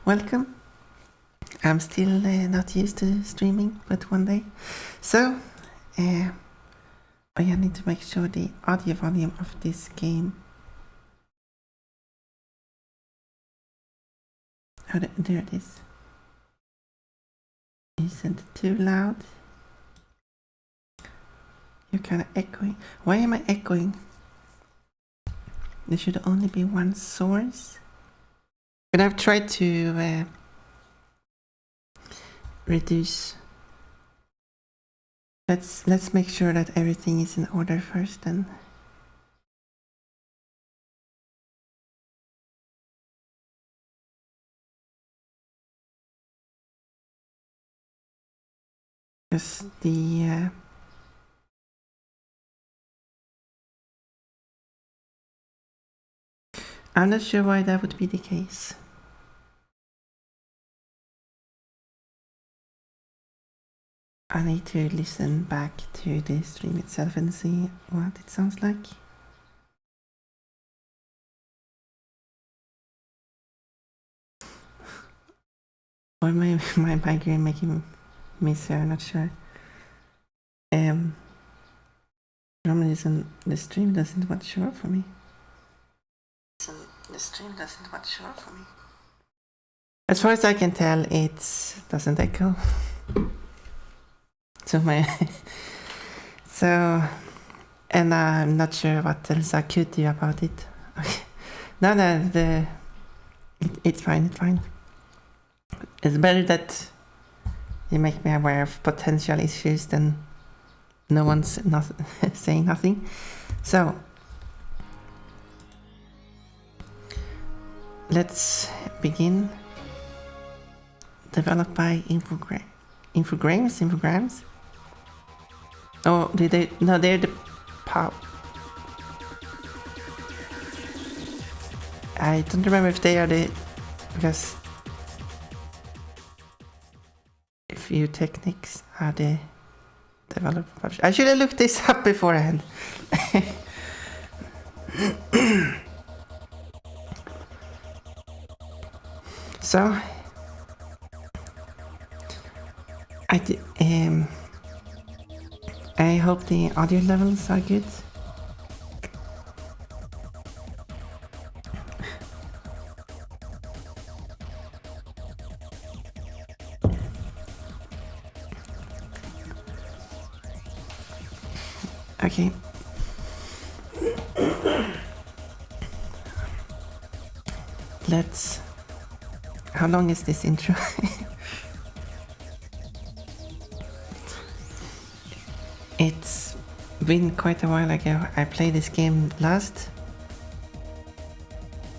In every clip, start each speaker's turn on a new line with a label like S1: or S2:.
S1: welcome. I'm still not used to streaming, but one day. So, I need to make sure the audio volume of this game. Oh, there it is. Isn't too loud? You're kind of echoing. Why am I echoing? There should only be one source. But I've tried to reduce. Let's make sure that everything is in order first, then. Because I'm not sure why that would be the case. I need to listen back to the stream itself and see what it sounds like. Or my migraine making me so, I'm not sure. Normally the stream doesn't want to show up for me. As far as I can tell, it doesn't echo. And I'm not sure what else I could do about it. Okay. No, it's fine, it's fine. It's better that you make me aware of potential issues than no one's saying nothing. So, let's begin. Developed by Infogrames? Oh, no, they're the pop. I don't remember if they are because Few Techniques are the developer. I should have looked this up beforehand. So, I hope the audio levels are good. Okay. How long is this intro? It's been quite a while ago. I played this game last,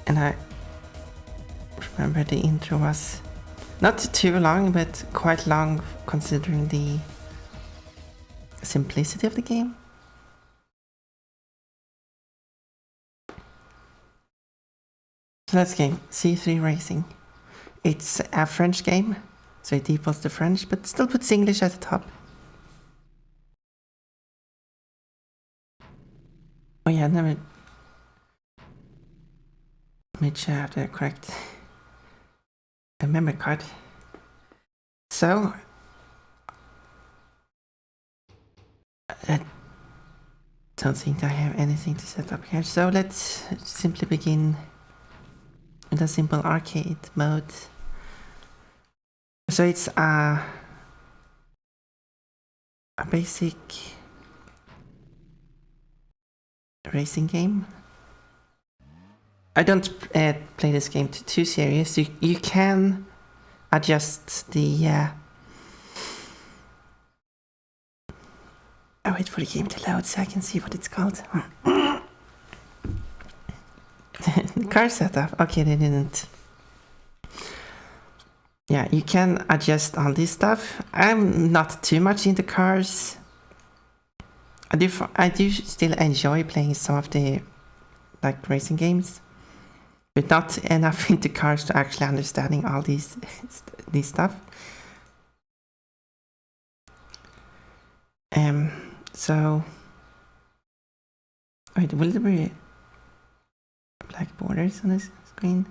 S1: and I remember the intro was not too long, but quite long considering the simplicity of the game. So that's game C3 Racing. It's a French game, so it defaults to French, but still puts English at the top. Oh yeah, never. Make sure I have the correct memory card. So, I don't think I have anything to set up here. So let's simply begin with a simple arcade mode. So it's a basic racing game. I don't play this game too serious. You can adjust the I wait for the game to load so I can see what it's called. Car setup. Okay, they didn't. Yeah, you can adjust all this stuff. I'm not too much into cars. I do still enjoy playing some of the racing games, but not enough into cars to actually understanding all these stuff. So wait, will there be black borders on this screen?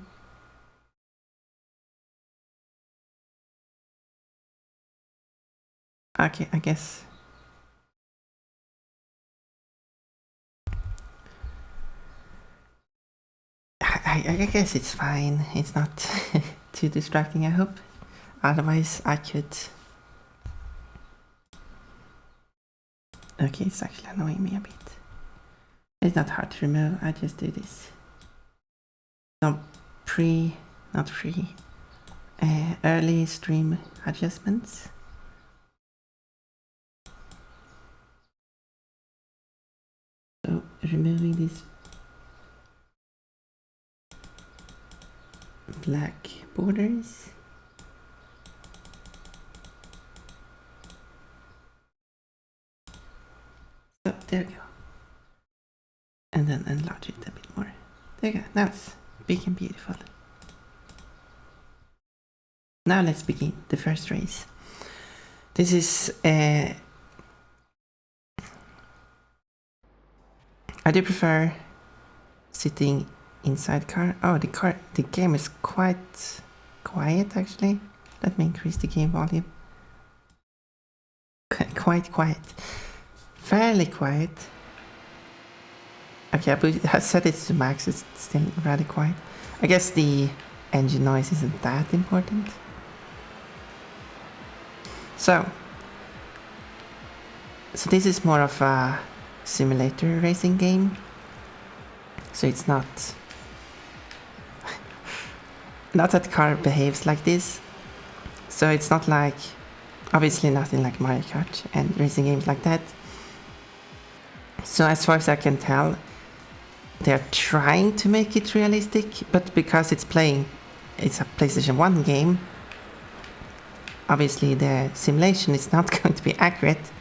S1: Okay, I guess. I guess it's fine. It's not too distracting, I hope. Otherwise, I could... Okay, it's actually annoying me a bit. It's not hard to remove, I just do this. Not free, early stream adjustments. So removing these black borders. So there we go. And then enlarge it a bit more. There you go, now it's big and beautiful. Now let's begin the first race. This is I do prefer sitting inside car. Oh, the game is quite quiet actually. Let me increase the game volume. Quite quiet. Fairly quiet. Okay, I set it to max, it's still rather quiet. I guess the engine noise isn't that important. So this is more of a simulator racing game. So it's not that car behaves like this. So it's not like, obviously nothing like Mario Kart and racing games like that. So as far as I can tell, they're trying to make it realistic, but because it's a PlayStation 1 game, obviously the simulation is not going to be accurate.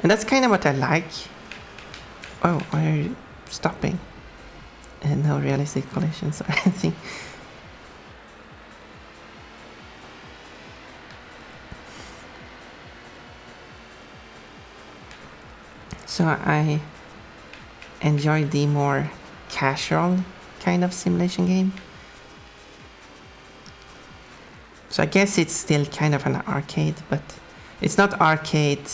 S1: And that's kind of what I like. Oh, why are you stopping? And no realistic collisions or anything. So I enjoy the more casual kind of simulation game. So I guess it's still kind of an arcade, but it's not arcade.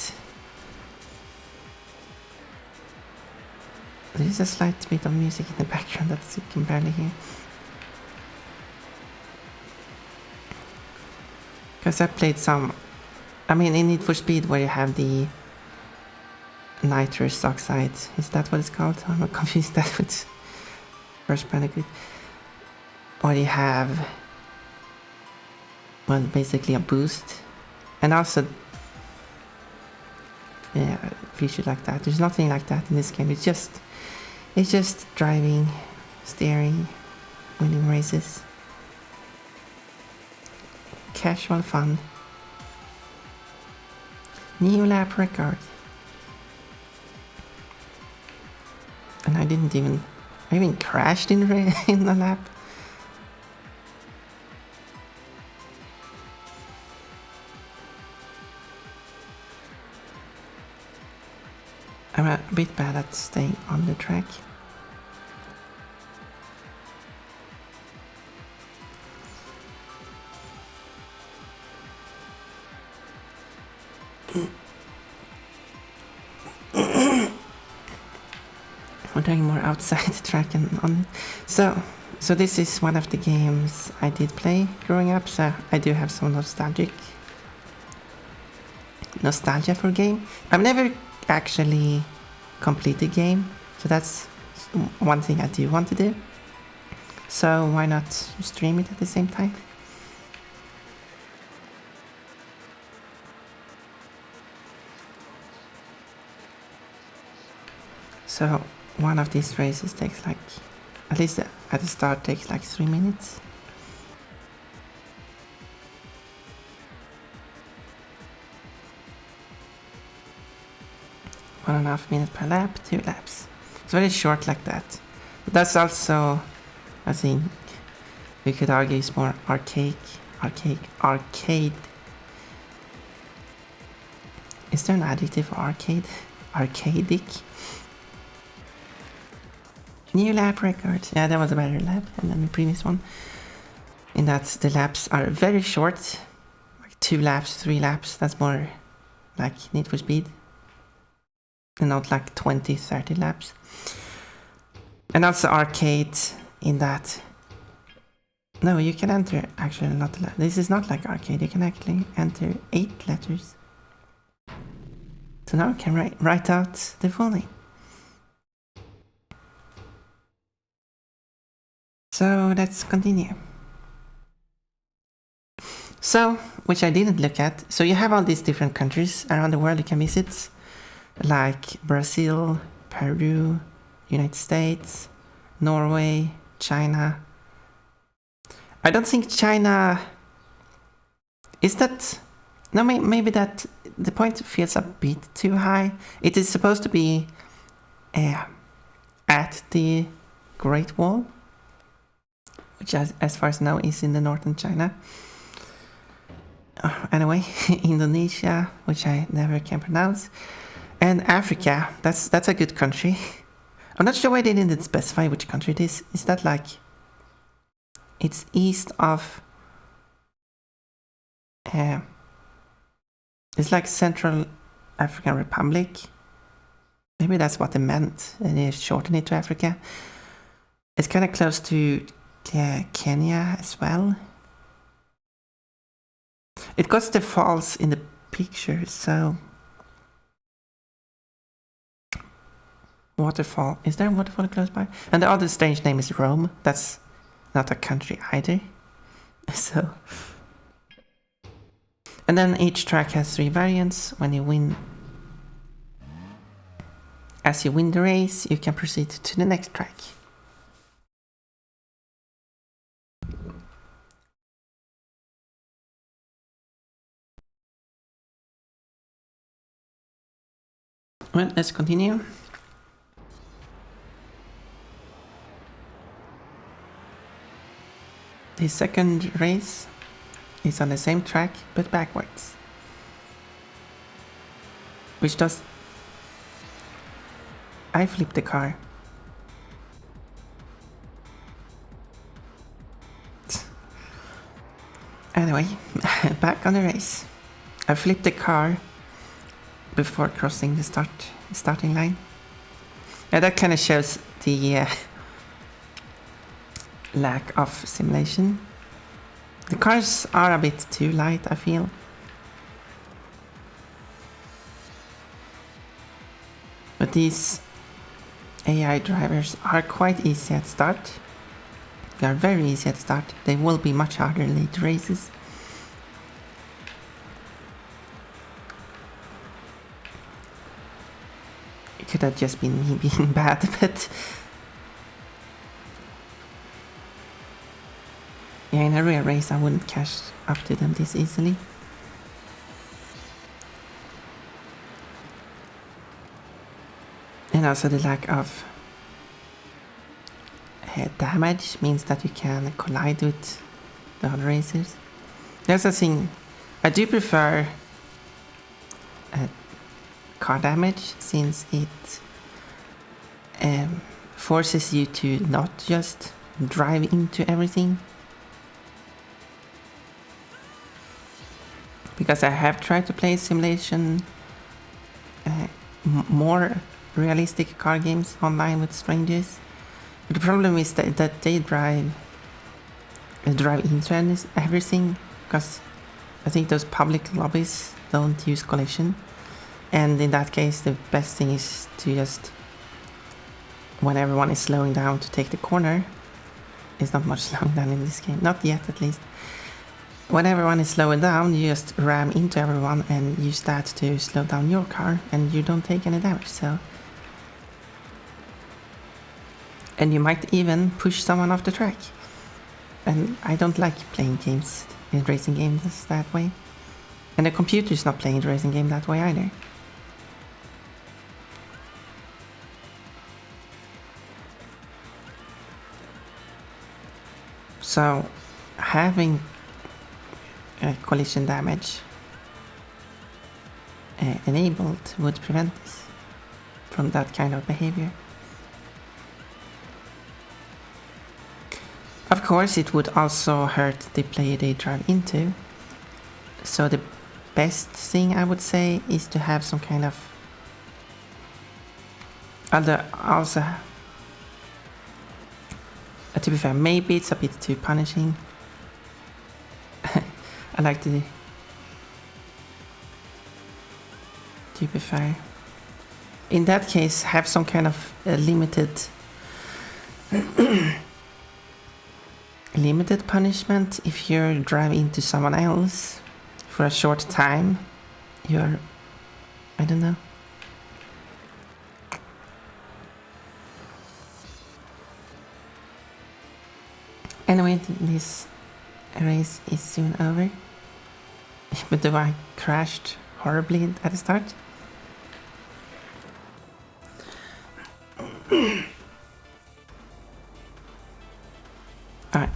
S1: There is a slight bit of music in the background that you can barely hear. Because I played some... I mean, in Need for Speed where you have the nitrous oxide, is that what it's called? I'm confused that with First Bandicoot. Or you have... well, basically a boost. And also... yeah, feature like that. There's nothing like that in this game. It's just driving, steering, winning races. Casual fun. New lap record. And I even crashed in the lap. I'm a bit bad at staying on the track. We're doing more outside the track and on. So this is one of the games I did play growing up, so I do have some nostalgia for a game. I've never actually completed a game, so that's one thing I do want to do. So why not stream it at the same time? So one of these races takes like, at least at the start, takes like 3 minutes. One and a half minutes per lap, 2 laps. It's very short like that. But that's also, I think, we could argue it's more arcade. Is there an adjective for arcade? Arcadic? New lap record. Yeah, that was a better lap than the previous one. In that the laps are very short, like 2 laps, 3 laps. That's more like Need for Speed. And not like 20, 30 laps. And also arcade in that. No, you can enter actually not. This is not like arcade. You can actually enter 8 letters. So now I can write out the full name. So let's continue. So, which I didn't look at. So you have all these different countries around the world you can visit. Like Brazil, Peru, United States, Norway, China. I don't think China... Is that... No, maybe that the point feels a bit too high. It is supposed to be at the Great Wall, which as far as I know is in the northern China. Anyway, Indonesia, which I never can pronounce, and Africa. That's a good country. I'm not sure why they didn't specify which country it is. Is that like... It's east of... It's like Central African Republic. Maybe that's what they meant, and they shortened it to Africa. It's kind of close to Kenya as well. It got the falls in the picture, so... Waterfall. Is there a waterfall close by? And the other strange name is Rome. That's not a country either. So... And then each track has 3 variants. When you win... As you win the race, you can proceed to the next track. Well, let's continue. The second race is on the same track, but backwards. Which does... I flipped the car. Anyway, back on the race. I flipped the car before crossing the starting line. And that kind of shows the lack of simulation. The cars are a bit too light, I feel. But these AI drivers are quite easy at start. They are very easy at start. They will be much harder in later races. It could have just been me being bad, but... Yeah, in a real race I wouldn't catch up to them this easily. And also the lack of damage means that you can collide with the other racers. There's a thing, I do prefer car damage since it forces you to not just drive into everything. Because I have tried to play simulation, more realistic car games online with strangers. But the problem is that they drive into everything, because I think those public lobbies don't use collision. And in that case, the best thing is to just, when everyone is slowing down to take the corner, it's not much slowing down in this game, not yet at least. When everyone is slowing down, you just ram into everyone and use that to slow down your car, and you don't take any damage, so... And you might even push someone off the track. And I don't like playing games in racing games that way. And the computer is not playing the racing game that way either. So, having collision damage enabled would prevent this from that kind of behavior. Of course, it would also hurt the player they drive into, So the best thing I would say is to have some kind of other also. To be fair, maybe it's a bit too punishing. I like to be fair. In that case, have some kind of limited limited punishment. If you drive into someone else for a short time, you're, I don't know. Anyway, this race is soon over. But though I crashed horribly at the start.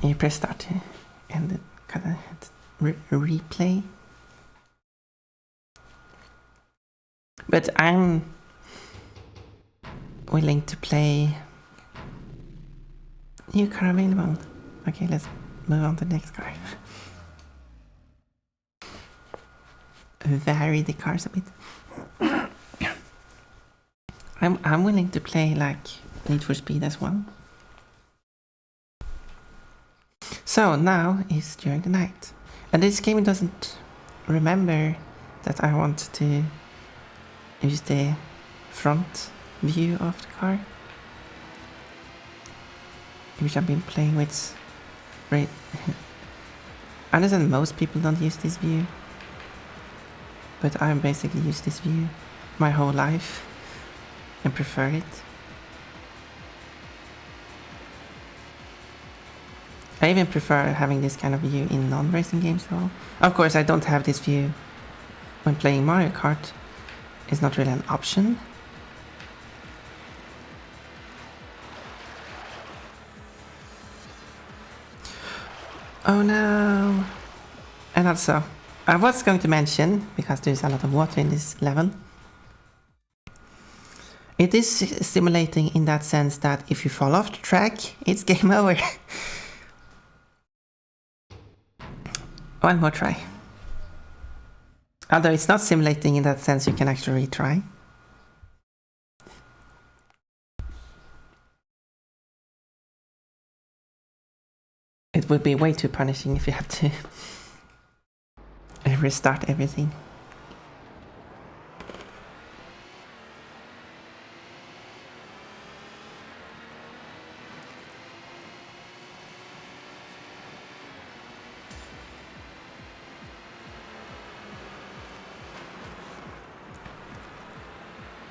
S1: You press start and it kind of replay. But I'm willing to play new car available. Okay, let's move on to the next car. Vary the cars a bit. I'm willing to play like Need for Speed as well. So now is during the night. And this game doesn't remember that I want to use the front view of the car, which I've been playing with. Right. I understand most people don't use this view, but I basically use this view my whole life and prefer it. I even prefer having this kind of view in non-racing games as well. Of course, I don't have this view when playing Mario Kart. It's not really an option. Oh no! And also, I was going to mention, because there's a lot of water in this level, it is stimulating in that sense that if you fall off the track, it's game over. One more try. Although it's not simulating in that sense, you can actually retry. It would be way too punishing if you have to restart everything.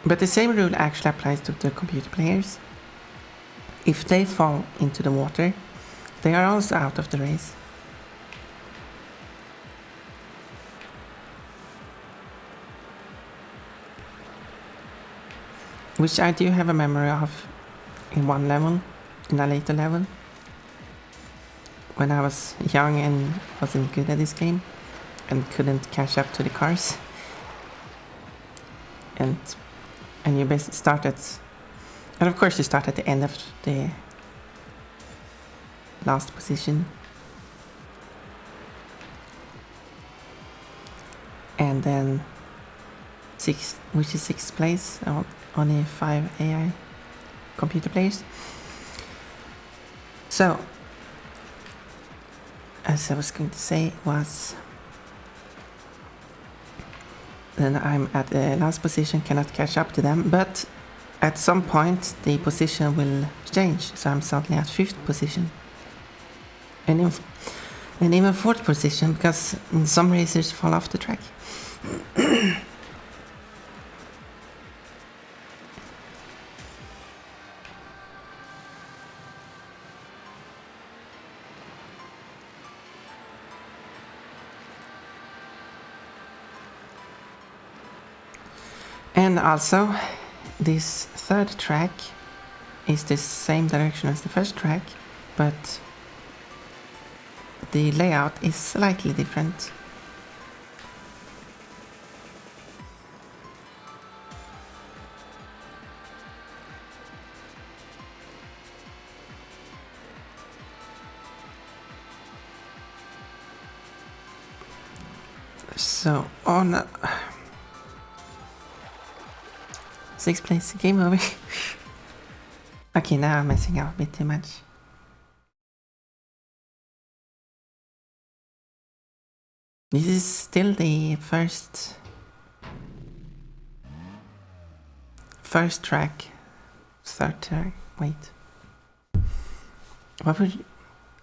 S1: But the same rule actually applies to the computer players. If they fall into the water, they are also out of the race. Which I do have a memory of in one level, in a later level. When I was young and wasn't good at this game and couldn't catch up to the cars. And you basically start at, and of course you start at the end of the last position. And then which is sixth place, only 5 AI computer players. So, as I was going to say was, then I'm at the last position, cannot catch up to them, but at some point the position will change, so I'm suddenly at 5th position. And even 4th position, because some racers fall off the track. And also, this third track is the same direction as the first track, but the layout is slightly different. So on 6th place, game over. Okay, now I'm messing up a bit too much. This is still the first track. Third track. Wait. What would you,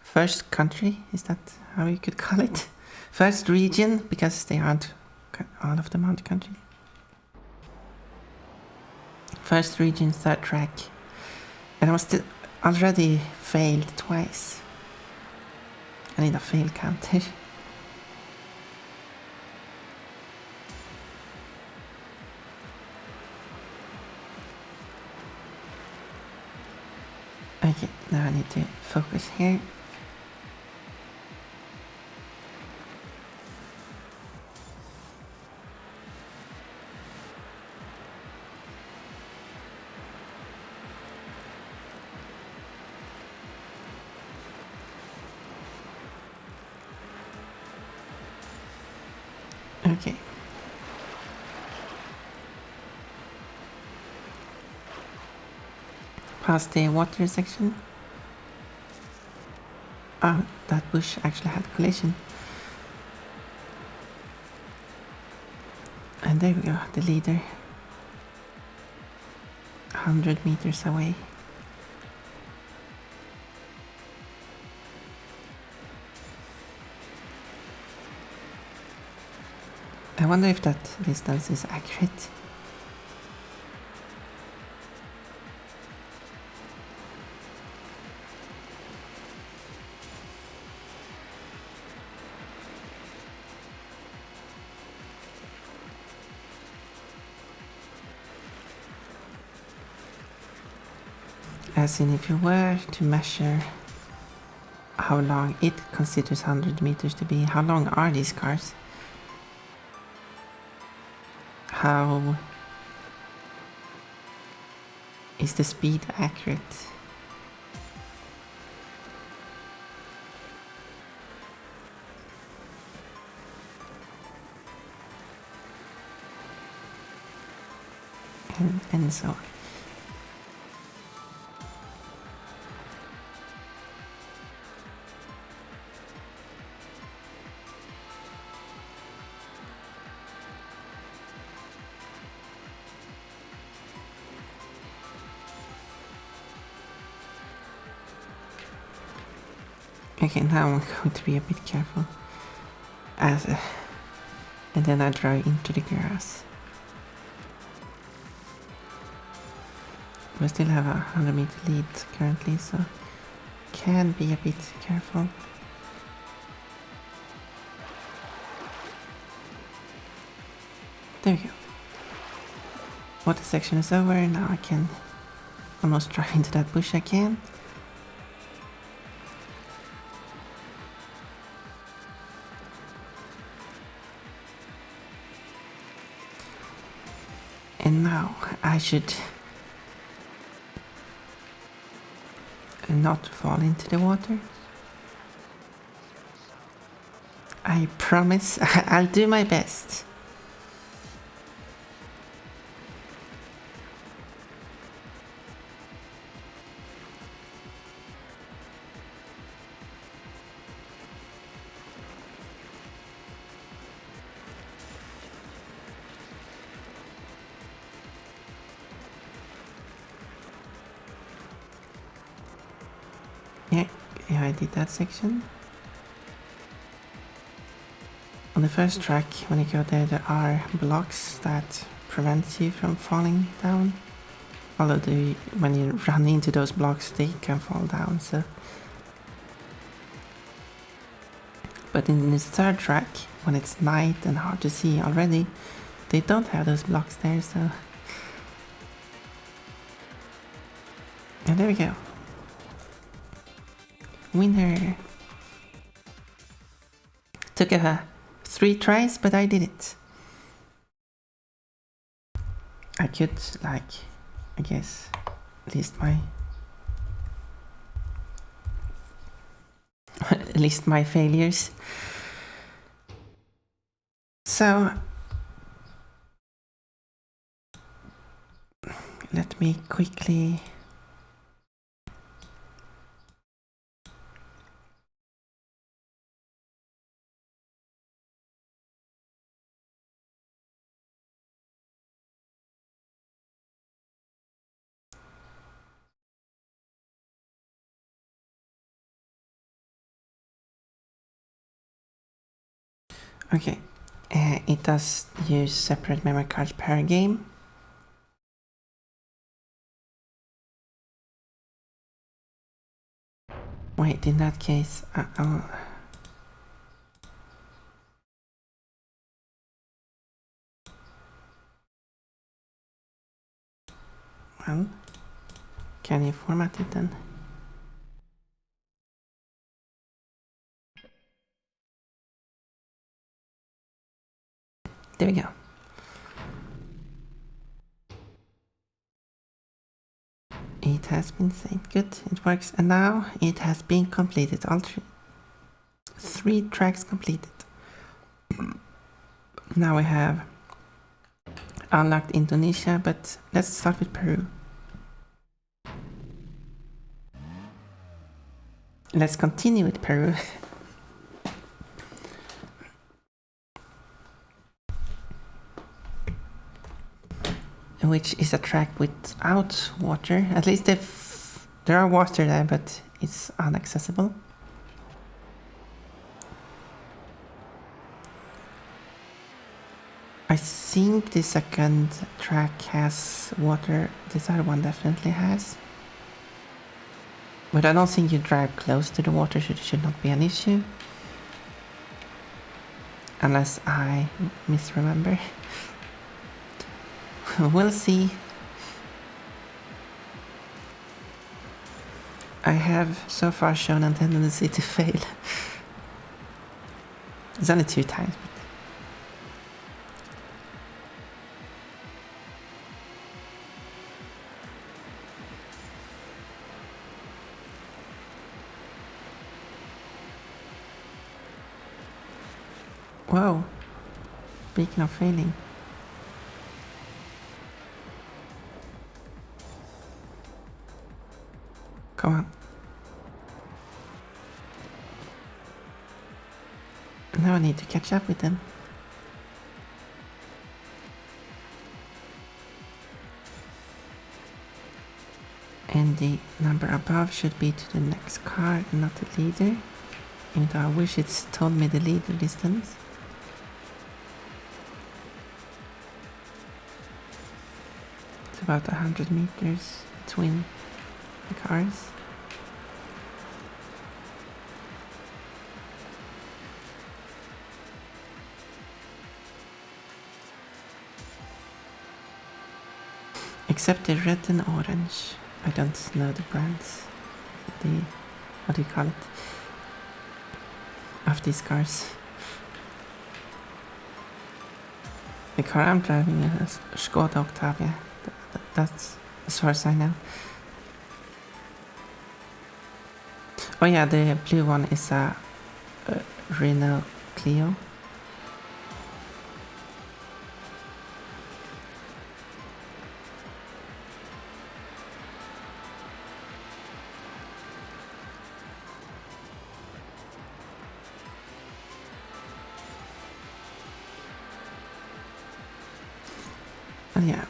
S1: first country? Is that how you could call it? First region, because they aren't all of them aren't country. First region, third track, and I was still already failed twice. I need a fail counter. Okay, now I need to focus here. Okay. Past the water section. Oh, that bush actually had collision. And there we go, the leader. 100 meters away. I wonder if that distance is accurate. As in, if you were to measure how long it considers 100 meters to be, how long are these cars? How is the speed accurate? And so on. Okay, now I'm going to be a bit careful. And then I drive into the grass. We still have a 100-meter lead currently, so can be a bit careful. There we go. Water section is over, now I can almost drive into that bush again. And now I should not fall into the water. I promise. I'll do my best. Yeah, I did that section. On the first track, when you go there are blocks that prevent you from falling down. Although when you run into those blocks, they can fall down, so. But in this third track, when it's night and hard to see already, they don't have those blocks there, so. And there we go. Winner. Took 3 tries, but I did it. I could, I guess, list my failures. So let me quickly okay. It does use separate memory cards per game. Wait, in that case, well, can you format it then? There we go. It has been saved. Good, it works. And now it has been completed. All three tracks completed. Now we have unlocked Indonesia, but let's start with Peru. Let's continue with Peru. Which is a track without water. At least if there are water there, but it's inaccessible. I think the second track has water. This other one definitely has. But I don't think you drive close to the water, so it should not be an issue. Unless I misremember. We'll see. I have so far shown a tendency to fail. It's only 2 times. Whoa. Speaking of failing. Come on. Now I need to catch up with them. And the number above should be to the next car, not the leader. Even though I wish it's told me the leader distance. It's about 100 meters between the cars. Except the red and orange. I don't know the brands. What do you call it? Of these cars. The car I'm driving is a Skoda Octavia. That's as far as I know. Oh yeah, the blue one is a Renault Clio. Oh yeah,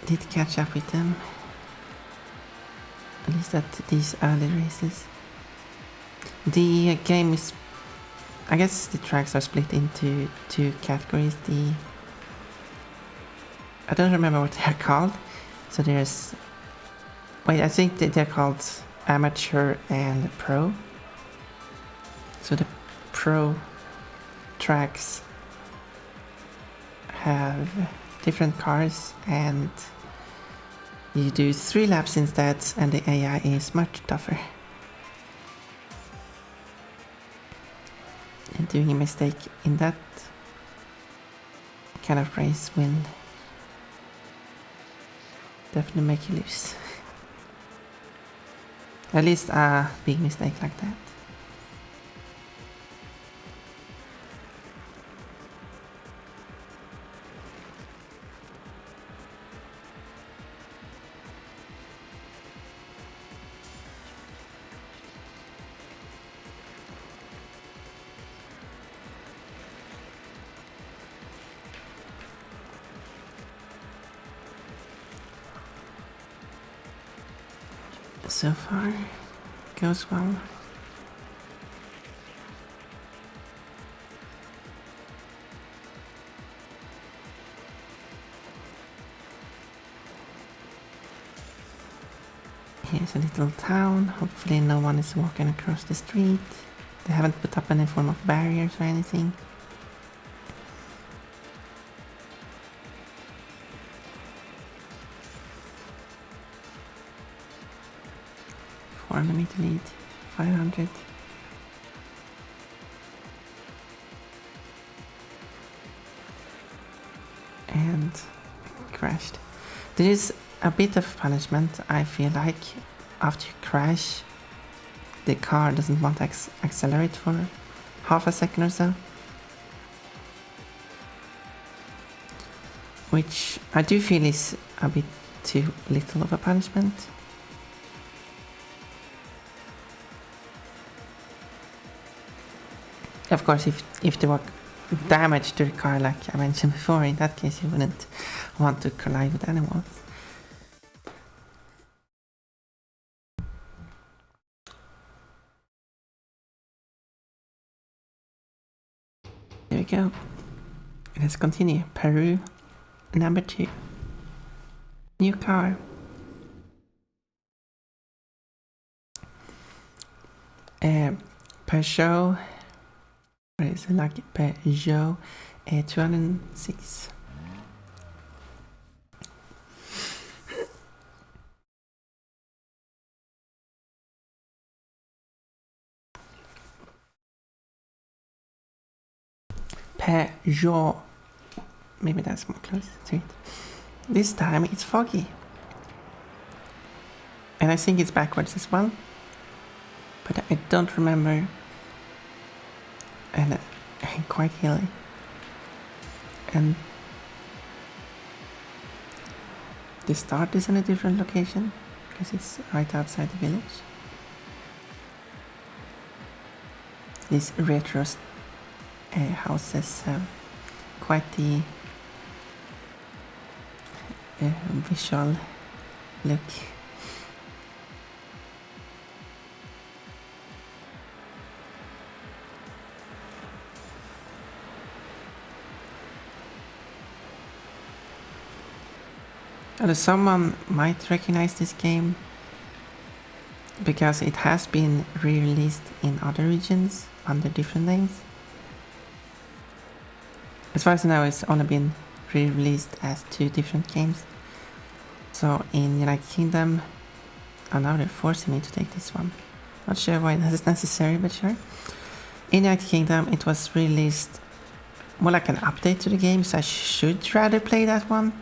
S1: did catch up with them. At least at these early races. The game is... I guess the tracks are split into 2 categories. I don't remember what they're called. So there's... Wait, I think that they're called Amateur and Pro. So the Pro tracks have different cars and you do 3 laps instead, and the AI is much tougher. And doing a mistake in that kind of race will definitely make you lose. At least a big mistake like that. so far goes well. Here's a little town. Hopefully no one is walking across the street. They haven't put up any form of barriers or anything. $400 lead, 500. And crashed. There is a bit of punishment, I feel like. After you crash, the car doesn't want to accelerate for half a second or so. Which I do feel is a bit too little of a punishment. Of course, if there were damage to the car, like I mentioned before, in that case you wouldn't want to collide with animals. There we go. Let's continue. Peru, number 2. New car. Peugeot. What is it, like Peugeot 206. Peugeot. Maybe that's more close to it. This time it's foggy. And I think it's backwards as well. But I don't remember. And quite hilly. And the start is in a different location because it's right outside the village. These retro houses, quite the visual look. Although someone might recognize this game because it has been re-released in other regions under different names. As far as I know, it's only been re-released as 2 different games. So in United Kingdom, oh, now they're forcing me to take this one. Not sure why that is necessary, but sure. In United Kingdom, it was released more like an update to the game, so I should rather play that one.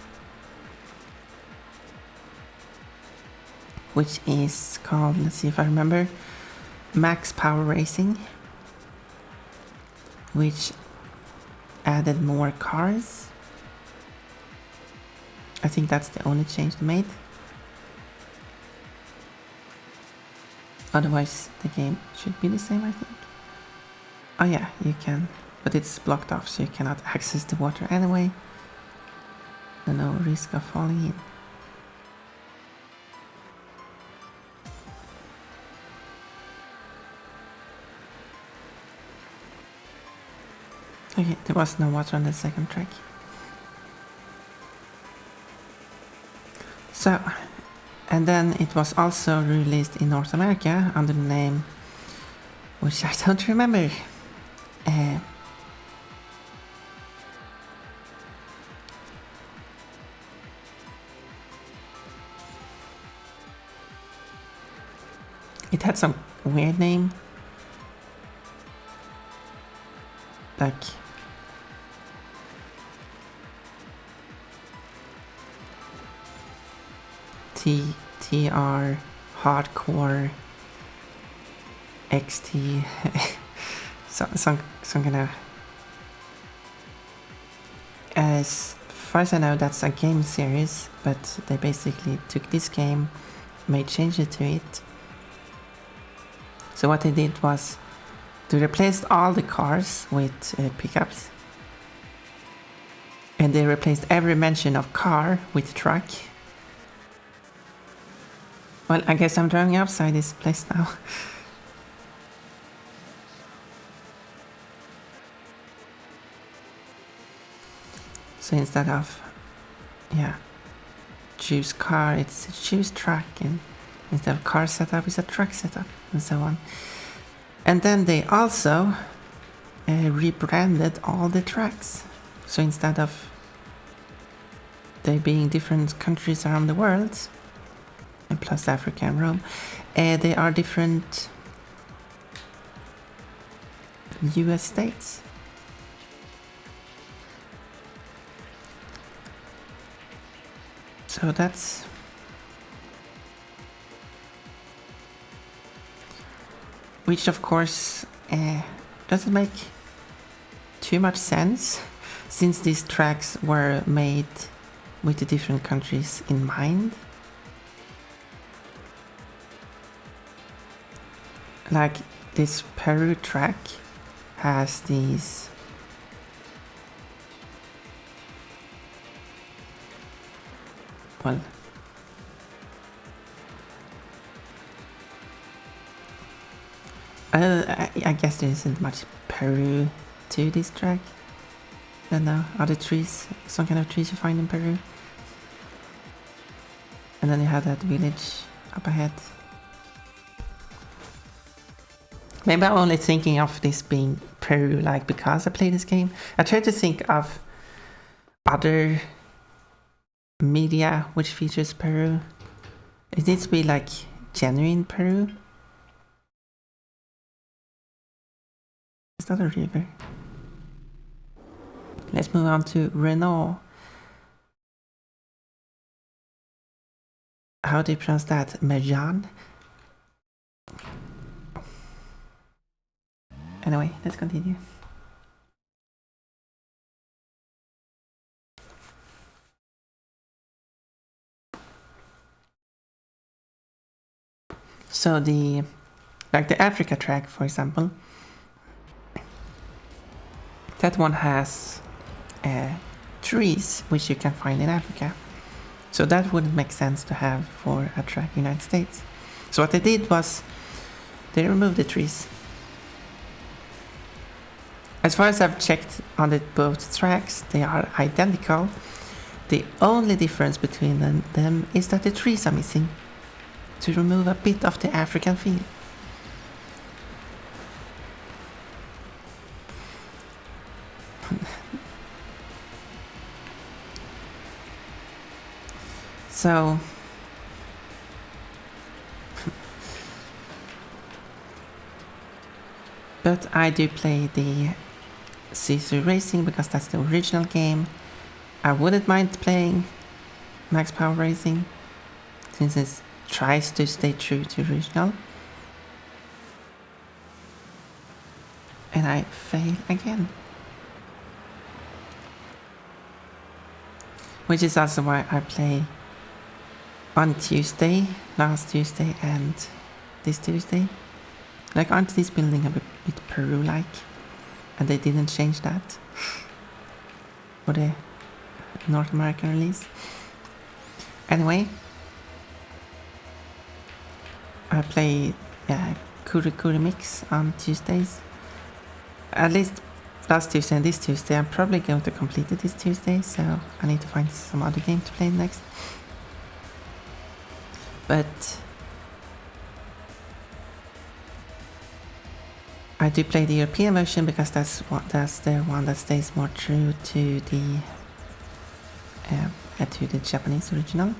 S1: Which is called, let's see if I remember, Max Power Racing. Which added more cars. I think that's the only change they made. Otherwise the game should be the same, I think. Oh yeah, you can, but it's blocked off, so you cannot access the water anyway. So no risk of falling in. Okay, there was no water on the second track. So, and then it was also released in North America under the name, which I don't remember. It had some weird name. Like TR Hardcore XT some kind of, as far as I know, that's a game series, but they basically took this game, made changes to it. So what they did was they replaced all the cars with pickups, and they replaced every mention of car with truck. Well, I guess I'm driving outside this place now. So instead of, yeah, choose car, it's choose truck, and instead of car setup, it's a truck setup, and so on. And then they also rebranded all the tracks. So instead of they being different countries around the world, and plus Africa and Rome, they are different US states. So that's which of course doesn't make too much sense since these tracks were made with the different countries in mind. Like this Peru track has these well, I guess there isn't much Peru to this track. I don't know, are the trees some kind of trees you find in Peru? And then you have that village up ahead. Maybe I'm only thinking of this being Peru like because I play this game. I try to think of other media which features Peru. It needs to be like genuine Peru. Is that a river? Let's move on to Renault. How do you pronounce that? Merjan? Anyway, let's continue. So the Africa track, for example, that one has trees which you can find in Africa. So that wouldn't make sense to have for a track in the United States. So what they did was they removed the trees. As far as I've checked on both tracks, they are identical. The only difference between them is that the trees are missing to remove a bit of the African feel. So but I do play the C3 Racing because that's the original game. I wouldn't mind playing Max Power Racing since it tries to stay true to original. And I fail again. Which is also why I play on Tuesday, last Tuesday and this Tuesday. Like, aren't these building a bit Peru-like? And they didn't change that for the North American release. Anyway, I play Kuri Kuri Mix on Tuesdays. At least last Tuesday and this Tuesday. I'm probably going to complete it this Tuesday, so I need to find some other game to play next. But I do play the European version because that's the one that stays more true to the Japanese original.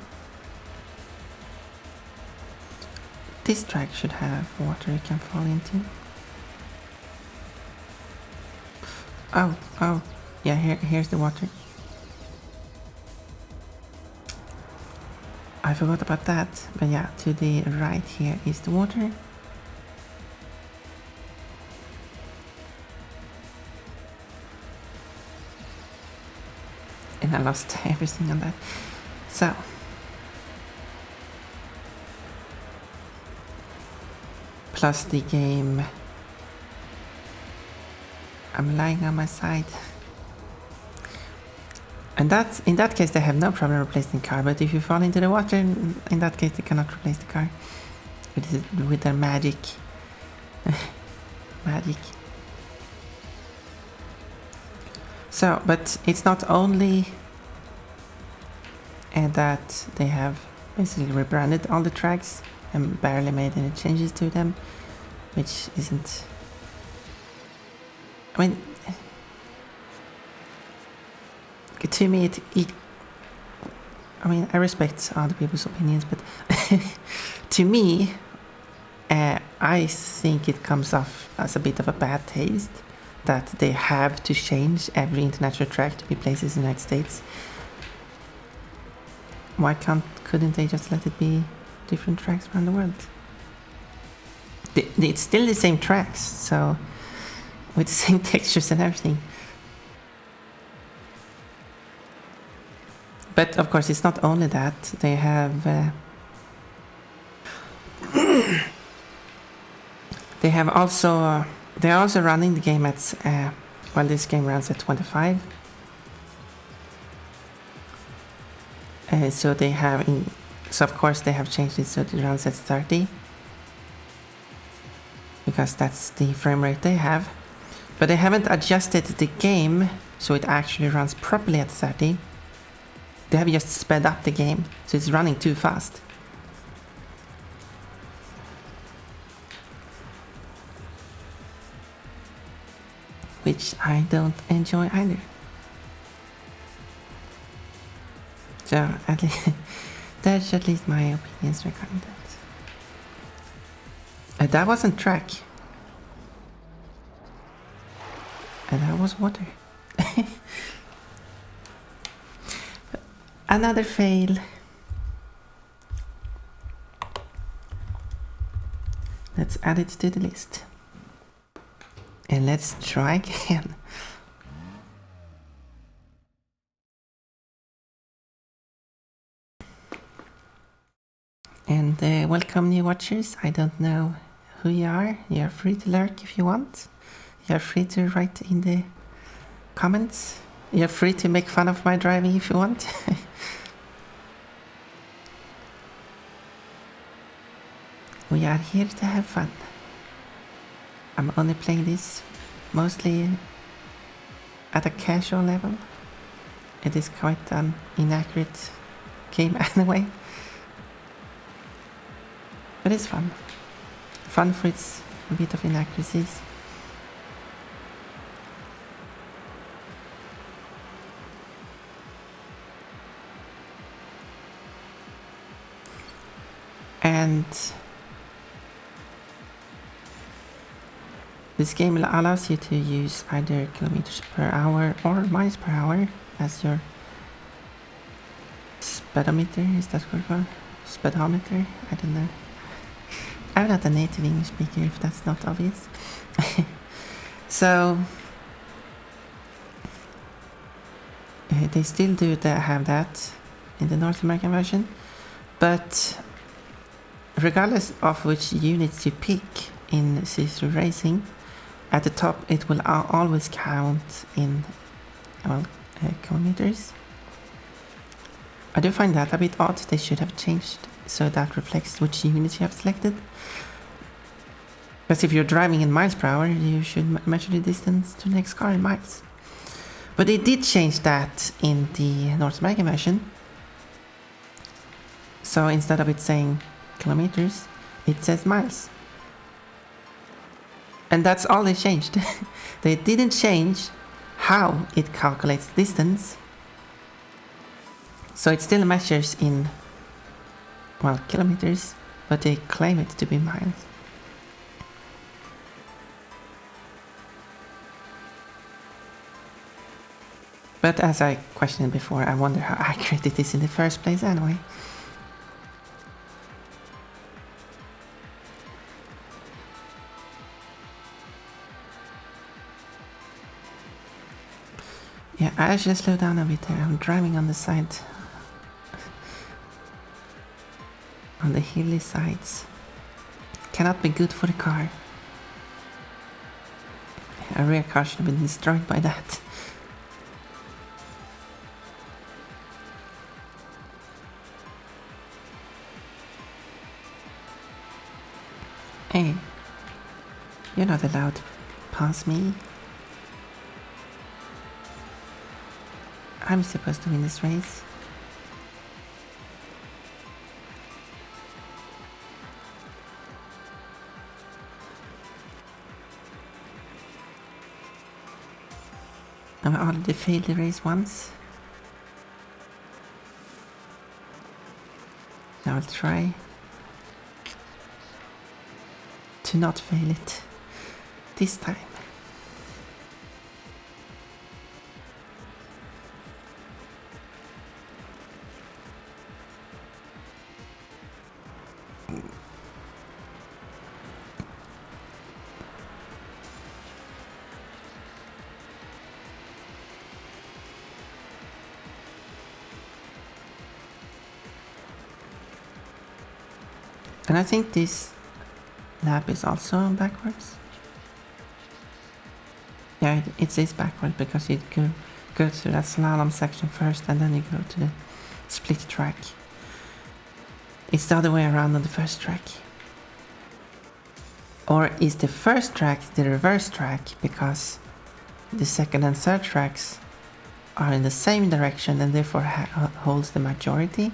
S1: This track should have water you can fall into. Oh, yeah, here's the water. I forgot about that, but yeah, to the right here is the water. And I lost everything on that. So plus the game, I'm lying on my side. And in that case they have no problem replacing the car, but if you fall into the water, in that case they cannot replace the car with their magic. Magic. So, but it's not only that they have basically rebranded all the tracks and barely made any changes to them, which isn't... I mean, to me I mean, I respect other people's opinions, but to me, I think it comes off as a bit of a bad taste that they have to change every international track to be placed in the United States. Why couldn't they just let it be different tracks around the world? It's still the same tracks, so with the same textures and everything. But of course, it's not only that. They have they're also running the game at well, this game runs at 25. So they have so of course they have changed it so it runs at 30, because that's the frame rate they have. But they haven't adjusted the game so it actually runs properly at 30. They have just sped up the game, so it's running too fast. Which I don't enjoy either. So at least that's at least my opinions regarding that. That wasn't track. And that was water. Another fail. Let's add it to the list. And let's try again. And welcome new watchers. I don't know who you are. You're free to lurk if you want. You're free to write in the comments. You're free to make fun of my driving if you want. We are here to have fun. I'm only playing this mostly at a casual level. It is quite an inaccurate game anyway. But it's fun. Fun for its a bit of inaccuracies. And this game allows you to use either kilometers per hour or miles per hour as your speedometer. Is that what it's called? Speedometer? I don't know. I'm not a native English speaker, if that's not obvious. So they still do have that in the North American version, but regardless of which units you pick in C3 Racing, at the top it will always count in kilometers. I do find that a bit odd. They should have changed so that reflects which units you have selected. Because if you're driving in miles per hour, you should measure the distance to the next car in miles. But they did change that in the North American version. So instead of it saying kilometers, it says miles. And that's all they changed. They didn't change how it calculates distance. So it still measures in, well, kilometers, but they claim it to be miles. But as I questioned before, I wonder how accurate it is in the first place anyway. Yeah, I should slow down a bit there. I'm driving on the side. On the hilly sides. Cannot be good for the car. A rear car should have been destroyed by that. Hey, you're not allowed to pass me. I'm supposed to win this race. I already failed the race once. Now I'll try to not fail it this time. And I think this lap is also backwards. Yeah, it is backwards because you go to that slalom section first and then you go to the split track. It's the other way around on the first track. Or is the first track the reverse track because the second and third tracks are in the same direction and therefore holds the majority?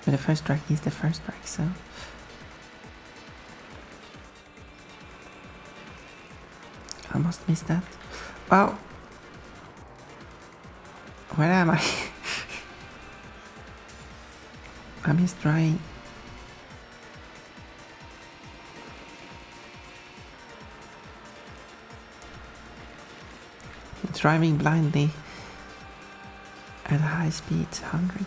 S1: But the first track is the first track, so... I almost missed that. Well... Where am I? I'm just trying. Driving blindly at a high speed, 100.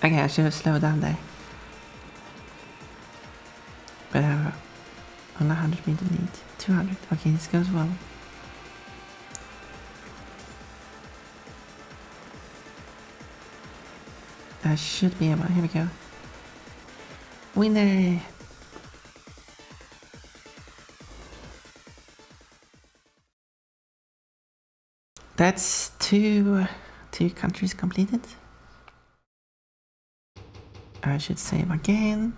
S1: Okay, I should have slowed down there. But I have on 100 meter lead. 200. Okay, this goes well. I should be able. Here we go. Winner! That's two countries completed. I should save again.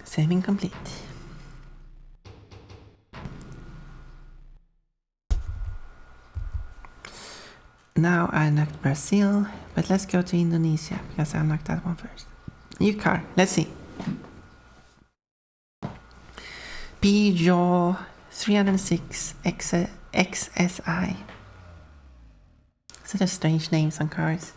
S1: Saving complete. Now I unlocked Brazil, but let's go to Indonesia because I unlocked that one first. New car, let's see. Peugeot 306 XSI. Such a strange names on cars.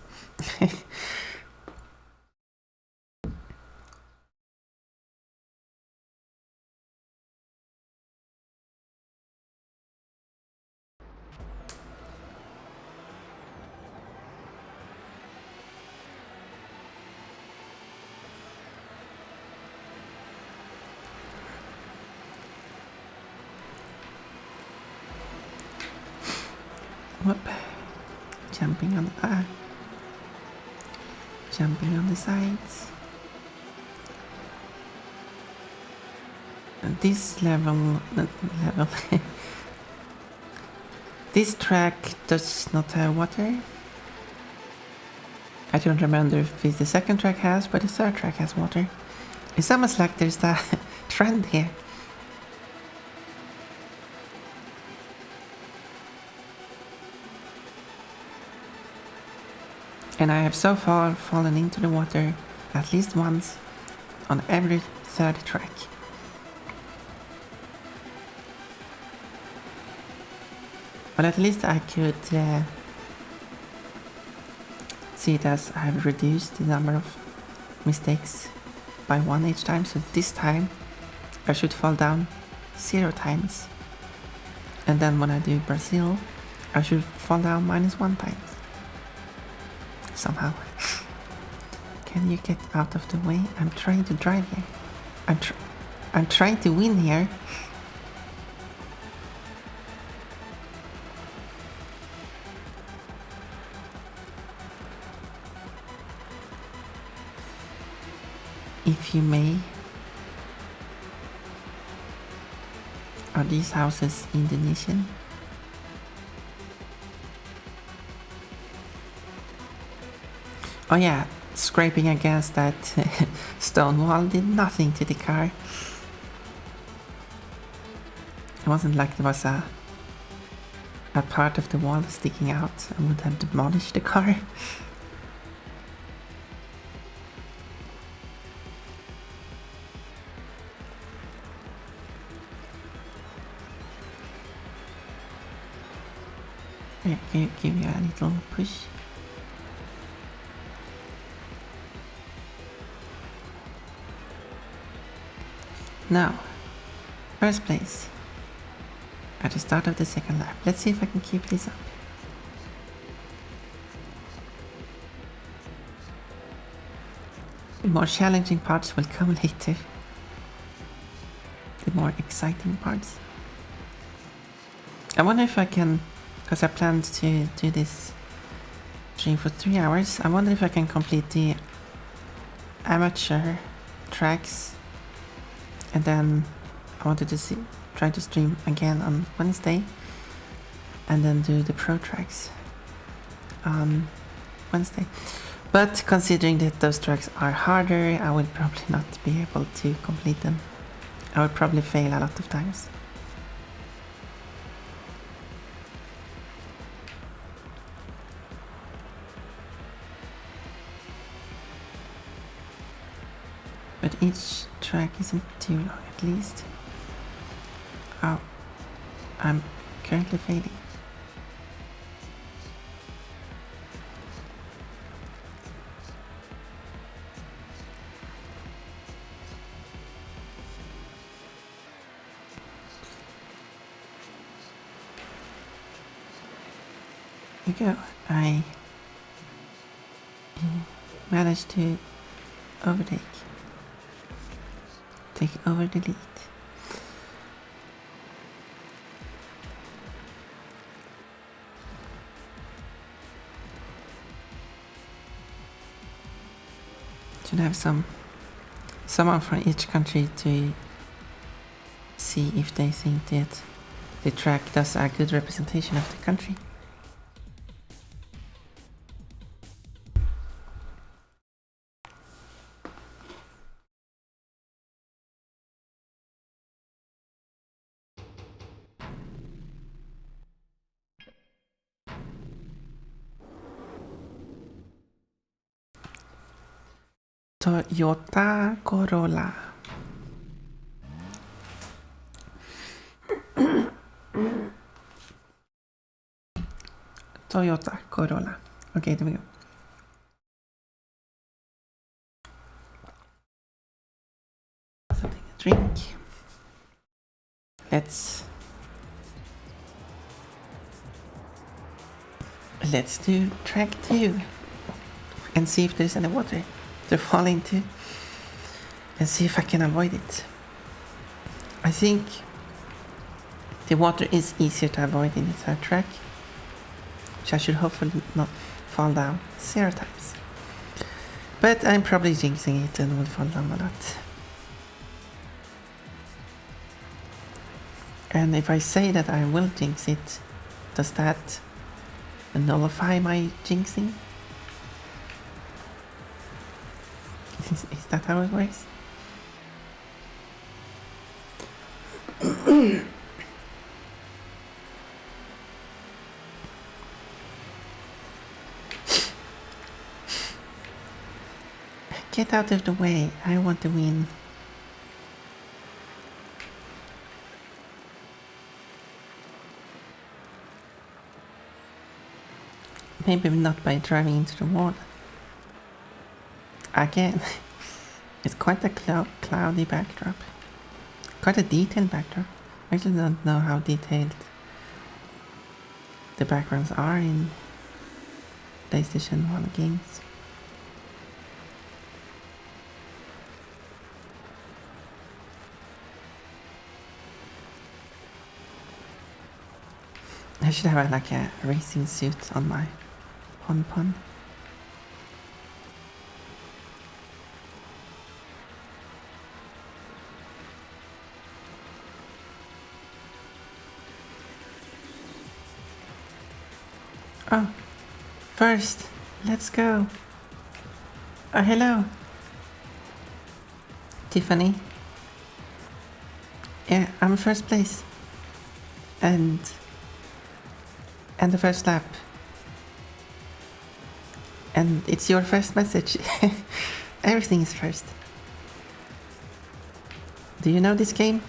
S1: Whoop. Jumping on the jumping on the sides. And this level this track does not have water. I don't remember if the second track has, but the third track has water. It's almost like there's that trend here. And I have so far fallen into the water at least once on every third track. But at least I could see it as I have reduced the number of mistakes by 1 each time. So this time I should fall down 0 times. And then when I do Brazil, I should fall down -1 times. Somehow. Can you get out of the way? I'm trying to drive here. I'm trying to win here. If you may. Are these houses Indonesian? Oh yeah, scraping against that stone wall did nothing to the car. It wasn't like there was a part of the wall sticking out and would have demolished the car. Here, give you a little push. Now, first place. At the start of the second lap. Let's see if I can keep this up. The more challenging parts will come later. The more exciting parts. I wonder if I can, because I planned to do this stream for 3 hours, I wonder if I can complete the amateur tracks, and then I wanted to try to stream again on Wednesday, and then do the pro tracks on Wednesday. But considering that those tracks are harder, I will probably not be able to complete them. I would probably fail a lot of times. But each track isn't too long, at least. Oh, I'm currently failing. Here we go. I managed to take over the lead. Should have someone from each country to see if they think that the track does a good representation of the country. Toyota Corolla. Toyota Corolla. Okay, there we go. Something to drink. Let's do track 2 and see if there's any water to fall into and see if I can avoid it. I think the water is easier to avoid in the third track, which I should hopefully not fall down 0 times. But I'm probably jinxing it and will fall down a lot. And if I say that I will jinx it, does that nullify my jinxing? Is that how it works? Get out of the way, I want to win. Maybe not by driving into the wall. Again, it's quite a cloudy backdrop. Quite a detailed backdrop. I actually don't know how detailed the backgrounds are in PlayStation 1 games. I should have like a racing suit on my pon. Oh, first, let's go. Oh, hello. Tiffany. Yeah, I'm first place. And the first lap. And it's your first message. Everything is first. Do you know this game?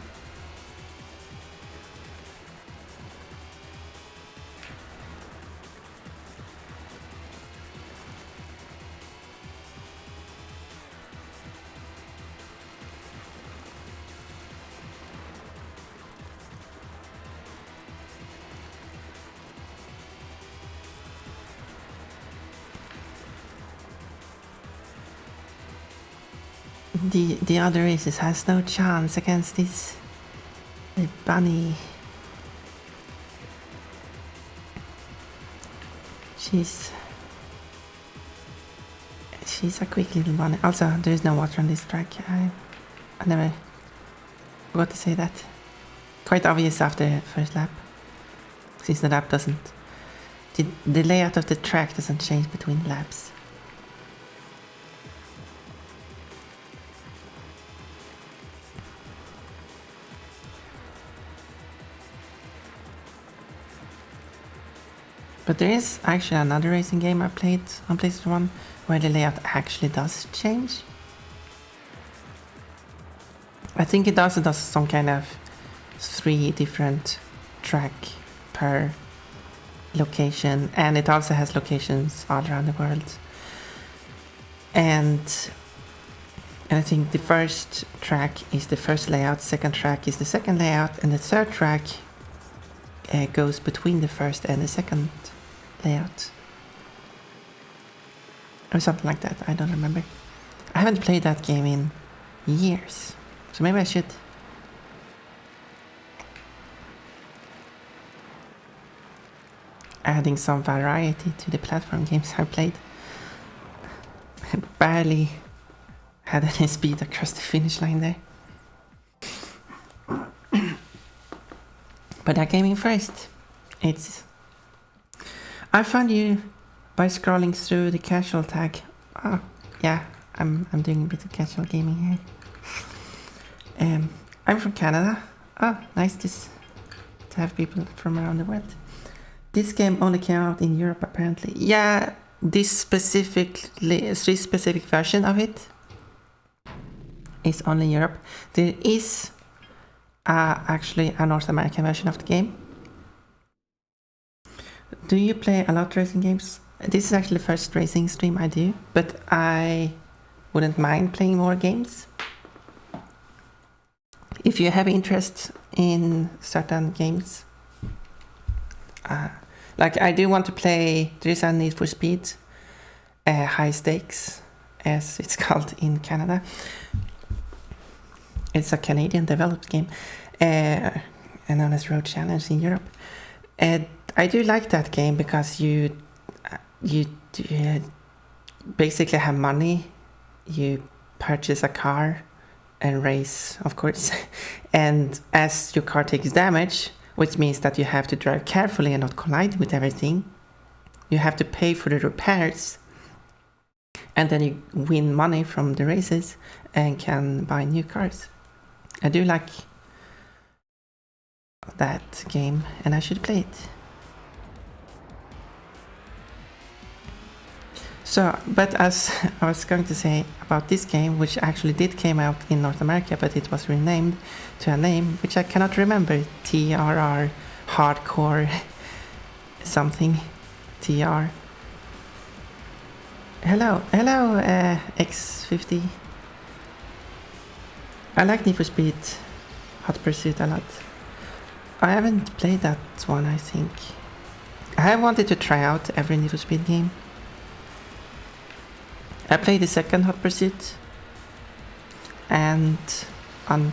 S1: The other races has no chance against this bunny. She's a quick little bunny. Also, there is no water on this track. I never forgot to say that. Quite obvious after the first lap, since the lap doesn't. The layout of the track doesn't change between laps. But there is actually another racing game I played on PlayStation 1 where the layout actually does change. I think it also does some kind of 3 different track per location, and it also has locations all around the world. And I think the first track is the first layout, second track is the second layout, and the third track goes between the first and the second layout. Or something like that, I don't remember. I haven't played that game in years, so maybe I should. Adding some variety to the platform games I played. I barely had any speed across the finish line there. But I came in first. I found you by scrolling through the casual tag. Oh, yeah, I'm doing a bit of casual gaming here. I'm from Canada. Oh, nice to have people from around the world. This game only came out in Europe apparently. Yeah, this specific version of it is only in Europe. There is actually a North American version of the game. Do you play a lot of racing games? This is actually the first racing stream I do, but I wouldn't mind playing more games. If you have interest in certain games, like I do want to play, there is a Need for Speed, High Stakes, as it's called in Canada. It's a Canadian developed game, and known as Road Challenge in Europe. I do like that game because you basically have money, you purchase a car and race, of course, and as your car takes damage, which means that you have to drive carefully and not collide with everything, you have to pay for the repairs, and then you win money from the races and can buy new cars. I do like that game and I should play it. So, but as I was going to say about this game, which actually did came out in North America, but it was renamed to a name which I cannot remember. TRR, Hardcore, something, TR. Hello, X50. I like Need for Speed Hot Pursuit a lot. I haven't played that one, I think. I wanted to try out every Need for Speed game. I played the second Hot Pursuit, and I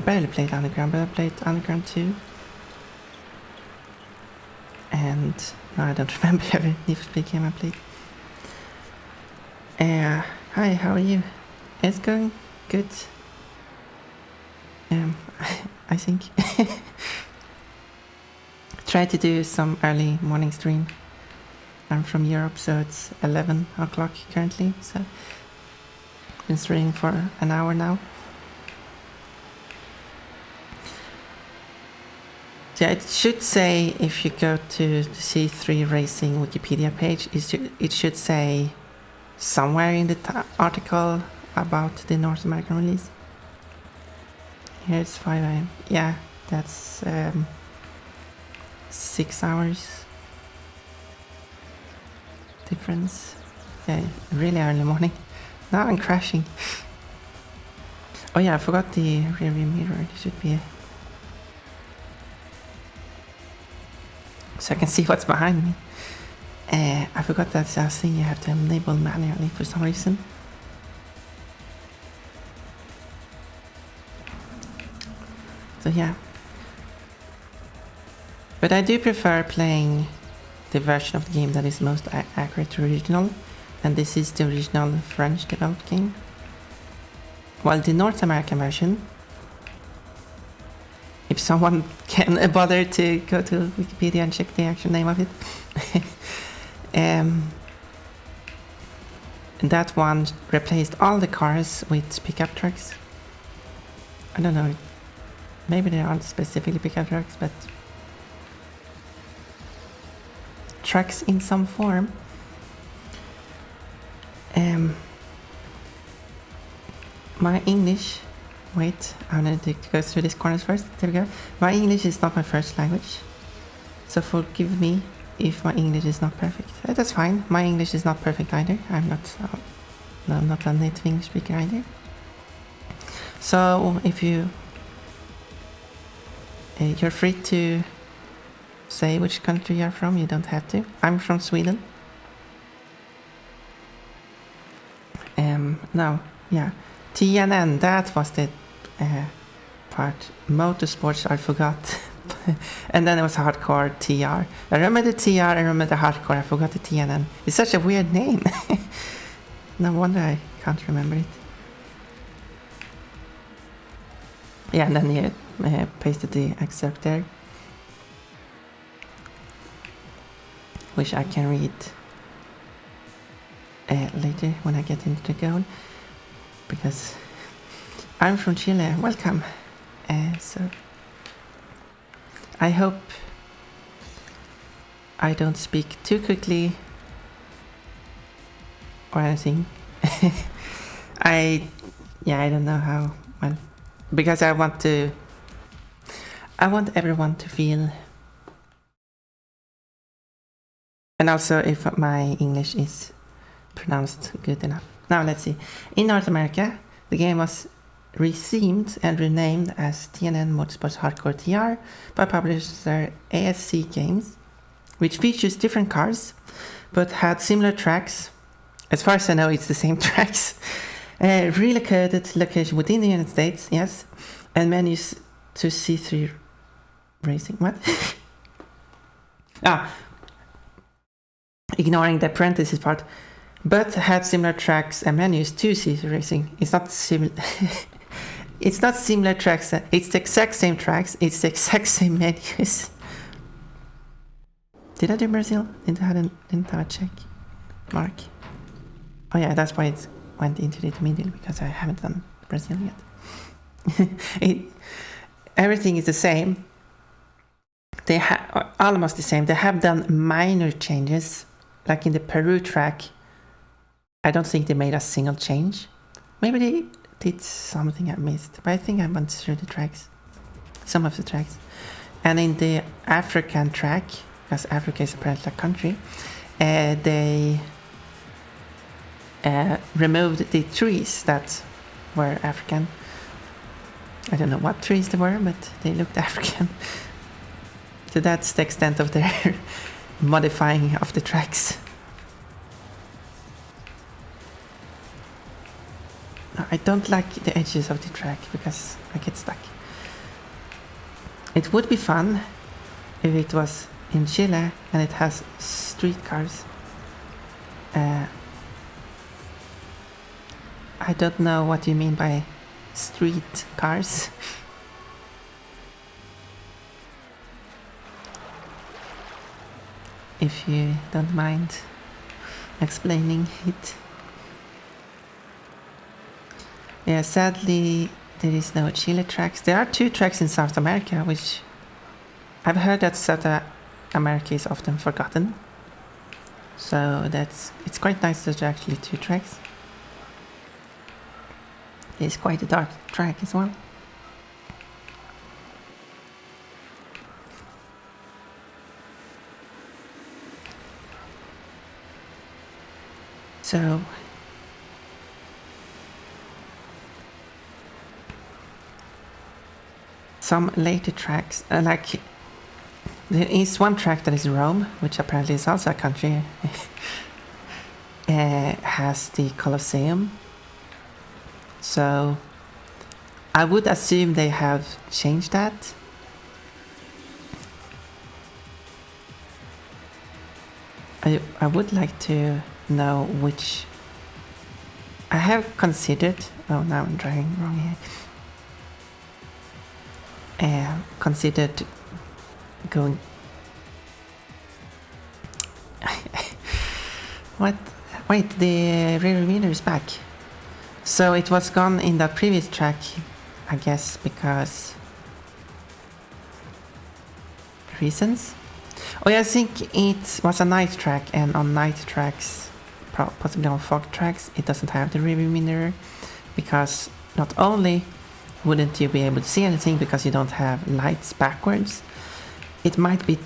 S1: barely played Underground, but I played Underground 2. And now I don't remember every Need for Speed game I played. Hi, how are you? It's going good. I think. Try to do some early morning stream. I'm from Europe, so it's 11 o'clock currently, so Been streaming for an hour now. Yeah, it should say, if you go to the C3 Racing Wikipedia page, it should say somewhere in the article about the North American release. Here's 5 AM. Yeah, that's 6 hours difference. Yeah, really early morning. Now I'm crashing. Oh yeah, I forgot the rear view mirror. It should be so I can see what's behind me. I forgot that's a thing you have to enable manually for some reason. So yeah. But I do prefer playing the version of the game that is most accurate to original. And this is the original French developed game. While the North American version, if someone can bother to go to Wikipedia and check the actual name of it, that one replaced all the cars with pickup trucks. I don't know, maybe they aren't specifically pickup trucks, but trucks in some form. My English, wait, I need to go through these corners first. There we go. My English is not my first language, so forgive me if my English is not perfect. That's fine. My English is not perfect either. I'm not a native English speaker either. So if you're free to say which country you're from. You don't have to. I'm from Sweden. No, yeah. TNN, that was the part. Motorsports, I forgot. And then it was hardcore TR. I remember the TR, I remember the hardcore, I forgot the TNN. It's such a weird name. No wonder I can't remember it. Yeah, and then you pasted the excerpt there, which I can read later when I get into the goal, because I'm from Chile. Welcome. So I hope I don't speak too quickly or anything. I don't know how well, because I want everyone to feel, and also if my English is pronounced good enough. Now let's see. In North America, the game was rethemed and renamed as TNN Motorsports Hardcore TR by publisher ASC Games, which features different cars but had similar tracks. As far as I know, it's the same tracks. Relocated location within the United States, yes, and menus to C3 Racing. What? Ignoring the parentheses part. But had similar tracks and menus to C3 Racing. It's not similar. It's not similar tracks. It's the exact same tracks. It's the exact same menus. Did I do Brazil? Didn't have a check mark. Oh yeah, that's why it went into the middle, because I haven't done Brazil yet. Everything is the same. They are almost the same. They have done minor changes, like in the Peru track. I don't think they made a single change. Maybe they did something I missed, but I think I went through the tracks, some of the tracks. And in the African track, because Africa is apparently a country, they removed the trees that were African. I don't know what trees they were, but they looked African. So that's the extent of their modifying of the tracks. I don't like the edges of the track because I get stuck. It would be fun if it was in Chile and it has street cars. I don't know what you mean by street cars. If you don't mind explaining it. Yeah, sadly, there is no Chile tracks. There are 2 tracks in South America, which I've heard that South America is often forgotten. So it's quite nice that there are actually 2 tracks. It's quite a dark track as well. So some later tracks, like there is one track that is Rome, which apparently is also a country, has the Colosseum. So I would assume they have changed that. I would like to know which. I have considered. Oh, now I'm driving wrong here. Considered going. What? Wait, the rear mirror is back. So it was gone in the previous track, I guess, because reasons. Oh yeah, I think it was a night track, and on night tracks, possibly on fog tracks, it doesn't have the rearview mirror, because not only wouldn't you be able to see anything because you don't have lights backwards, it might be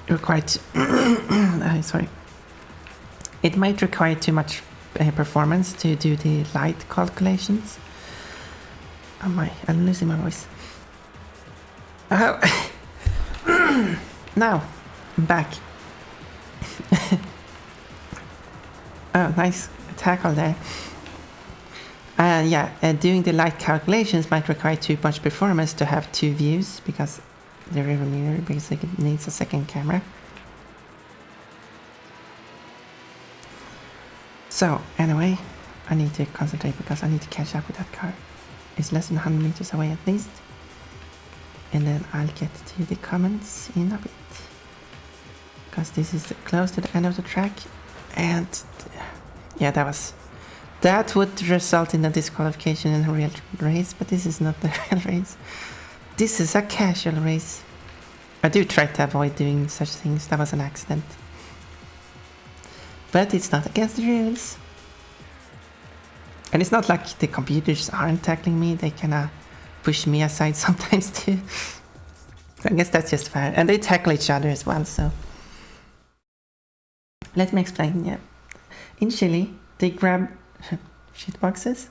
S1: required sorry. It might require too much performance to do the light calculations. Oh my, I'm losing my voice. Now, I'm back. Oh, nice tackle there. Doing the light calculations might require too much performance to have 2 views, because the rear mirror basically needs a second camera. So, anyway, I need to concentrate because I need to catch up with that car. It's less than 100 meters away at least. And then I'll get to the comments in a bit. Because this is close to the end of the track. And yeah, that would result in a disqualification in a real race, but this is not the real race. This is a casual race. I do try to avoid doing such things. That was an accident. But it's not against the rules. And it's not like the computers aren't tackling me. They kinda push me aside sometimes too. So I guess that's just fair. And they tackle each other as well, so. Let me explain, yeah. In Chile, they grab shit boxes.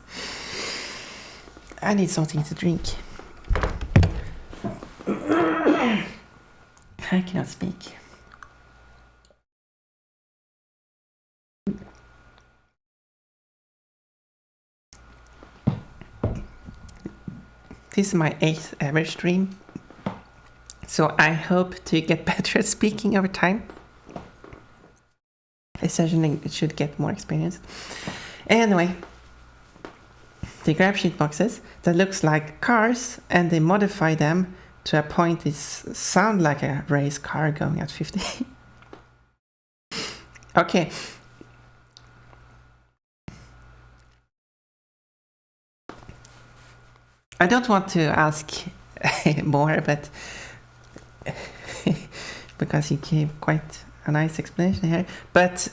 S1: I need something to drink. I cannot speak. This is my 8th ever stream, so I hope to get better at speaking over time. Essentially, it should get more experience. Anyway, they grab sheet boxes that looks like cars and they modify them to a point it sound like a race car going at 50. Okay. I don't want to ask more, but because you gave quite a nice explanation here. But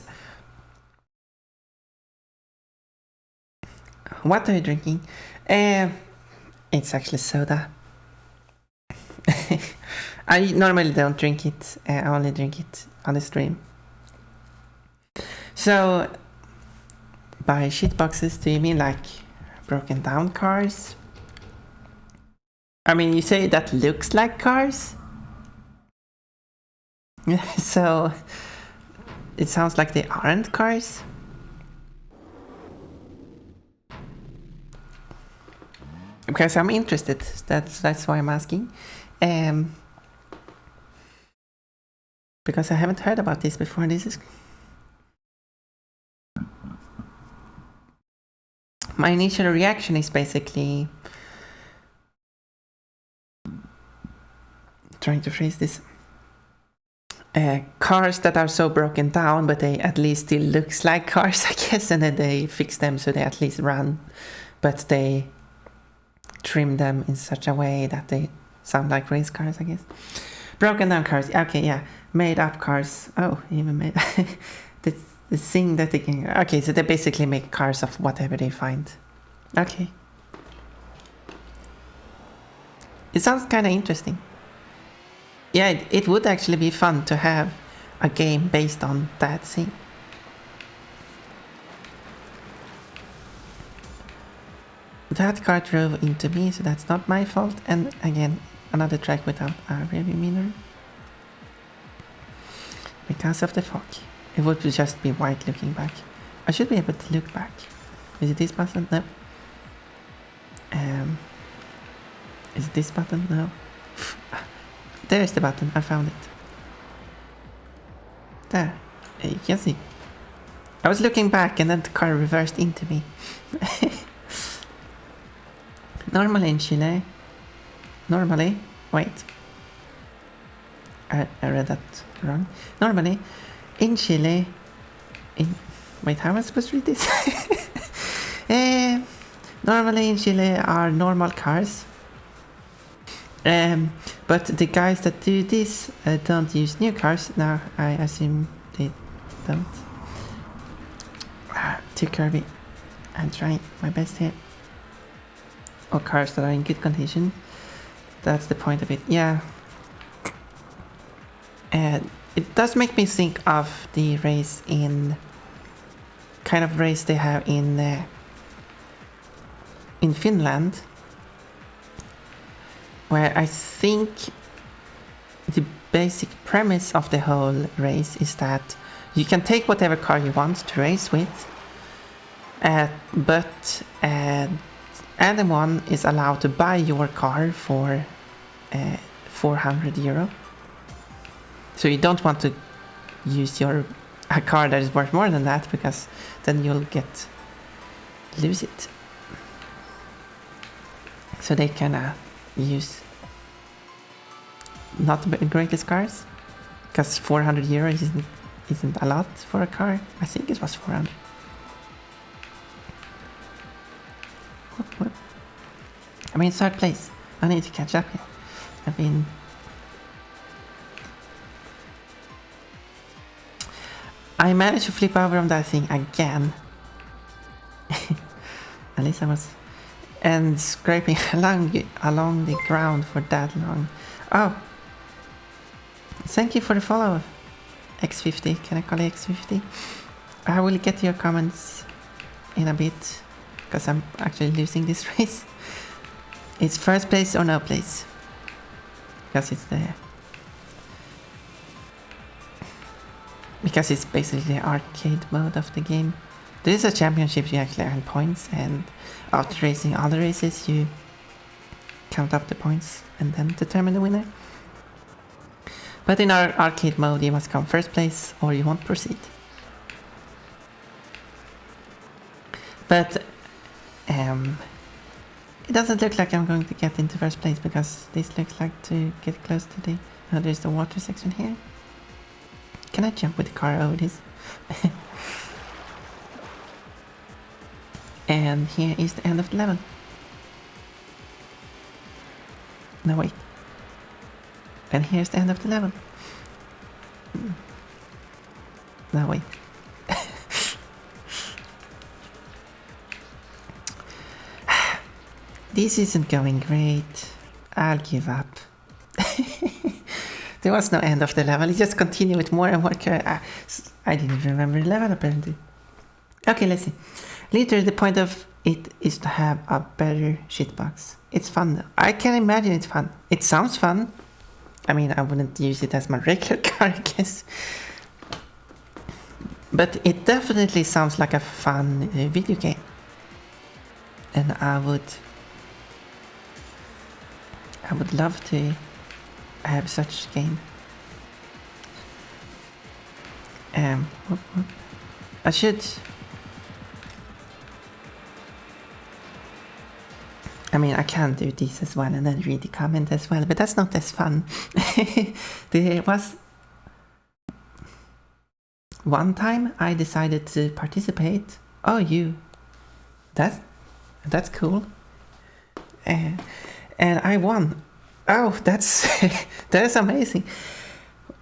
S1: what are you drinking? It's actually soda. I normally don't drink it. I only drink it on the stream. So, by shit boxes, do you mean like broken down cars? I mean, you say that looks like cars? So, it sounds like they aren't cars? Because I'm interested, that's why I'm asking. Because I haven't heard about this before. This is... My initial reaction is basically... trying to phrase this. Cars that are so broken down, but they at least still looks like cars, I guess, and then they fix them so they at least run, but they trim them in such a way that they sound like race cars, I guess. Broken down cars. Okay, yeah. Made up cars. Oh, even made the thing that they can. Okay, so they basically make cars of whatever they find. Okay. It sounds kind of interesting. Yeah, it would actually be fun to have a game based on that thing. That car drove into me, so that's not my fault. And again, another track without a rearview mirror. Because of the fog. It would just be white looking back. I should be able to look back. Is it this button? No. Is it this button? No. There's the button. I found it. There. You can see. I was looking back and then the car reversed into me. Normally in Chile. Normally. Wait. I read that wrong. Normally in Chile. Wait, how am I supposed to read this? Normally in Chile are normal cars. But the guys that do this don't use new cars. Now I assume they don't. Too curvy. I'm trying my best here. Or cars that are in good condition. That's the point of it. Yeah. It does make me think of the race in... kind of race they have in Finland. Where I think the basic premise of the whole race is that you can take whatever car you want to race with, but anyone is allowed to buy your car for 400 euro. So you don't want to use a car that is worth more than that, because then you'll lose it. So they can use not the greatest cars, because 400 euro isn't a lot for a car. I think it was 400. What? I'm in third place. I need to catch up here. I've been... I managed to flip over on that thing again. At least I was... And scraping along the ground for that long. Oh! Thank you for the follow, X50. Can I call you X50? I will get to your comments in a bit, because I'm actually losing this race. It's first place or no place. Because it's basically the arcade mode of the game. There is a championship, you actually earn points, and after racing all the races you count up the points and then determine the winner. But in our arcade mode you must come first place or you won't proceed. But it doesn't look like I'm going to get into first place, because this looks like to get close to the... Oh, there's the water section here. Can I jump with the car over this? And here is the end of the level. No, wait. And here's the end of the level. No, wait. This isn't going great. I'll give up. There was no end of the level. It just continued with more and more. I didn't remember the level apparently. Okay, let's see. Later, the point of it is to have a better shitbox. It's fun though. I can imagine it's fun. It sounds fun. I mean, I wouldn't use it as my regular car, I guess. But it definitely sounds like a fun video game. And I would love to have such a game. I should... I mean, I can do this as well and then read the comment as well, but that's not as fun. There was one time I decided to participate. Oh, you. That's cool. and I won. Oh, that's that's amazing.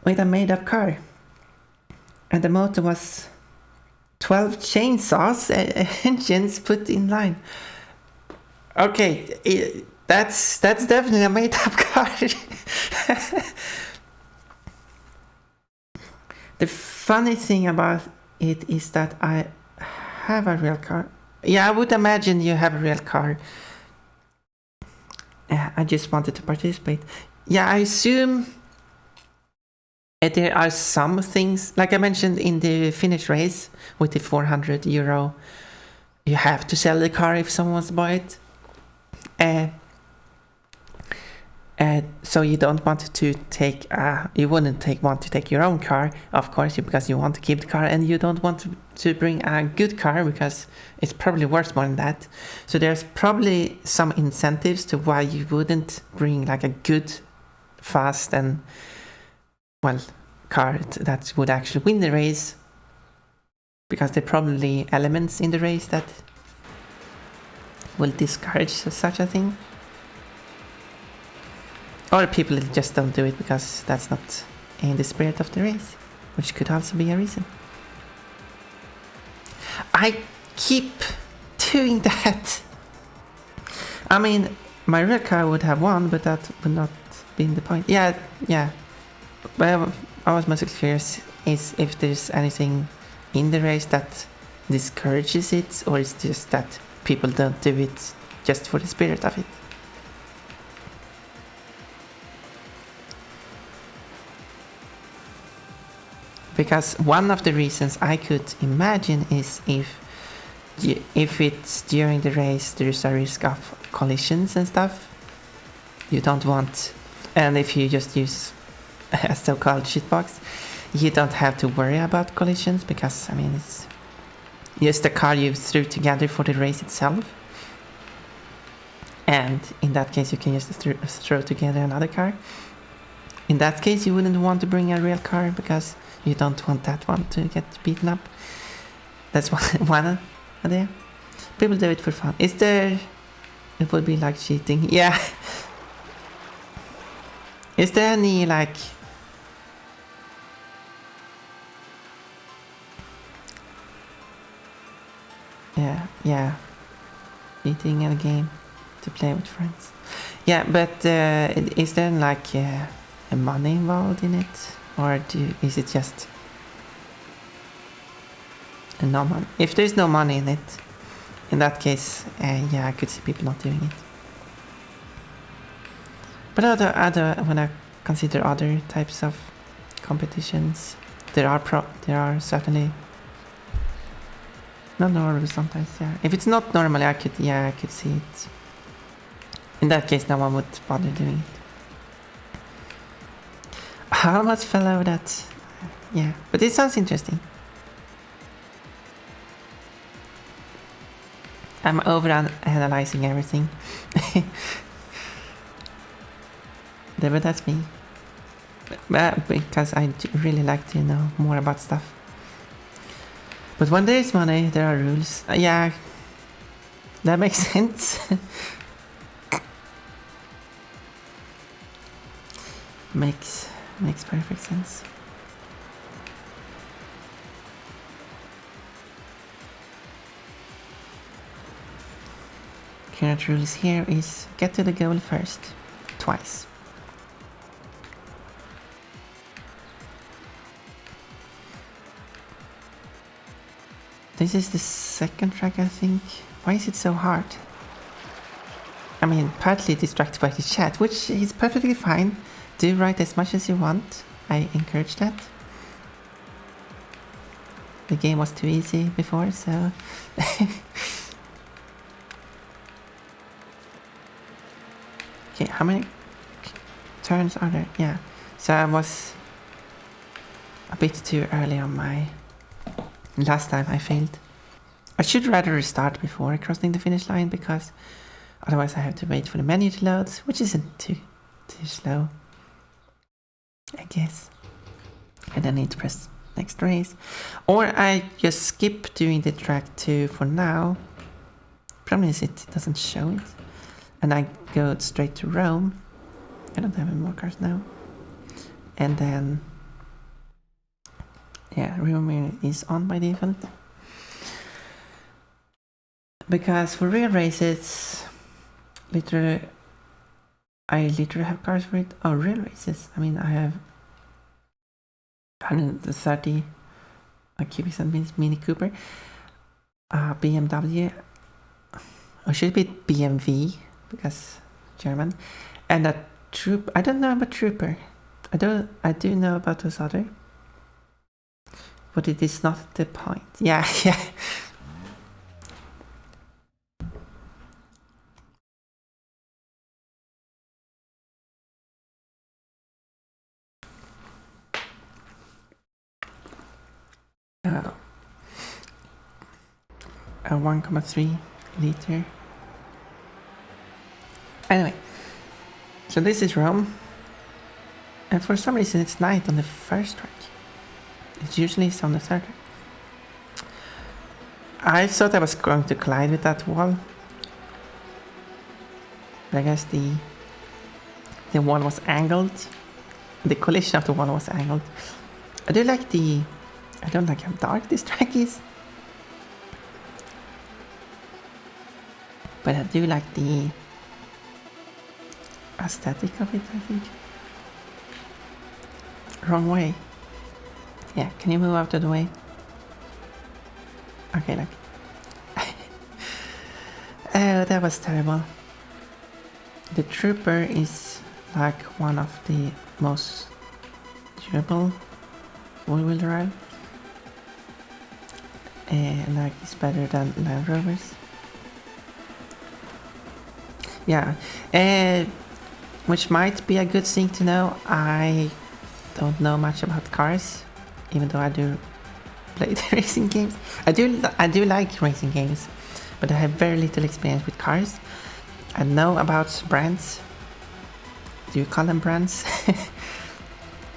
S1: With a made-up car. And the motor was 12 chainsaws engines put in line. Okay, that's definitely a made-up car. The funny thing about it is that I have a real car. Yeah, I would imagine you have a real car. I just wanted to participate. Yeah, I assume there are some things, like I mentioned in the Finnish race with the €400, you have to sell the car if someone wants to buy it. So you don't want to take, you wouldn't want to take your own car, of course, because you want to keep the car, and you don't want to bring a good car because it's probably worth more than that. So there's probably some incentives to why you wouldn't bring like a good, fast and car that would actually win the race, because there are probably elements in the race that will discourage such a thing. Or people just don't do it because that's not in the spirit of the race, which could also be a reason. I keep doing that. I mean, my real car would have won, but that would not be the point. Yeah. Well, I was most curious is if there's anything in the race that discourages it, or it's just that people don't do it just for the spirit of it. Because one of the reasons I could imagine is if it's during the race there's a risk of collisions and stuff, you don't want, and if you just use a so-called shitbox, you don't have to worry about collisions, because I mean it's just the car you threw together for the race itself, and in that case you can just throw together another car. In that case you wouldn't want to bring a real car because you don't want that one to get beaten up. That's one idea. People do it for fun. Is there... It would be like cheating. Yeah. Is there any like... Yeah. Cheating in a game to play with friends. Yeah, but is there like money involved in it? Or is it just no money? If there's no money in it, in that case, yeah, I could see people not doing it. But when I consider other types of competitions, there are certainly not normal sometimes. Yeah, if it's not normally, I could see it. In that case, no one would bother doing it. I almost fell over that. Yeah, but it sounds interesting. I'm over-analyzing everything. But that's me. Because I really like to know more about stuff. But when there is money, there are rules. Yeah, that makes sense. Makes perfect sense. Current rules here is get to the goal first, twice. This is the second track, I think. Why is it so hard? I mean, partly distracted by the chat, which is perfectly fine. Do write as much as you want. I encourage that. The game was too easy before, so... Okay, how many turns are there? Yeah, so I was a bit too early on my... Last time I failed. I should rather restart before crossing the finish line, because otherwise I have to wait for the menu to load, which isn't too slow, I guess. And I need to press next race. Or I just skip doing the track 2 for now. Problem is it doesn't show it. and I go straight to Rome. I don't have any more cars now. And then, yeah, Rome is on by default. Because for real races, I literally have cars for it. Oh, real races. I mean, I have 130 cubic centimeters Mini Cooper, BMW, or should it be BMW because German, and a troop. I don't know about Trooper. I do know about those other, but it is not the point. Yeah, yeah. A 1.3 liter. Anyway, so this is Rome, and for some reason it's night on the first track. It usually is on the third track. I thought I was going to collide with that wall, but I guess the wall was angled. The collision of the wall was angled. I don't like how dark this track is, but I do like the aesthetic of it, I think. Wrong way. Yeah, can you move out of the way? Okay, like. Oh, that was terrible. The Trooper is like one of the most durable four-wheel drive. And like it's better than Land Rovers. Yeah, which might be a good thing to know. I don't know much about cars, even though I do play the racing games. I do like racing games, but I have very little experience with cars. I know about brands. Do you call them brands?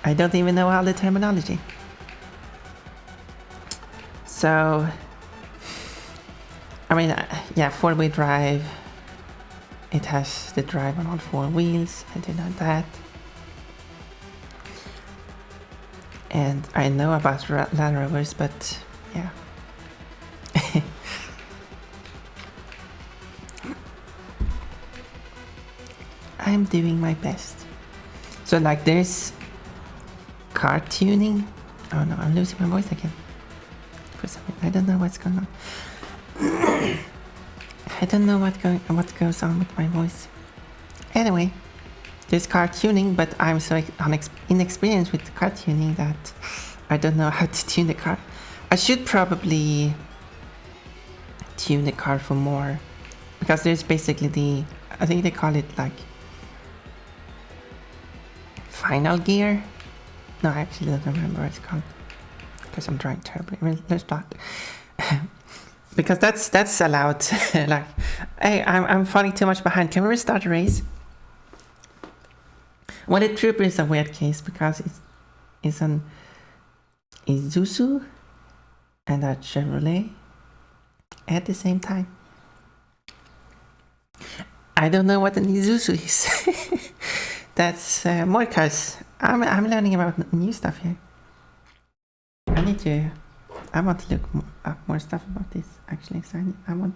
S1: I don't even know all the terminology. So, I mean, yeah, four-wheel drive. It has the drive on all four wheels. I do know that. And I know about Land Rovers, but yeah. I'm doing my best. So like there's car tuning. Oh no, I'm losing my voice again. For some reason, I don't know what's going on. I don't know what goes on with my voice. Anyway, there's car tuning, but I'm so inexperienced with car tuning that I don't know how to tune the car. I should probably tune the car for more, because there's basically I think they call it like final gear. No, I actually don't remember what it's called because I'm trying terribly. Let's start. Because that's allowed. Like, hey, I'm falling too much behind. Can we restart the race? Well, the Trooper is a weird case because it's an Isuzu and a Chevrolet at the same time. I don't know what an Isuzu is. That's more cars. I'm learning about new stuff here. I want to look up more stuff about this actually. So I want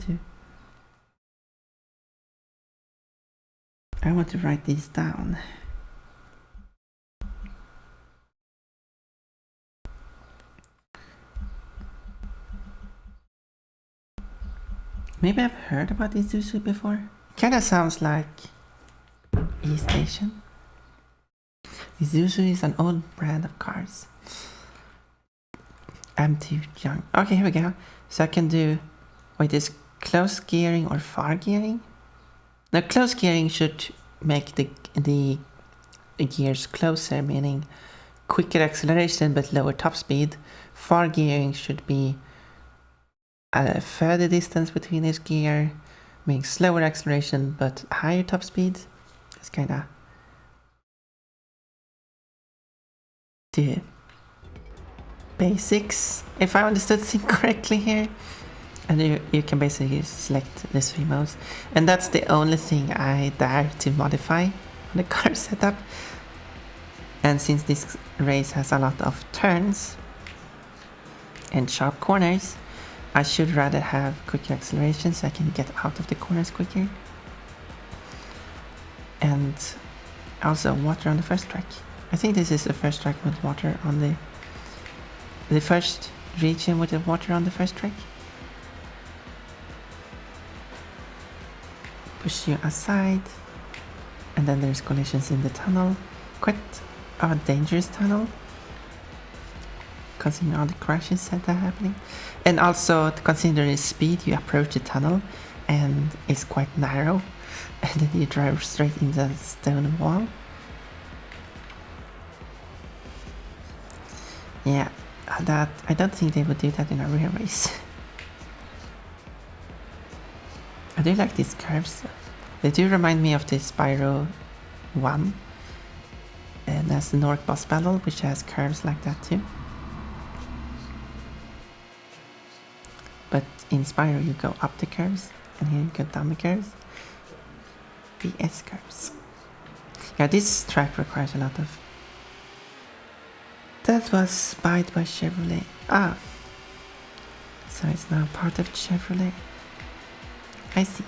S1: to write these down. Maybe I've heard about Isuzu before. Kinda sounds like E-Station. Isuzu is an old brand of cars. I'm too young. Okay, here we go. So I can do, wait, is close gearing or far gearing? Now close gearing should make the gears closer, meaning quicker acceleration but lower top speed. Far gearing should be a further distance between each gear, meaning slower acceleration but higher top speed. It's kinda the basics, if I understood things correctly here. And you can basically select the 3 modes. And that's the only thing I dare to modify on the car setup. And since this race has a lot of turns and sharp corners, I should rather have quicker acceleration so I can get out of the corners quicker. And also water on the first track. I think this is the first track with water on the first region with the water on the first track. Push you aside, and then there's collisions in the tunnel. Quite a dangerous tunnel, considering all the crashes that are happening. And also considering the speed you approach the tunnel, and it's quite narrow, and then you drive straight into the stone wall. Yeah, that I don't think they would do that in a real race. I do like these curves. They do remind me of the Spyro 1. And that's the North boss battle, which has curves like that too. But in Spyro you go up the curves, and here you go down the curves. PS curves. Yeah, this track requires a lot of... That was spied by Chevrolet. Ah! So it's now part of Chevrolet. I see.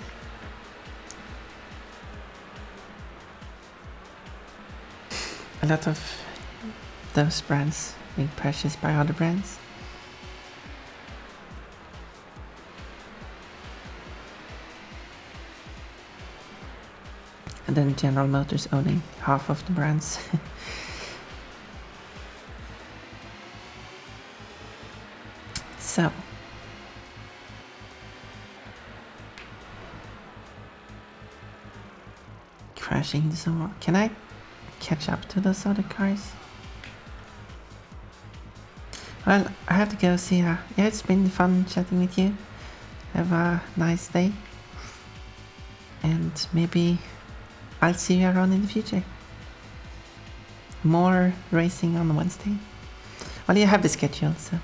S1: A lot of those brands being purchased by other brands. And then General Motors owning half of the brands. So. Crashing into someone. Can I catch up to those other cars? Well, I have to go see ya. Yeah, it's been fun chatting with you. Have a nice day. And maybe I'll see you around in the future. More racing on Wednesday. Well, you have the schedule, so.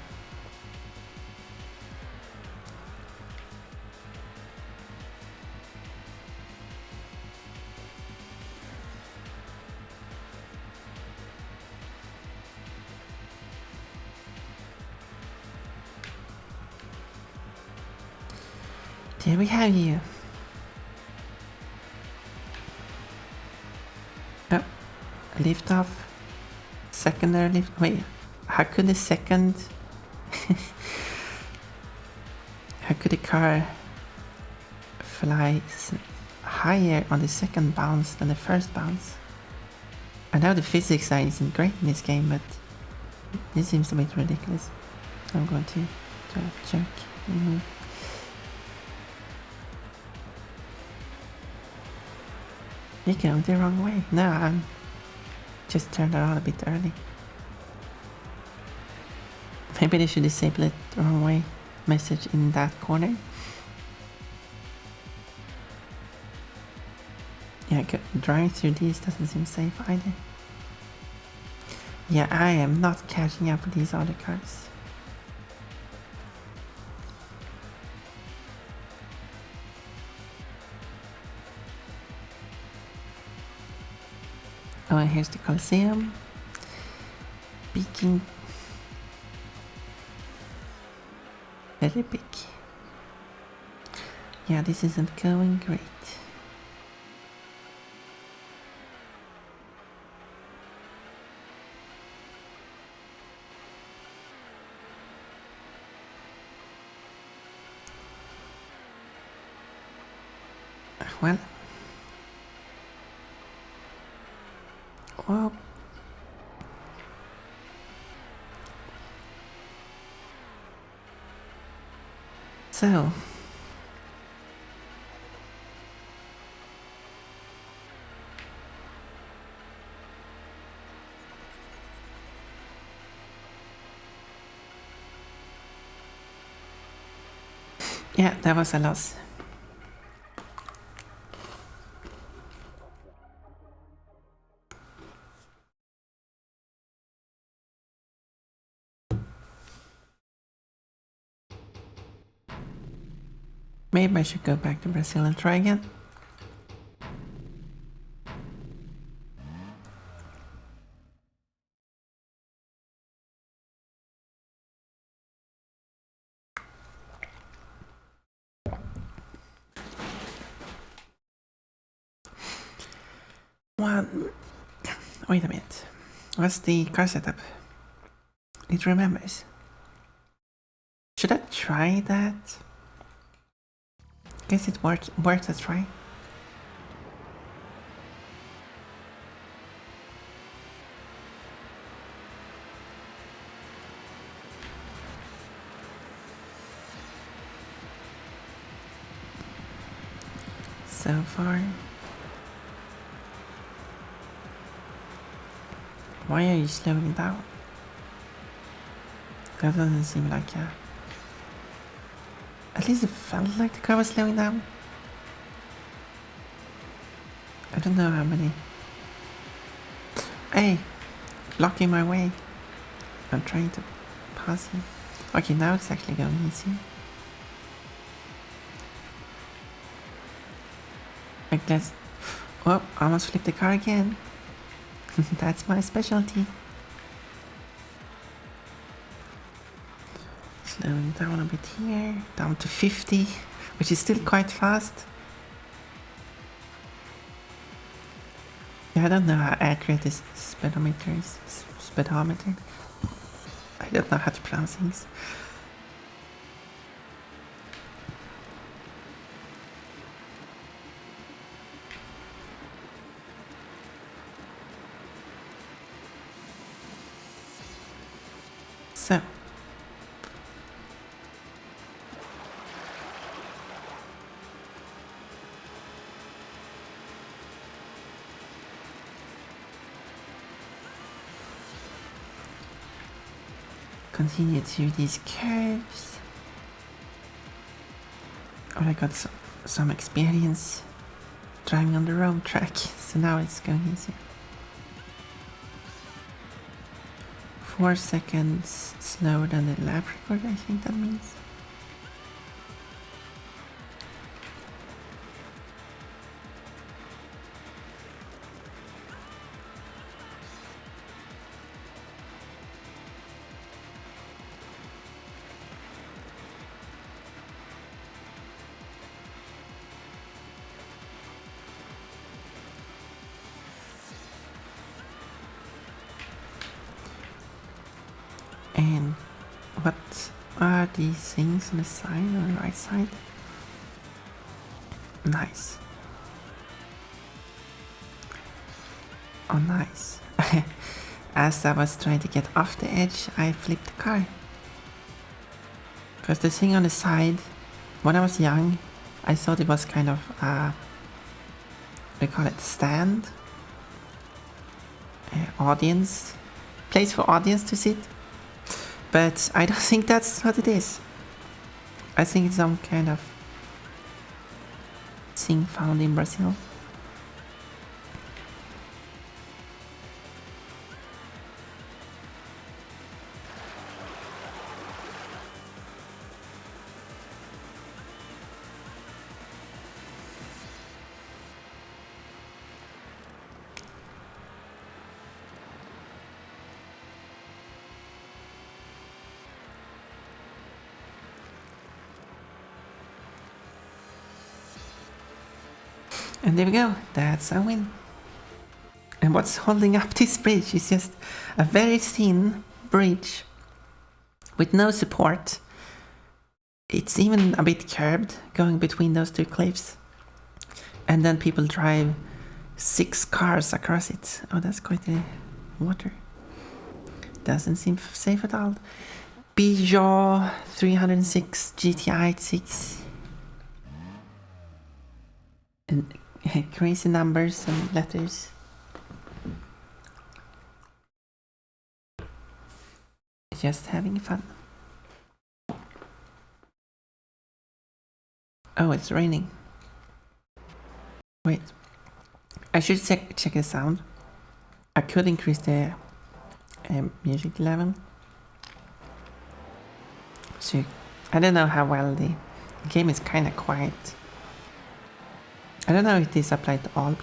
S1: There we have you. Oh, lift off. Secondary lift. Wait, how could the second... how could the car fly higher on the second bounce than the first bounce? I know the physics side isn't great in this game, but this seems a bit ridiculous. I'm going to check. You're going the wrong way. No, I'm just turned around a bit early. Maybe they should disable it the wrong way message in that corner. Yeah, driving through these doesn't seem safe either. Yeah, I am not catching up with these other cars. Oh, and here's the Coliseum. Peaking. Very big. Yeah, this isn't going great. Well. Well. So. Yeah, that was a loss. Maybe I should go back to Brazil and try again. One. Wait a minute. What's the car setup? It remembers. Should I try that? Guess it's worth a try. So far. Why are you slowing down? That doesn't seem like a... At least it felt like the car was slowing down. I don't know how many... Hey! Blocking my way. I'm trying to pass you. Okay, now it's actually going easier. I guess... Oh, I almost flipped the car again. That's my specialty. Slowing down a bit here, down to 50, which is still quite fast. Yeah, I don't know how accurate this speedometer is. Speedometer? I don't know how to pronounce things. So. Continue to these curves. Oh, I got some experience driving on the road track, so now it's going easier. 4 seconds slower than the lap record, I think that means. And what are these things on the side, on the right side? Nice. Oh, nice. As I was trying to get off the edge, I flipped the car. Because the thing on the side, when I was young, I thought it was kind of what do you call it, stand? Audience, place for audience to sit. But I don't think that's what it is. I think it's some kind of thing found in Brazil. And there we go, that's a win. And what's holding up this bridge is just a very thin bridge with no support. It's even a bit curved going between those two cliffs. And then people drive 6 cars across it. Oh, that's quite a water. Doesn't seem safe at all. Peugeot 306 GTI 6. And crazy numbers and letters. Just having fun. Oh, it's raining. Wait. I should check the sound. I could increase the music level. So I don't know how well the The game is kind of quiet. I don't know if this applies to all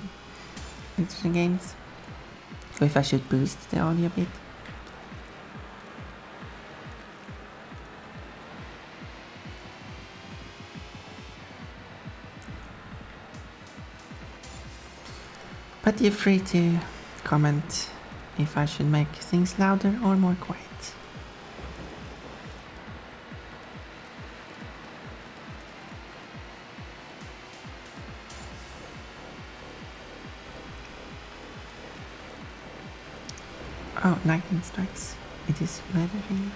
S1: PlayStation games. So if I should boost the audio a bit. But you're free to comment if I should make things louder or more quiet. Oh, lightning strikes. It is weathering.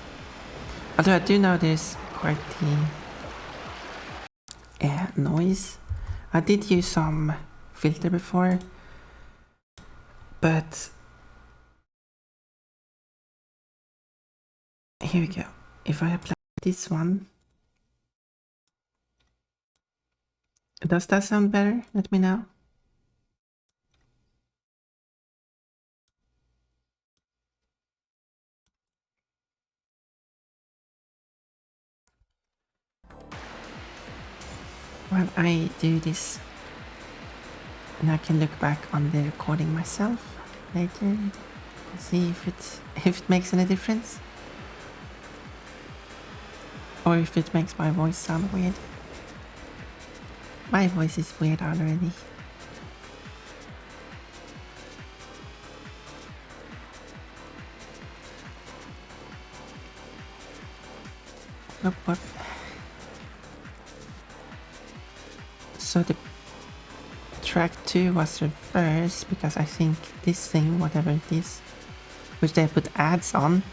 S1: Although I do know there's quite the noise. I did use some filter before, but here we go. If I apply this one, does that sound better? Let me know. While I do this, and I can look back on the recording myself later and see if it makes any difference, or if it makes my voice sound weird. My voice is weird already. What? So the track 2 was reversed because I think this thing, whatever it is, which they put ads on,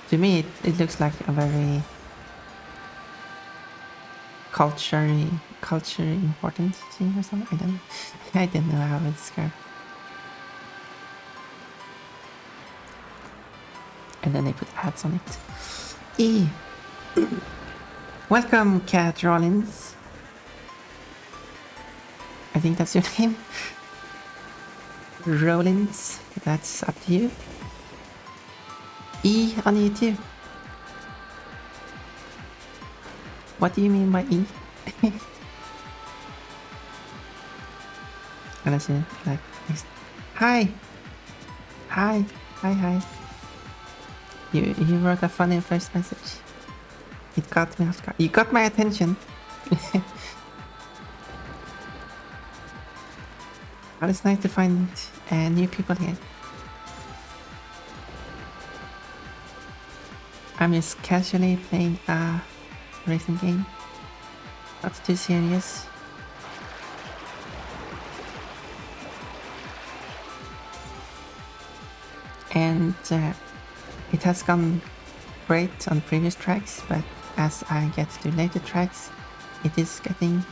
S1: to me it looks like a very culture important thing or something. I don't know how to describe. And then they put ads on it. Welcome, Cat Rollins. I think that's your name. Rollins, that's up to you. E on YouTube. What do you mean by E? Unless you like this. Hi! Hi! Hi! You wrote a funny first message. It got me off guard. You got my attention. Well, it's nice to find new people here. I'm just casually playing a racing game. Not too serious. And it has gone great on previous tracks, but as I get to later tracks, it is getting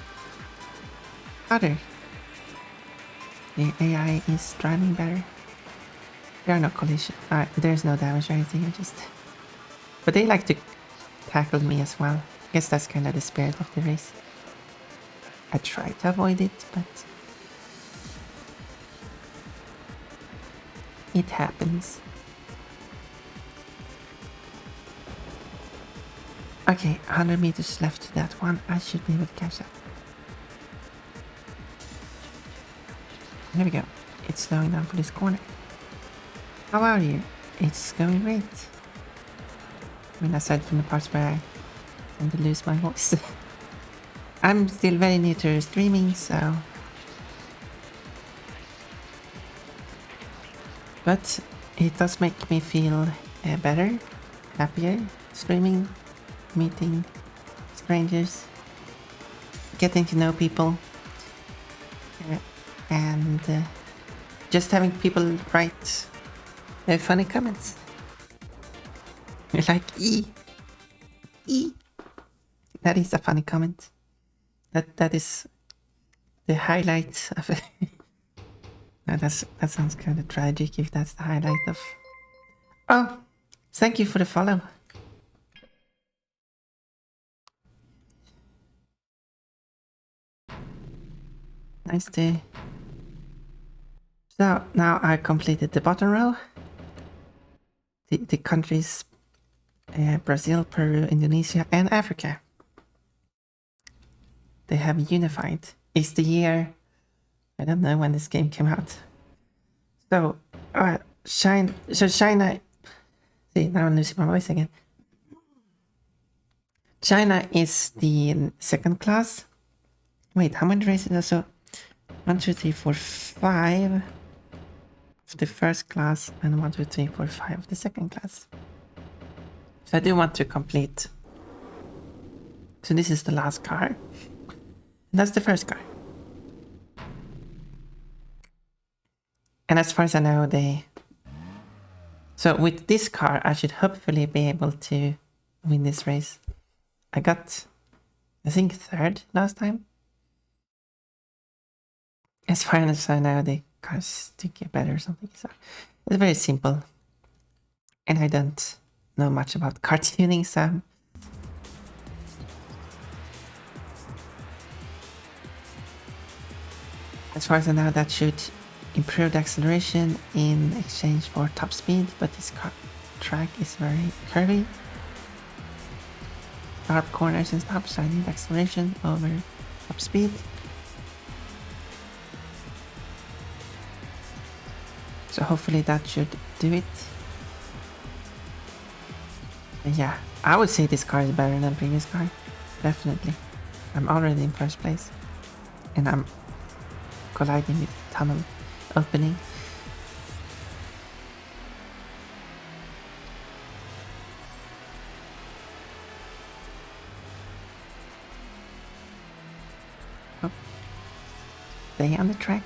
S1: harder. The AI is driving better. There are no collisions. There's no damage or anything. But they like to tackle me as well. I guess that's kind of the spirit of the race. I try to avoid it, but it happens. Okay, 100 meters left to that one. I should be able to catch that. There we go. It's slowing down for this corner. How are you? It's going great. I mean, aside from the parts where I tend to lose my voice. I'm still very new to streaming, so... But it does make me feel better, happier, streaming, meeting strangers, getting to know people, and just having people write funny comments. Like E. That is a funny comment. That is the highlight of it. No, that sounds kind of tragic if that's the highlight of... Oh, thank you for the follow. Nice to... So, now I completed the bottom row. The countries Brazil, Peru, Indonesia and Africa. they have unified. It's the year, I don't know when this game came out. So, China, see, now I'm losing my voice again. China is the second class. Wait, how many races are so? 1, 2, 3, 4, 5 of the first class, and 1, 2, 3, 4, 5 of the second class. So I do want to complete. So this is the last car. And that's the first car. And as far as I know, so with this car, I should hopefully be able to win this race. I got, I think, third last time. As far as I know, the cars do get better or something. So it's very simple. And I don't know much about car tuning, so... As far as I know, that should improve the acceleration in exchange for top speed, but this track is very curvy. Sharp corners and stuff, so I need acceleration over top speed. So hopefully that should do it. And yeah, I would say this car is better than previous car. Definitely. I'm already in first place. And I'm colliding with tunnel opening. Oh. Stay on the track.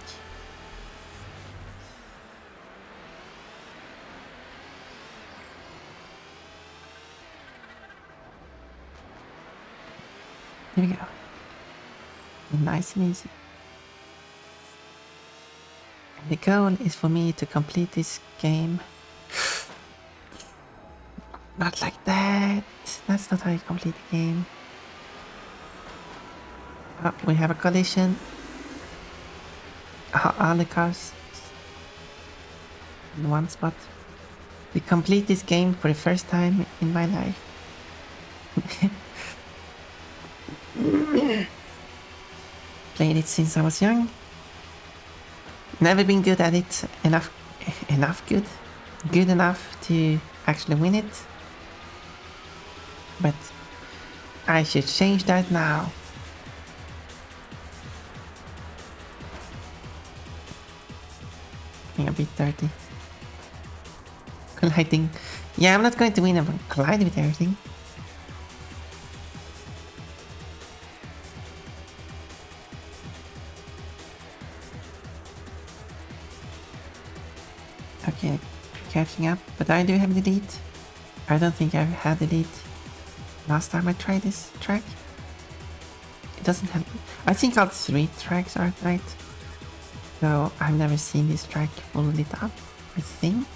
S1: Here we go. Nice and easy. The goal is for me to complete this game. Not like that. That's not how you complete the game. Oh, we have a collision. All the cars in one spot. We complete this game for the first time in my life. Played it since I was young. Never been good at it good enough to actually win it. But I should change that now. Being a bit dirty. Colliding. Yeah, I'm not going to win if I collide with everything. Okay, catching up, but I do have the lead. I don't think I've had the lead last time I tried this track. It doesn't help. I think all 3 tracks are right. So I've never seen this track fully lit up, I think.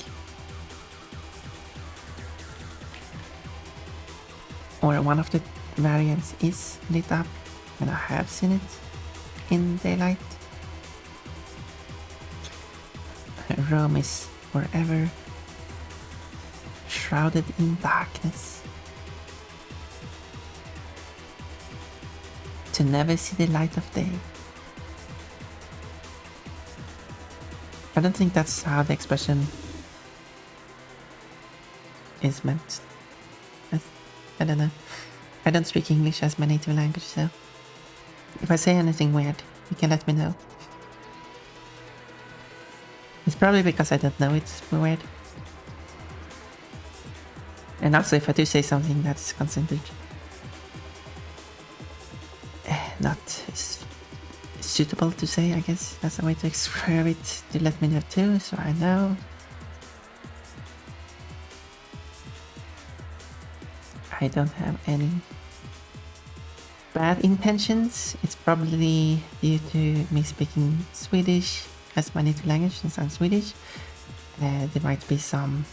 S1: Or one of the variants is lit up, and I have seen it in daylight. Rome is forever shrouded in darkness, to never see the light of day. I don't think that's how the expression is meant. I don't know. I don't speak English as my native language, so if I say anything weird, you can let me know. It's probably because I don't know it's weird. And also if I do say something that is considered not suitable to say, I guess that's a way to express it, to let me know too, so I know. I don't have any bad intentions. It's probably due to me speaking Swedish as my native language, since I'm Swedish. There might be some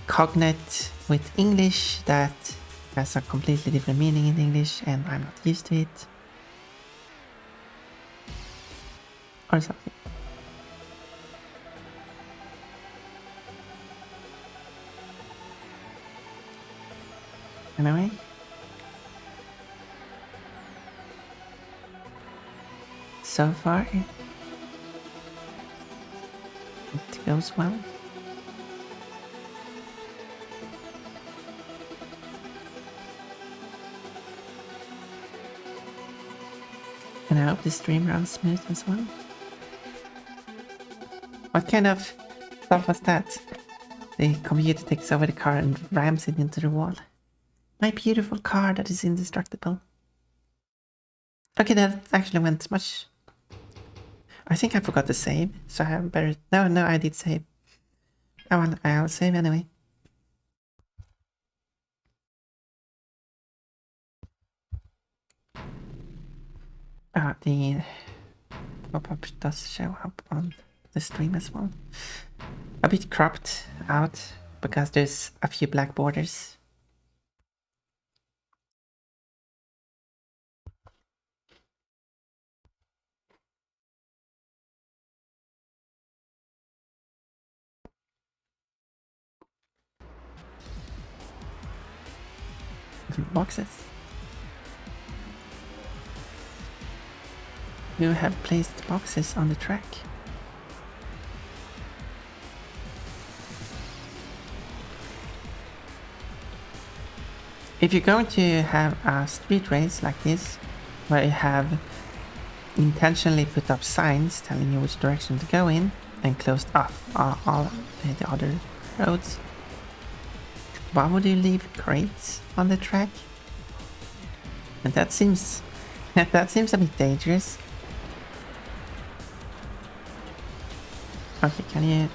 S1: cognate with English that has a completely different meaning in English and I'm not used to it. Or something. Anyway, so far. It goes well. And I hope the stream runs smooth as well. What kind of stuff was that? The computer takes over the car and rams it into the wall. My beautiful car that is indestructible. Okay, that actually went much... I think I forgot to save, so I better... No, I did save. Oh, well, I'll save anyway. The pop-up does show up on the stream as well. A bit cropped out because there's a few black borders. Boxes. You have placed boxes on the track. If you're going to have a street race like this, where you have intentionally put up signs telling you which direction to go in and closed off all the other roads, why would you leave crates on the track? And that seems a bit dangerous. Okay, can you...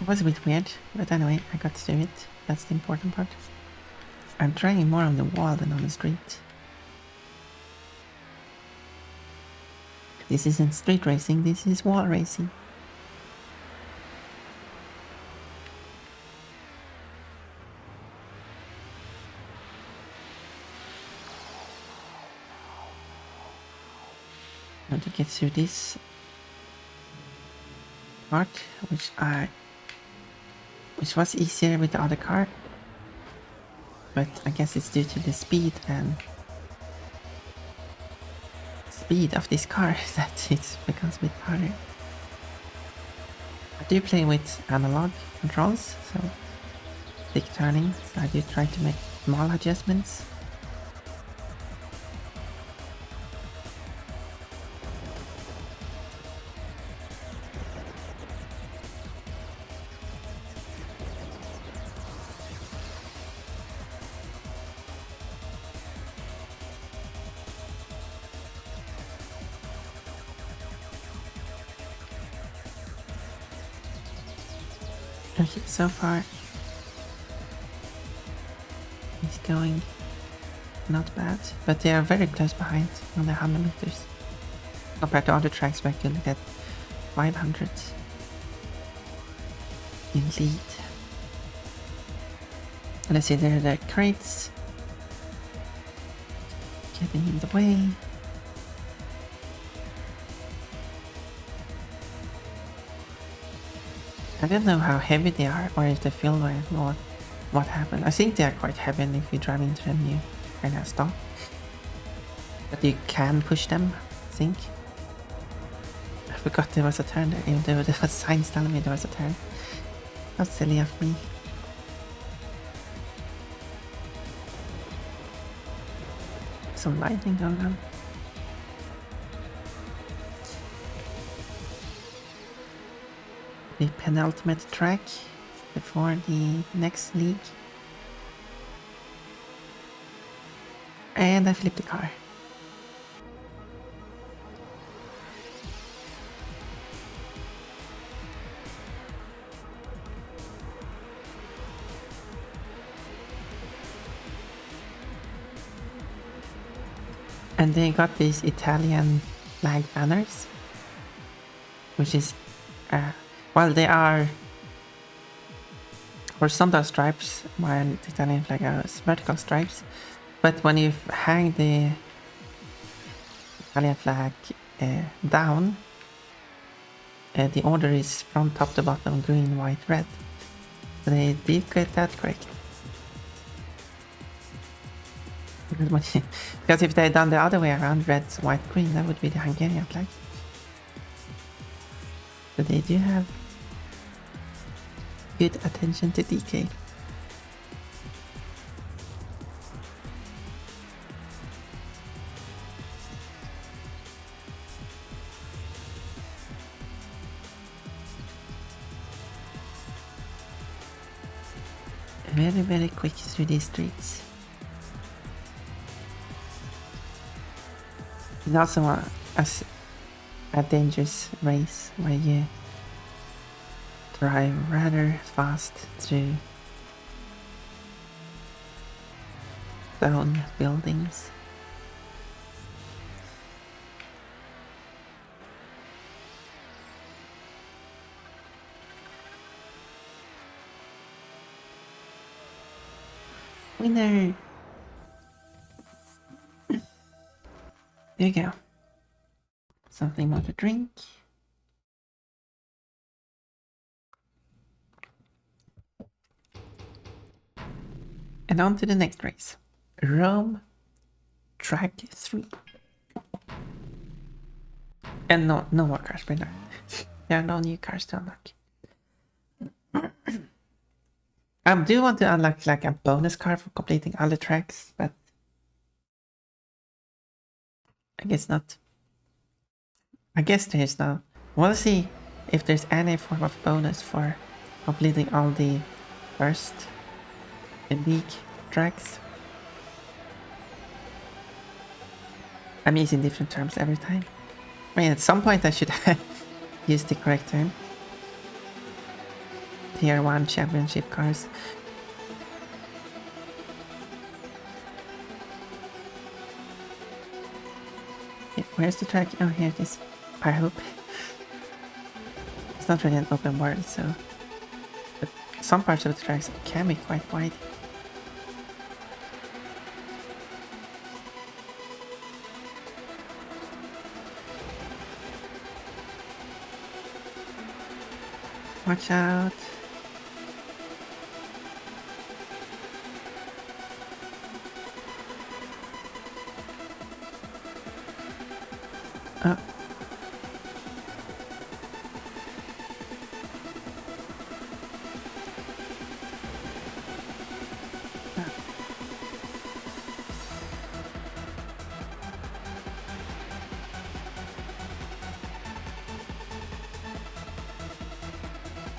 S1: It was a bit weird, but anyway, I got to do it. That's the important part. I'm trying more on the wall than on the street. This isn't street racing, this is wall racing. I want to get through this part, which was easier with the other car, but I guess it's due to the speed of this car that it becomes a bit harder. I do play with analog controls, so stick turning, so I do try to make small adjustments. Okay, so far it's going not bad, but they are very close behind on the 100 meters. Compared to other tracks where you can get 500 in lead. And I see there are the crates getting in the way. I don't know how heavy they are, or if they feel like what happened. I think they are quite heavy, and if you drive into them you kind of stop. But you can push them, I think. I forgot there was a turn there, even though there was signs telling me there was a turn. That's silly of me. Some lightning going on. The penultimate track before the next league. And I flipped the car. And they got these Italian flag banners, which is well, they are horizontal stripes, while the Italian flag are vertical stripes. But when you hang the Italian flag down, the order is from top to bottom, green, white, red. So they did get that correct. Because if they'd done the other way around, red, white, green, that would be the Hungarian flag. But they do have good attention to DK. Very, very quick through these streets. It's also a dangerous race where you drive rather fast through stone buildings. Winner! There you go. Something more to drink. And on to the next race. Rome Track 3. And no more cars, but there are no new cars to unlock. I do want to unlock like a bonus car for completing all the tracks, but I guess not. I guess there's no. We'll see if there's any form of bonus for completing all the first league tracks. I'm using different terms every time. I mean, at some point I should use the correct term. Tier 1 championship cars. Okay, where's the track? Oh, here it is. I hope. It's not really an open world, so... But some parts of the tracks can be quite wide. Watch out! Oh.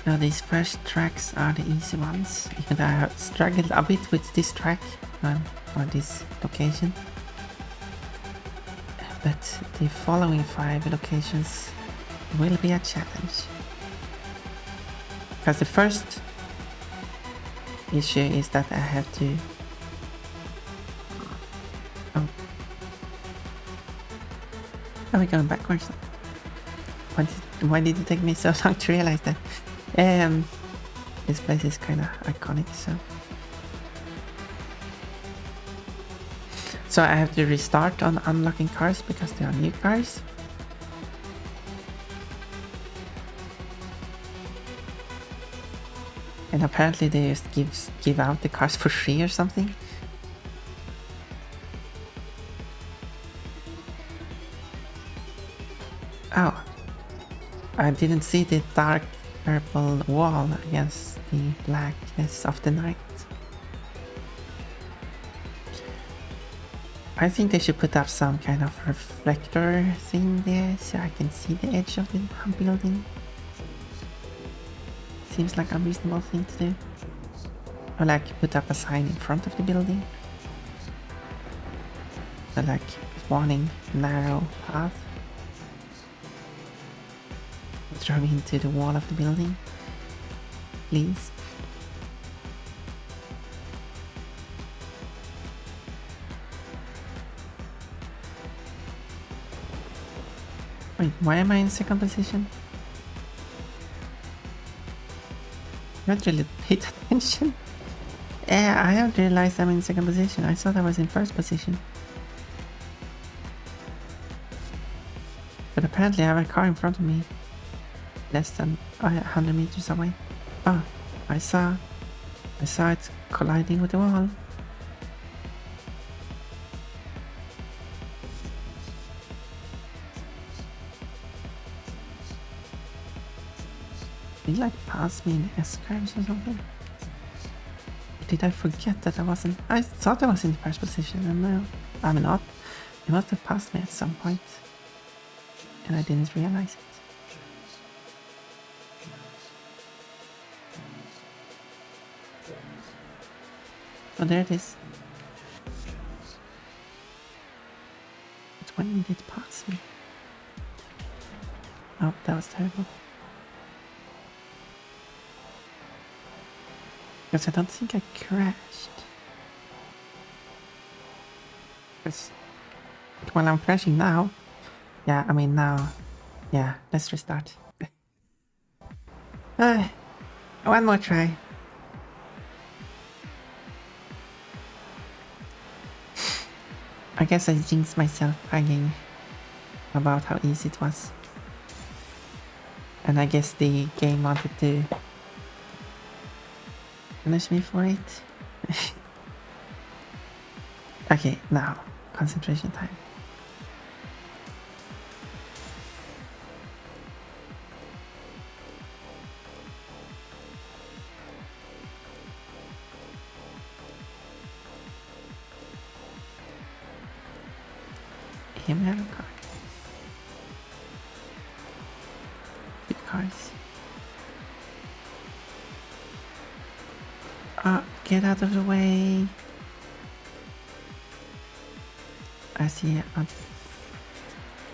S1: Now these first tracks are the easy ones, even though I have struggled a bit with this track or this location. But the following 5 locations will be a challenge. Because the first issue is that I have to... Oh. Are we going backwards? Why did it take me so long to realize that? This place is kind of iconic, so I have to restart on unlocking cars because there are new cars. And apparently they just give out the cars for free or something. Oh, I didn't see the dark purple wall against the blackness of the night. I think they should put up some kind of reflector thing there so I can see the edge of the building. Seems like a reasonable thing to do. Or like put up a sign in front of the building. So like warning narrow path. Drove into the wall of the building. Please. Wait, why am I in second position? Not really paid attention. Yeah, I haven't realized I'm in second position. I thought I was in first position. But apparently I have a car in front of me. Less than 100 meters away. Oh, I saw it colliding with the wall. he like pass me in the S-curves or something? Did I forget that I wasn't? I thought I was in the first position and now I'm not. He must have passed me at some point and I didn't realize it. Oh, there it is. But when did it pass me? Oh, that was terrible. Because I don't think I crashed. Because while I'm crashing now, yeah, I mean now, yeah, let's restart. One more try. I guess I jinxed myself bragging about how easy it was. And I guess the game wanted to punish me for it. Okay, now, concentration time. Here we have a car. Good cars. Get out of the way. I see a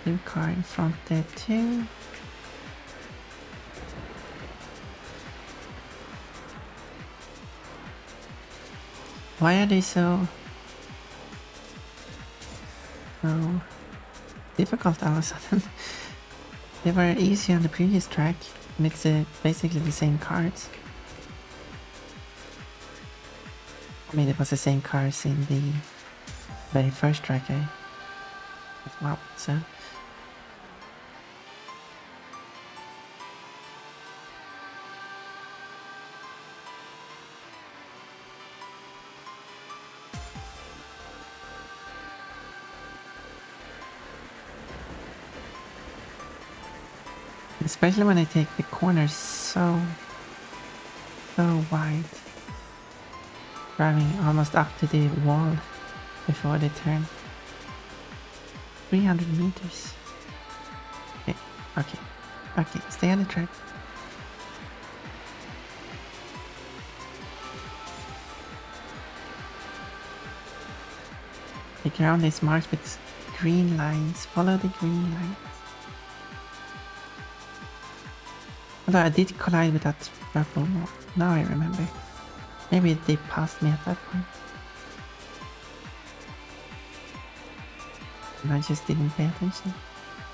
S1: blue car in front there too. Why are they so difficult all of a sudden? They were easy on the previous track and it's basically the same cars. I mean, it was the same cars in the very first track as well, so. Especially when I take the corners so wide. Driving almost up to the wall before they turn. 300 meters. Okay, stay on the track. The ground is marked with green lines. Follow the green lines. Although I did collide with that purple wall. Now I remember. Maybe they passed me at that point. And I just didn't pay attention.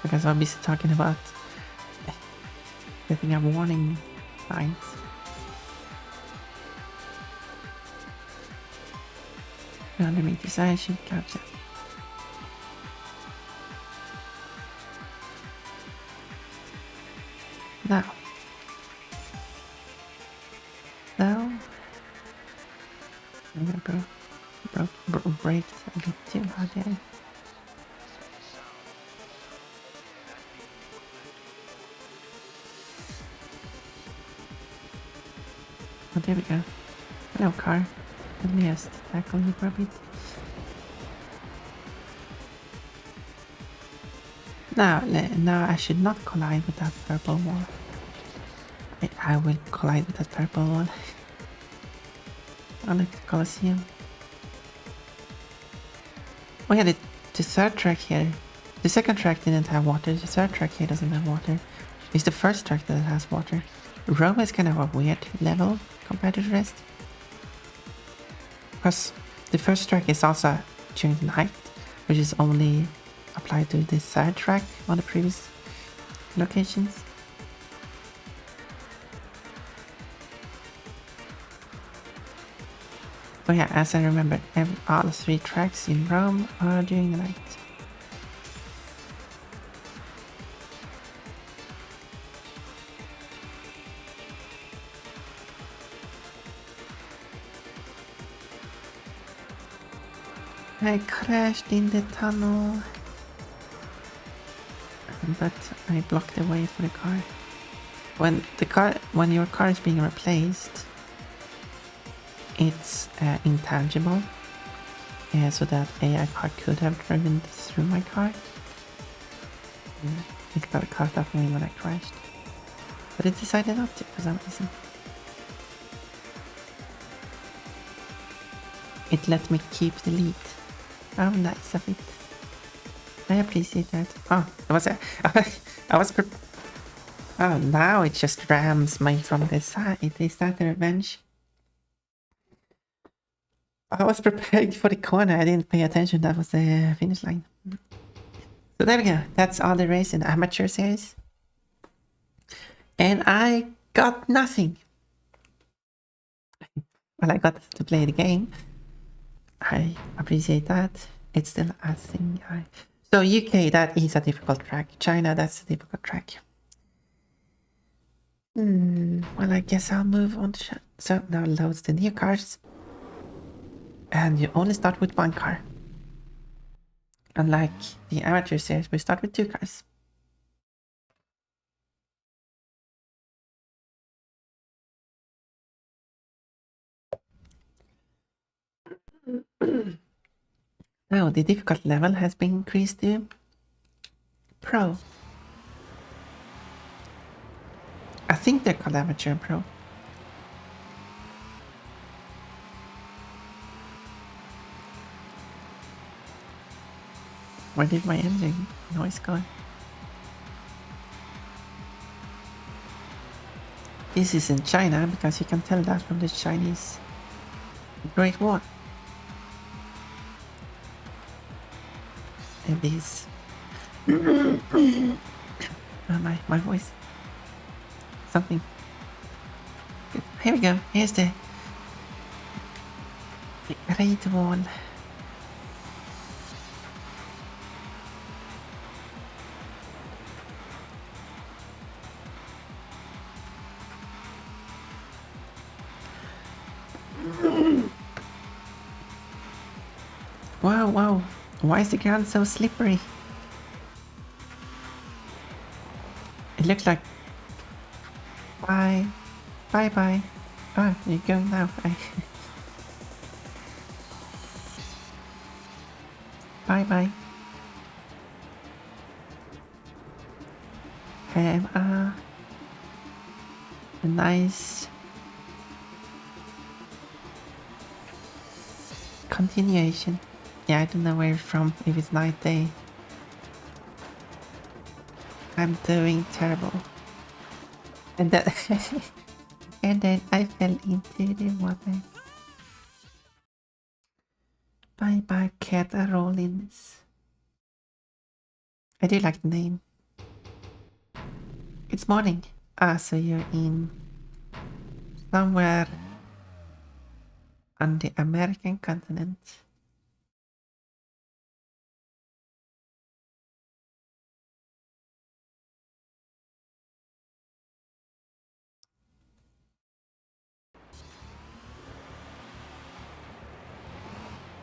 S1: Because I was busy talking about getting a warning signs. meters, I should catch it. Now. I'm gonna break a bit too hard there. Oh, there we go. Hello, car. Let me just tackle you for a bit. Now I should not collide with that purple wall. I will collide with that purple wall. On the Colosseum. Oh yeah, the third track here. The second track didn't have water. The third track here doesn't have water. It's the first track that has water. Rome is kind of a weird level compared to the rest. Because the first track is also during the night, which is only applied to the third track on the previous locations. Oh yeah, as I remember, all 3 tracks in Rome are during the night. I crashed in the tunnel, but I blocked the way for the car. when your car is being replaced, it's intangible. So that AI car could have driven through my car. It got caught up me when I crashed. But it decided not to for some reason. It let me keep the lead. Oh, nice of it. I appreciate that. Oh, was I was oh, now it just rams me from the side. Is that the revenge? I was prepared for the corner. I didn't pay attention. That was the finish line. So there we go. That's all the race in the amateur series. And I got nothing. Well, I got to play the game. I appreciate that. It's still a thing. So UK, that is a difficult track. China, that's a difficult track. Well, I guess I'll move on to... So now loads the new cars. And you only start with one car. Unlike the amateur series, we start with 2 cars. Now the difficult level has been increased to Pro. I think they're called amateur and pro. Where did my engine noise go? This is in China because you can tell that from the Chinese Great Wall. And these... oh, my voice. Something. Here we go. Here's the Great Wall. Wow, wow. Why is the ground so slippery? It looks like... Bye. Bye-bye. Oh, you're going now. Bye-bye. Have a nice... continuation. Yeah, I don't know where it's from, if it's night, day. I'm doing terrible. And that and then I fell into the water. Bye bye cat Rollins. I do like the name. It's morning. Ah, so you're in somewhere on the American continent.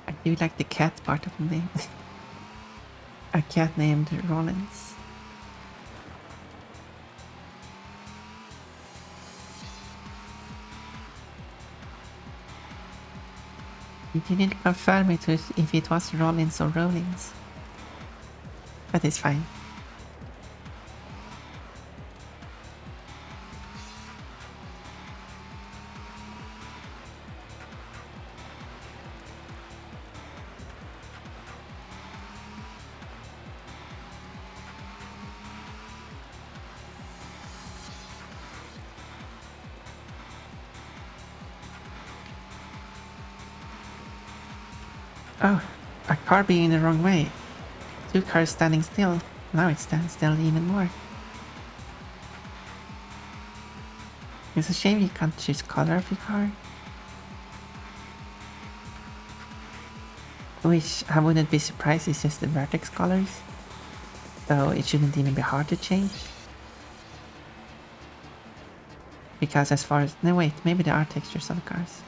S1: I do like the cat part of the name. A cat named Rollins. You didn't confirm it if it was Rollins or Rollins. But it's fine. Oh, a car being the wrong way. 2 cars standing still. Now it stands still even more. It's a shame you can't choose color of your car. Which I wouldn't be surprised, it's just the vertex colors. So it shouldn't even be hard to change. Because as far as... No wait, maybe there are textures on the cars.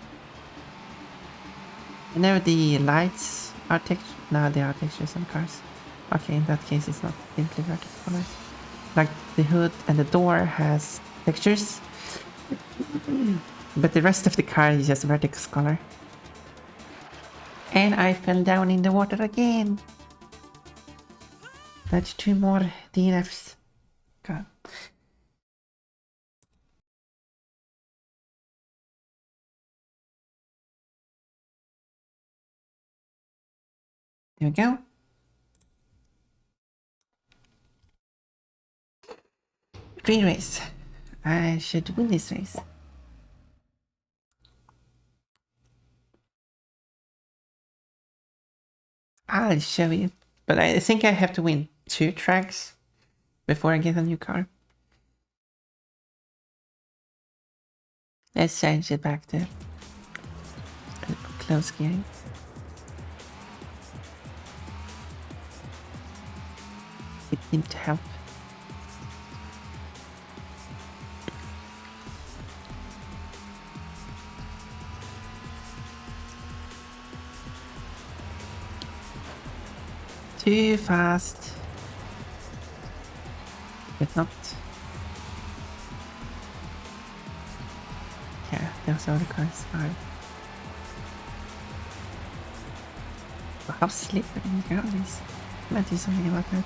S1: You know the lights are textures? No, they are textures on cars. Okay, in that case it's not simply vertical colors. Like the hood and the door has textures. But the rest of the car is just vertex color. And I fell down in the water again. That's 2 more DNFs. God. There we go. Free race. I should win this race. I'll show you. But I think I have to win 2 tracks before I get a new car. Let's change it back to close game. It seemed to help. Too fast. But not. Yeah, those other cars are. But how slippery the ground is. Let's do something about that.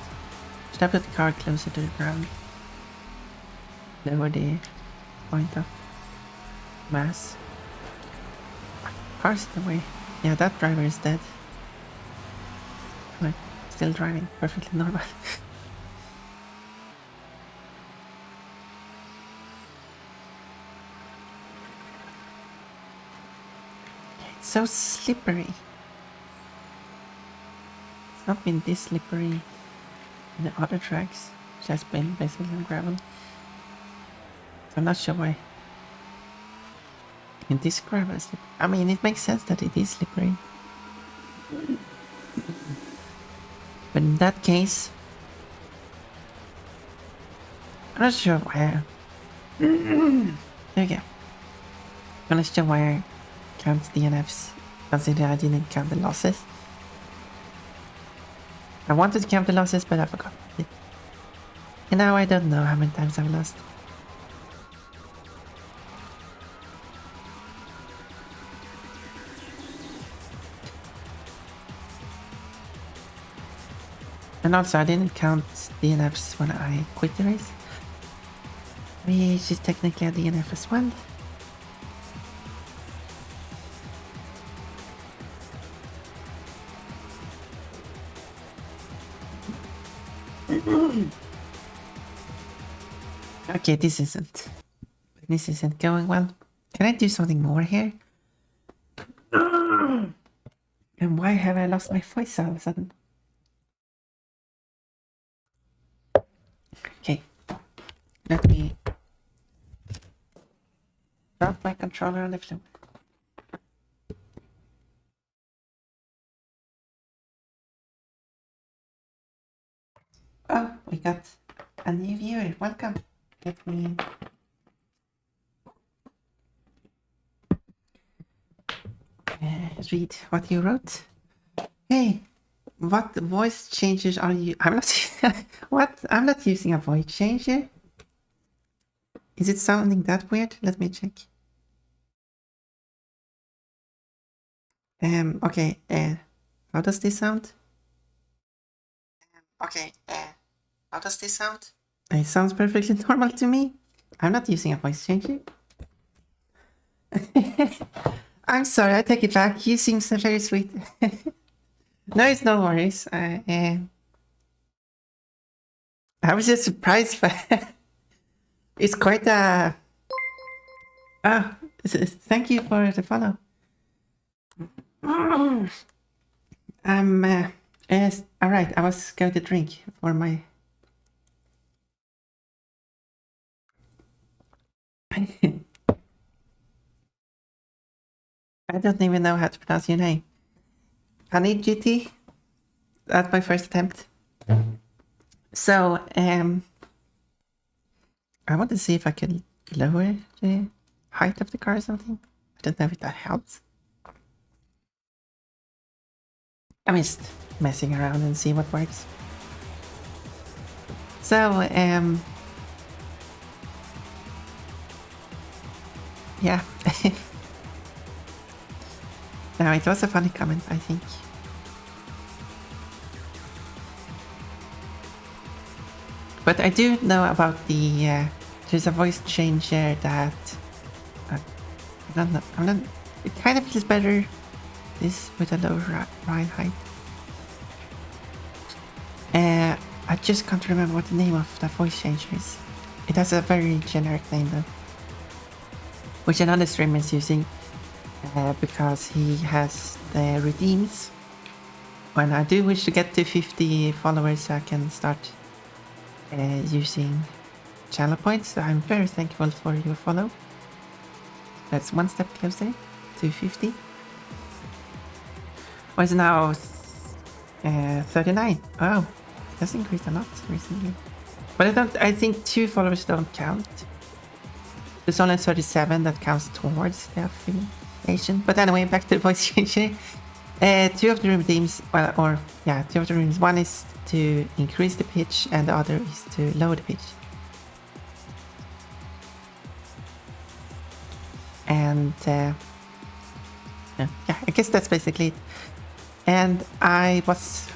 S1: Should I put the car closer to the ground? Lower the point of mass. Car's in the way. Yeah, that driver is dead. But still driving perfectly normal. It's so slippery. It's not been this slippery in the other tracks. It's just been basically on gravel. I'm not sure why. In this gravel is slippery. I mean, it makes sense that it is slippery. But in that case, I'm not sure why. There we go. I'm not sure why I count DNFs, considering I didn't count the losses. I wanted to count the losses, but I forgot it. And now I don't know how many times I've lost. And also I didn't count DNFs when I quit the race, which is technically a DNF as well. Okay, this isn't going well. Can I do something more here? And why have I lost my voice all of a sudden? Okay, let me drop my controller on the floor. Oh, we got a new viewer. Welcome. Let me read what you wrote. Hey, what voice changes are you? I'm not. What? I'm not using a voice changer. Is it sounding that weird? Let me check. Okay. How does this sound? Okay. How does this sound? It sounds perfectly normal to me. I'm not using a voice changer. I'm sorry, I take it back. You seem so very sweet. No, it's no worries. I was just surprised by it's quite a... Oh, thank you for the follow. Yes, alright, I was going to drink for my... I don't even know how to pronounce your name. Honey GT? That's my first attempt. So, I want to see if I can lower the height of the car or something. I don't know if that helps. I'm just messing around and see what works. So, Yeah. No, it was a funny comment, I think. But I do know about the... there's a voice changer that... I don't know. I'm not... It kind of feels better this with a lower ride height. I just can't remember what the name of the voice changer is. It has a very generic name though. Which another streamer is using because he has the redeems. When I do wish to get to 50 followers, I can start using channel points. So I'm very thankful for your follow. That's one step closer to 50. Oh, it's now 39. Oh, that's increased a lot recently. But I think 2 followers don't count. There's only 37 that counts towards the affiliation. But anyway, back to the voice changer. 2 of the redeems, well, or yeah, 2 of the redeems. One is to increase the pitch and the other is to lower the pitch. And yeah, I guess that's basically it. And I was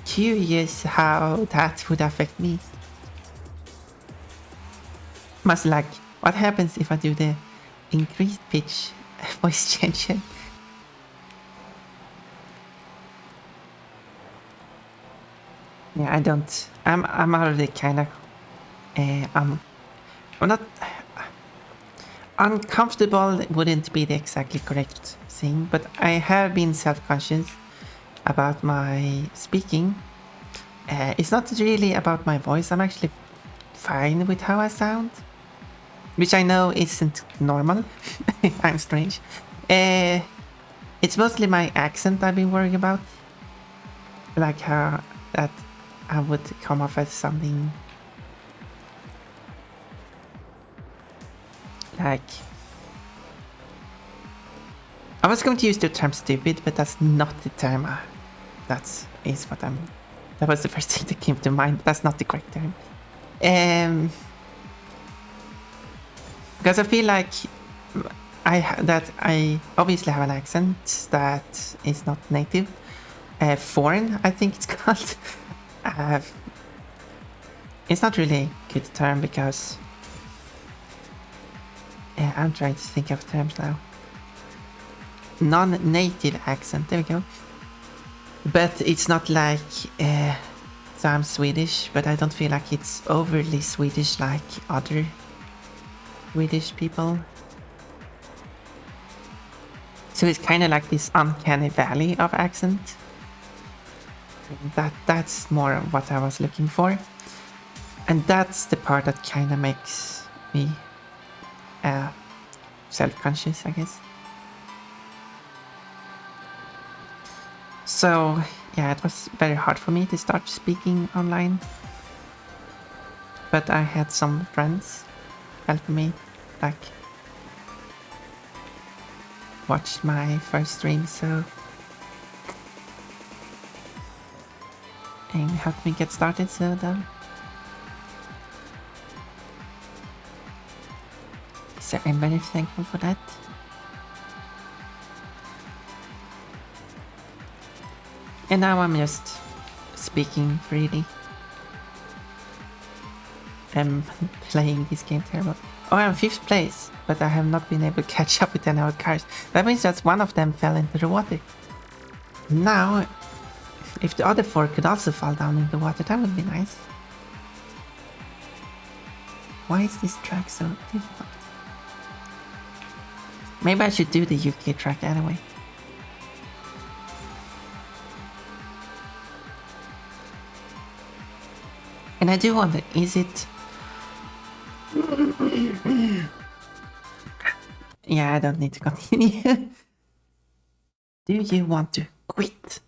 S1: curious how that would affect me. Must like, what happens if I do the increased pitch voice changer? Yeah, I don't. I'm already kind of. I'm not. Uncomfortable wouldn't be the exactly correct thing, but I have been self-conscious about my speaking. It's not really about my voice. I'm actually fine with how I sound, which I know isn't normal. I'm strange. It's mostly my accent I've been worrying about, like how that I would come off as something like... I was going to use the term stupid, but that's not the term. That was the first thing that came to mind, but that's not the correct term. Because I feel like I obviously have an accent that is not native. Foreign, I think it's called. It's not really a good term because... I'm trying to think of terms now. Non-native accent, there we go. But it's not like... so I'm Swedish, but I don't feel like it's overly Swedish like other Swedish people. So it's kind of like this uncanny valley of accent. That's more what I was looking for. And that's the part that kind of makes me self-conscious, I guess. So yeah, it was very hard for me to start speaking online. But I had some friends help me, like watched my first stream, so and helped me get started, so I'm very thankful for that. And now I'm just speaking freely. I'm playing this game terrible. Oh, I'm 5th place, but I have not been able to catch up with any other cars. That means that one of them fell into the water. Now, if the other 4 could also fall down in the water, that would be nice. Why is this track so difficult? Maybe I should do the UK track anyway. And I do wonder, is it... Yeah, I don't need to continue. Do you want to quit?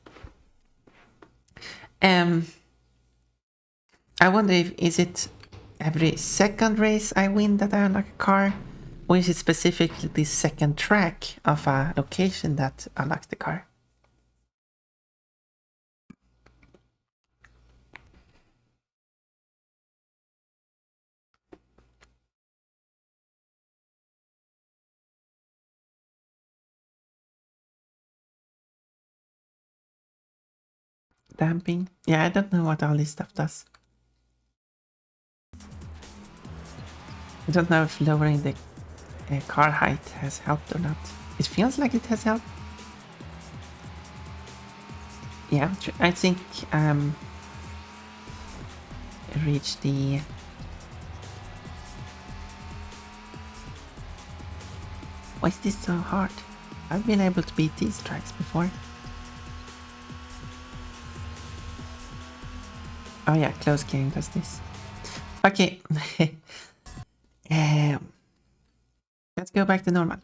S1: I wonder if is it every second race I win that I unlock a car? Or is it specifically the second track of a location that unlocks the car? damping. Yeah, I don't know what all this stuff does. I don't know if lowering the car height has helped or not. It feels like it has helped. Yeah, I think reach the why is this so hard? I've been able to beat these tracks before. Oh yeah, close game does this. Okay. Let's go back to normal.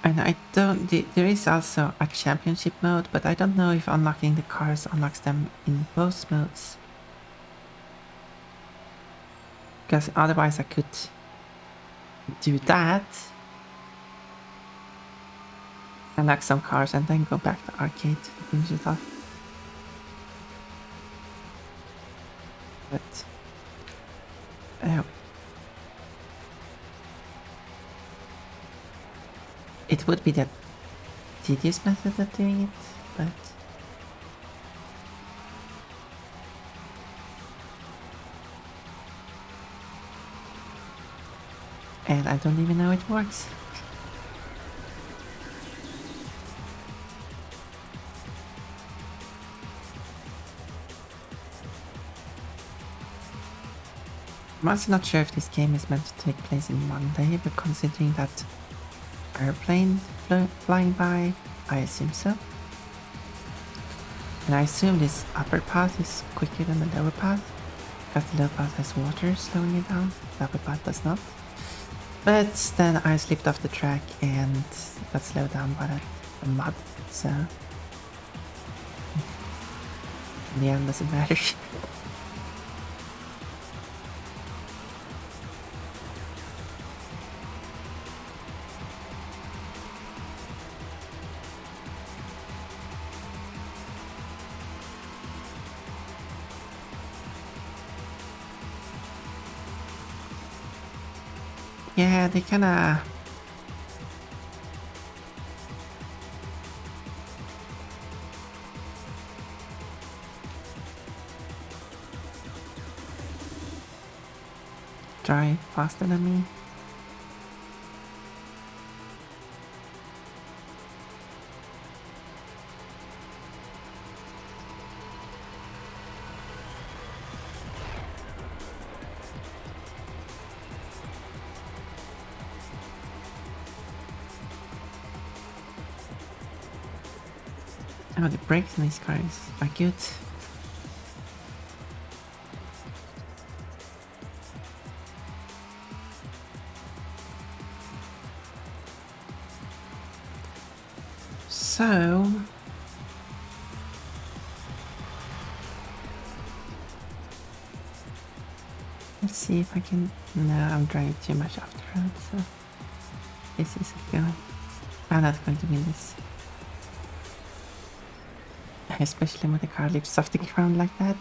S1: And I don't... There is also a championship mode, but I don't know if unlocking the cars unlocks them in both modes. Because otherwise I could do that. Unlock some cars and then go back to arcade to finish it off. But... it would be the tedious method of doing it, but... and I don't even know it works. I'm also not sure if this game is meant to take place in one day, but considering that airplane flying by, I assume so. And I assume this upper path is quicker than the lower path, because the lower path has water slowing it down, the upper path does not. But then I slipped off the track and got slowed down by the mud, so... in the end, doesn't matter. Yeah, they kinda... drive faster than me. Oh, the brakes in these cars are good. So... let's see if I can... no, I'm driving too much off the road, so... this isn't going... I'm not going to win this. Especially when the car leaps off the ground like that.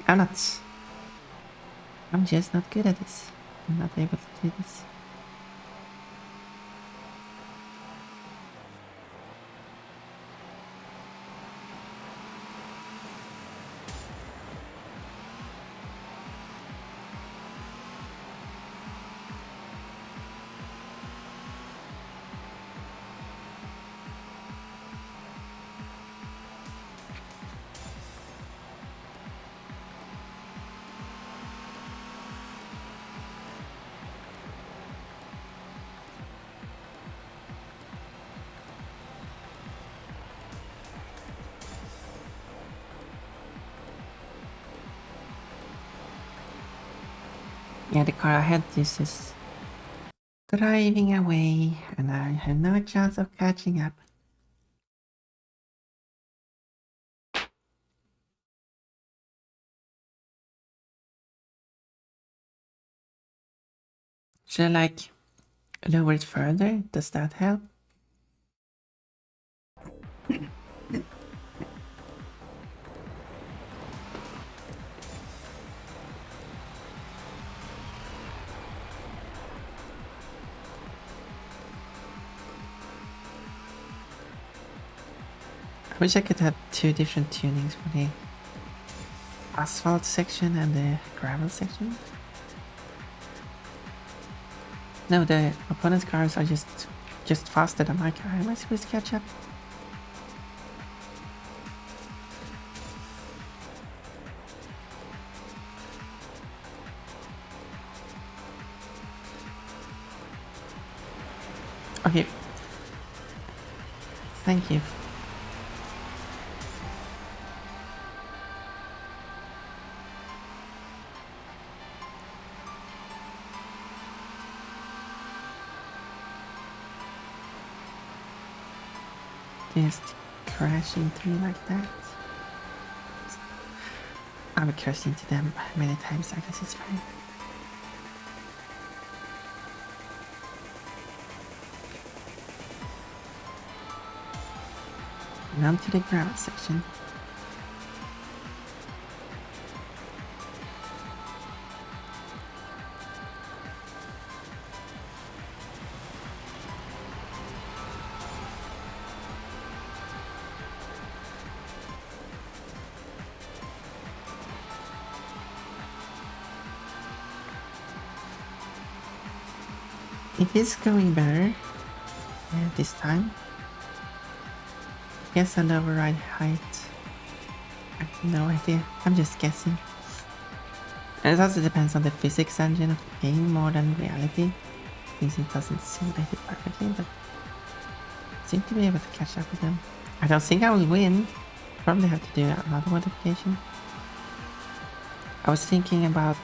S1: I'm just not good at this. I'm not able to do this. Yeah, the car ahead is just driving away, and I have no chance of catching up. Should I like lower it further? Does that help? I wish I could have two different tunings for the asphalt section and the gravel section. No, the opponent's cars are just faster than my car. Am I supposed to catch up? Okay. Thank you. Just crashing through like that. I've crashed into them many times, I guess it's fine. And on to the gravel section. It is going better this time. I guess a lower ride height. I have no idea. I'm just guessing. And it also depends on the physics engine of the game more than reality, since it doesn't simulate it perfectly, but I seem to be able to catch up with them. I don't think I will win. Probably have to do another modification. I was thinking about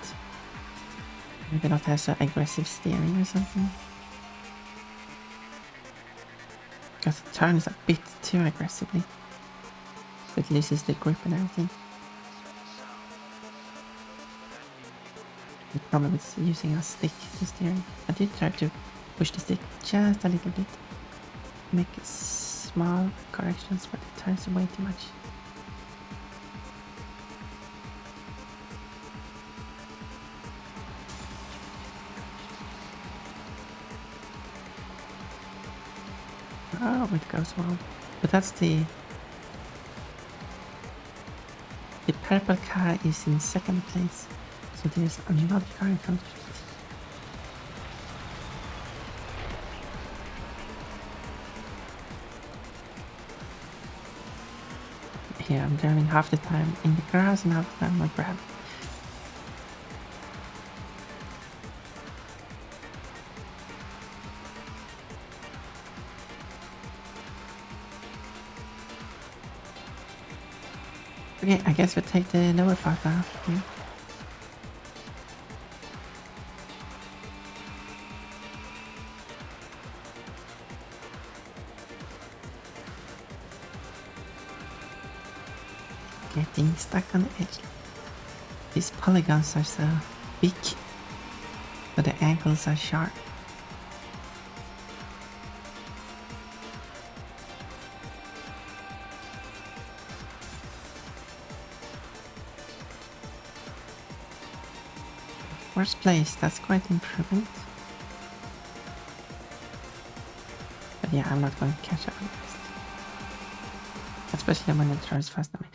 S1: maybe not have so aggressive steering or something. Because it turns a bit too aggressively. So it loses the grip and everything. The problem is using a stick to steer. I did try to push the stick just a little bit. Make small corrections, but it turns way too much. Oh, it goes well. But that's the purple car is in second place. So there's another car in front of it. Here I'm driving half the time in the grass and half the time on gravel. Okay, I guess we'll take the lower part now. Yeah. Getting stuck on the edge. These polygons are so big, but the angles are sharp. First place, that's quite improvement. But yeah, I'm not going to catch up on the rest. Especially when it turns fast on me.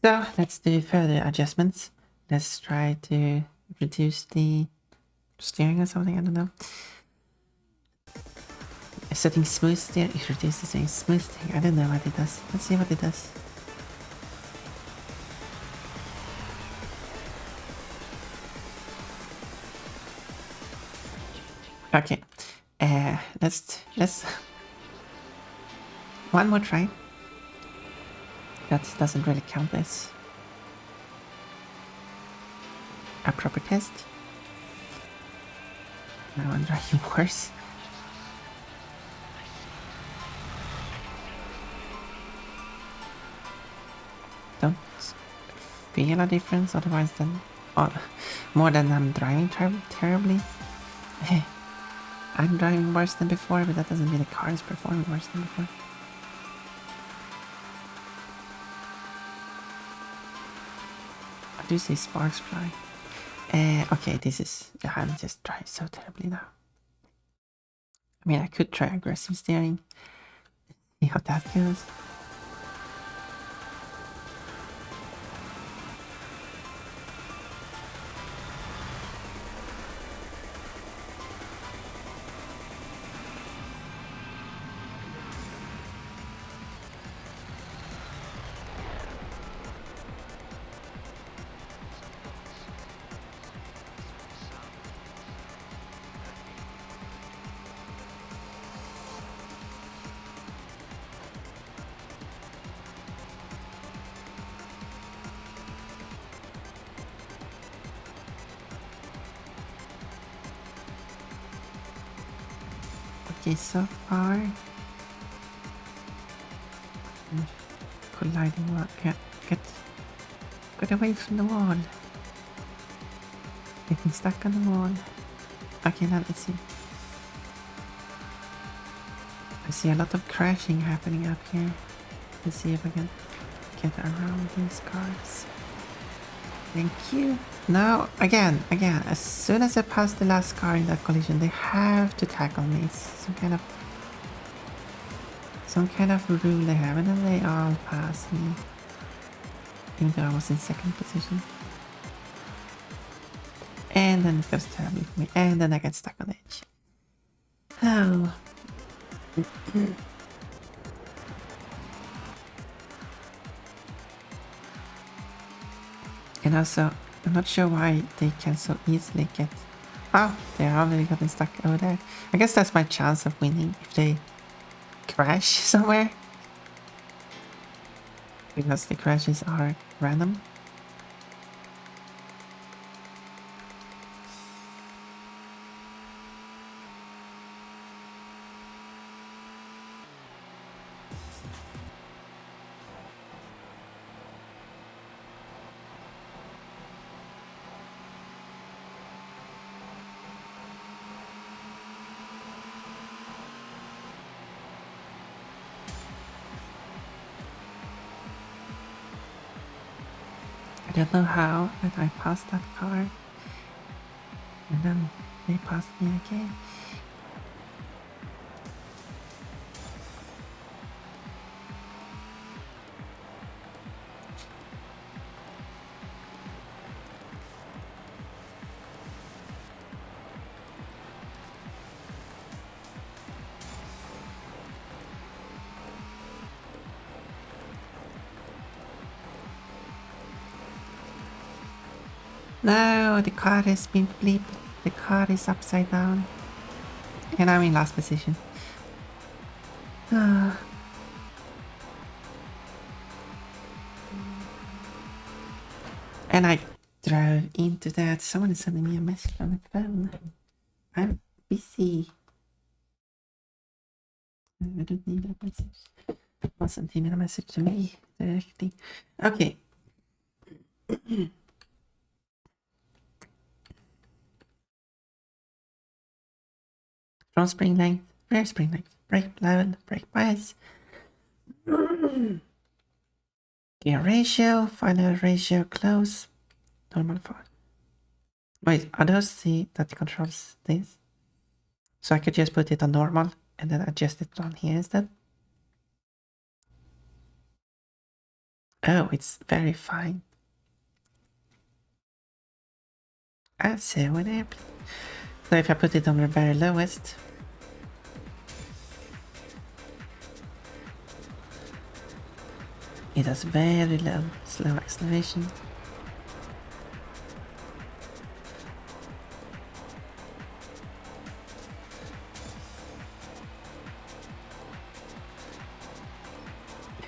S1: So let's do further adjustments. Let's try to reduce the steering or something, I don't know. Setting smooth steering, it reduces the smooth steering. I don't know what it does. Let's see what it does. Okay, let's one more try. That doesn't really count as a proper test. Now I'm driving worse. Don't feel a difference otherwise than more than I'm driving terribly. I'm driving worse than before, but that doesn't mean the car is performing worse than before. I do say sparks fly. Okay, this is... I'm just driving so terribly now. I mean, I could try aggressive steering. See how that goes. Okay, so far... Colliding wall. Get away from the wall. Getting stuck on the wall. Okay, now let's see. I see a lot of crashing happening up here. Let's see if I can get around these cars. Thank you. Now, again, as soon as I pass the last car in that collision, they have to tackle me. It's some kind of rule they have, and then they all pass me. Even though I was in second position. And then it goes terribly for me, and then I get stuck on the edge. Oh. And also, I'm not sure why they can so easily get... Oh, they're already gotten stuck over there. I guess that's my chance of winning if they crash somewhere. Because the crashes are random. I don't know how, but I passed that car. And then they passed me again. No, the car has been flipped. The car is upside down. And I'm in last position. And I drove into that. Someone is sending me a message on the phone. I'm busy. I don't need that message. Wasn't sending a message to me directly. Okay. Front spring length, rear spring length, brake level, brake bias. Gear ratio, final ratio, close, normal for. Wait, are those the that controls this? So I could just put it on normal and then adjust it on here instead. Oh, it's very fine. I see what happened. So if I put it on the very lowest, it has very low, slow acceleration.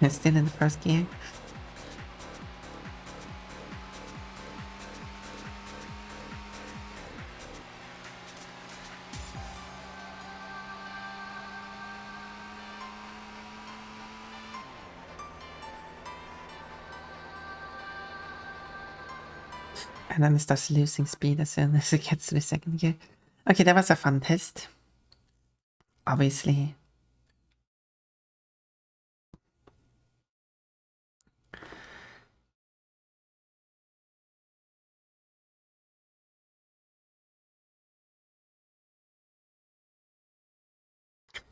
S1: Still in the first gear. And then it starts losing speed as soon as it gets to the second gear. Okay, that was a fun test. obviously.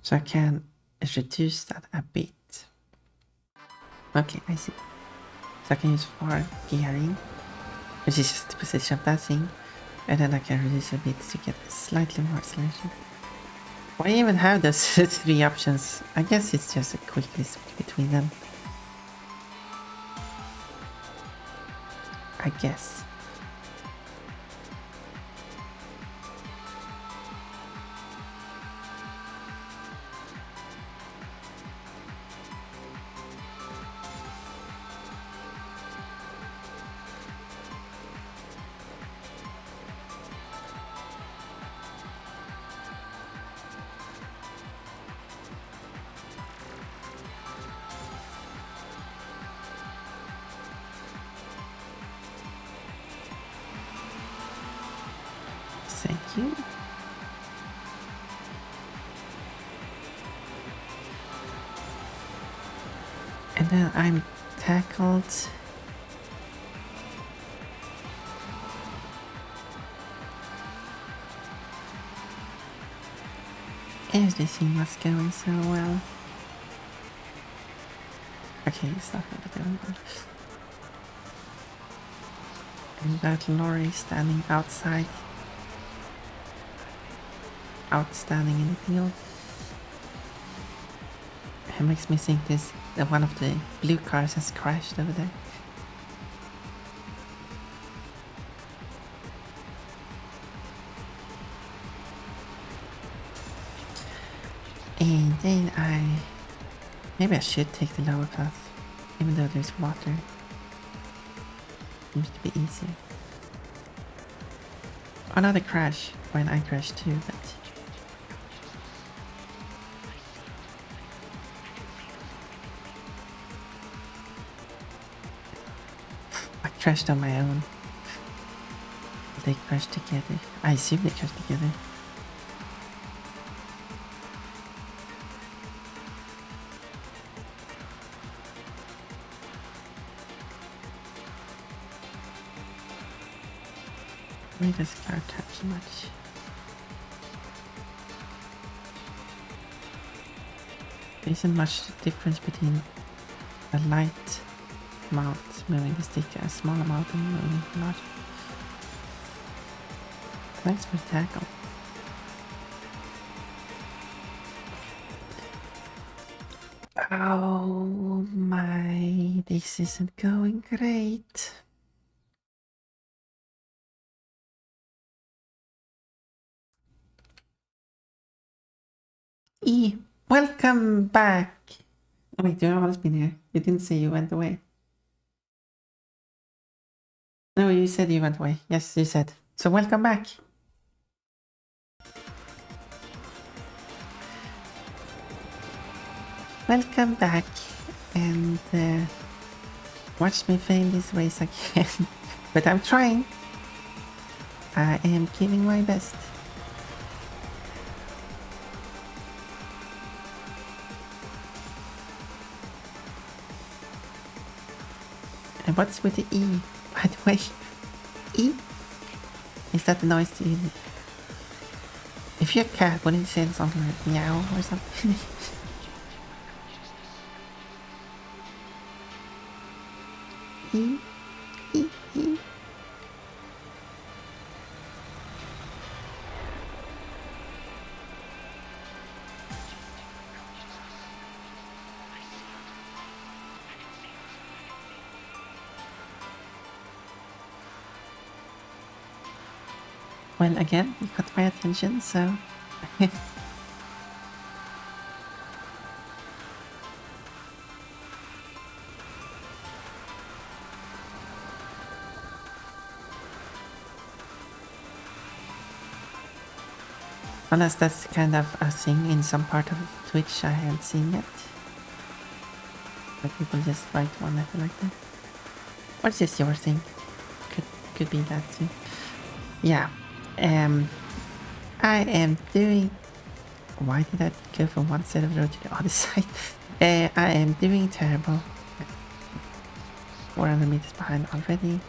S1: So I can reduce that a bit. Okay, I see. So I can use 4 gearing, which is just the position of that thing. And then I can reduce a bit to get slightly more acceleration. Why even have those 3 options? I guess it's just a quickly switch between them. I guess. Thank you. And then I'm tackled. Everything was going so well. Okay, it's not really doing good. And that lorry standing outside. Outstanding in the field. It makes me think that one of the blue cars has crashed over there. And then maybe I should take the lower path, even though there's water. Seems to be easier. Another crash when I crashed too, but I crashed on my own. They crashed together. I assume they crashed together. Why does car tap so much? There isn't much difference between a light amount moving the stick, a small amount and moving large. Thanks for the tackle. Oh my, this isn't going great. Welcome back. Oh, wait, you've always been here. You didn't say you went away. No, you said you went away. Yes, you said. So welcome back. Welcome back, and watch me fail this race again. But I'm trying. I am giving my best. And what's with the E, by the way? E? Is that the noise you... If you're a cat, wouldn't you say something like meow or something? E? E? E? Well, again, you got my attention, so... Unless that's kind of a thing in some part of Twitch I haven't seen yet. But people just write one letter like that. What's this your thing? Could be that too. Yeah. I am doing Why did I go from one side of the road to the other side? I am doing terrible. 400 meters behind already.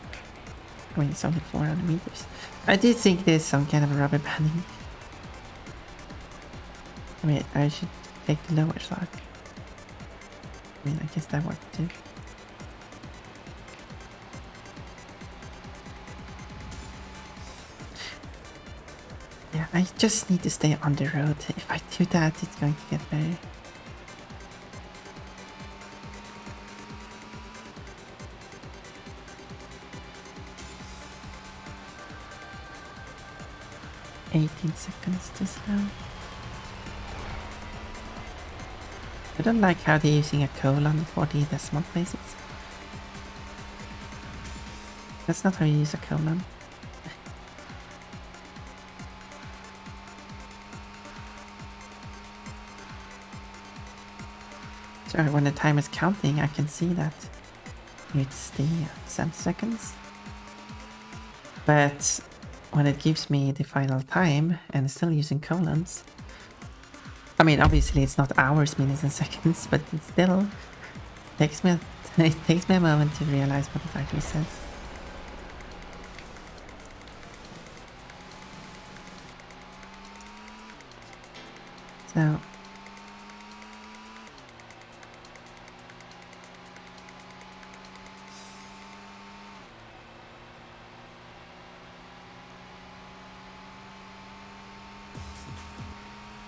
S1: I mean, it's only 400 meters. I do think there's some kind of a rubber banding. I mean, I should take the lower side. I mean, I guess that worked too. Yeah, I just need to stay on the road. If I do that, it's going to get better. $18 too slow. I don't like how they're using a colon for the decimal places. That's not how you use a colon. So when the time is counting, I can see that it's the centiseconds. But when it gives me the final time and it's still using colons, I mean, obviously it's not hours, minutes, and seconds, but it still takes me a moment to realize what it actually says. So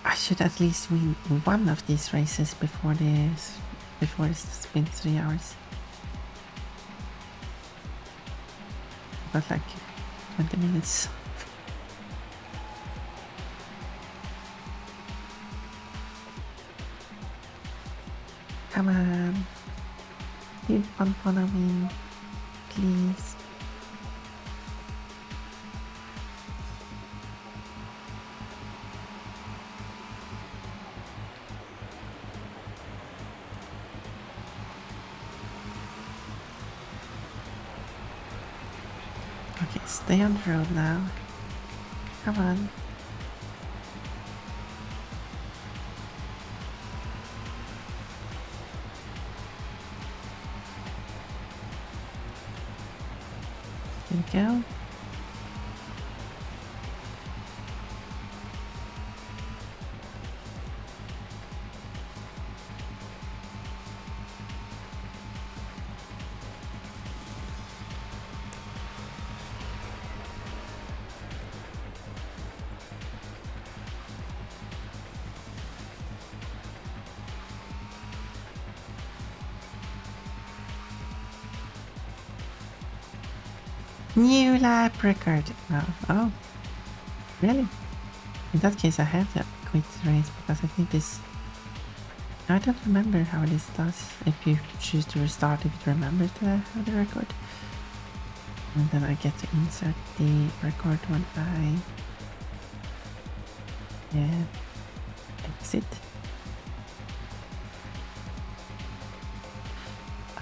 S1: I should at least win one of these races before it's been 3 hours. About like 20 minutes. Come on. You don't wanna win, please. Okay, stay on the road now. Come on. There we go. New lap record. Oh, really? In that case, I have to quit the race because I think this. I don't remember how this does. If you choose to restart, if it remembers to have the record, and then I get to insert the record when I exit.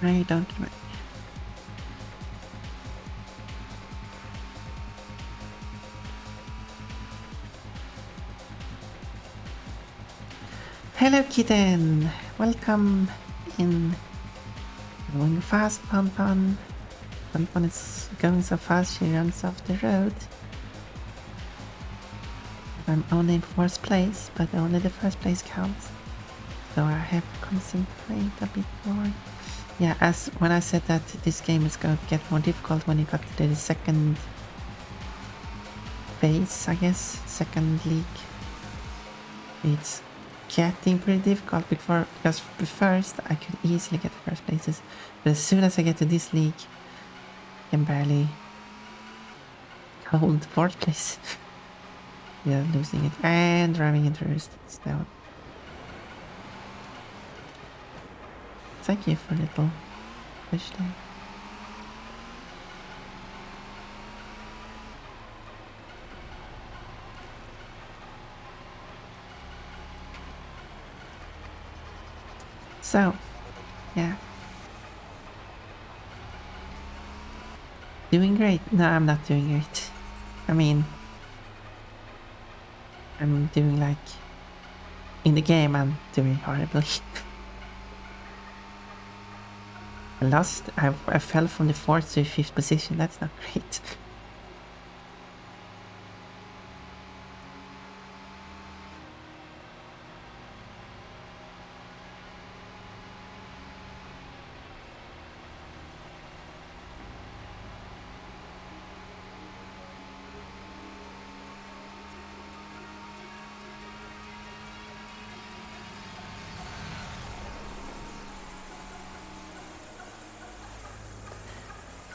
S1: I don't remember. Hello kitten! Welcome in. Going fast, Pon. Pon is going so fast she runs off the road. I'm only in 4th place, but only the 1st place counts. So I have to concentrate a bit more. Yeah, as when I said that this game is going to get more difficult when you got to the second phase, I guess, second league. It's getting pretty difficult because the first I could easily get the 1st places, but as soon as I get to this league I can barely hold 4th place. Yeah, losing it and driving into resistance down. Thank you for little fish there. So, yeah. Doing great. No, I'm not doing great. I mean, I'm doing like in the game I'm doing horribly. I lost. I fell from the 4th to 5th position. That's not great.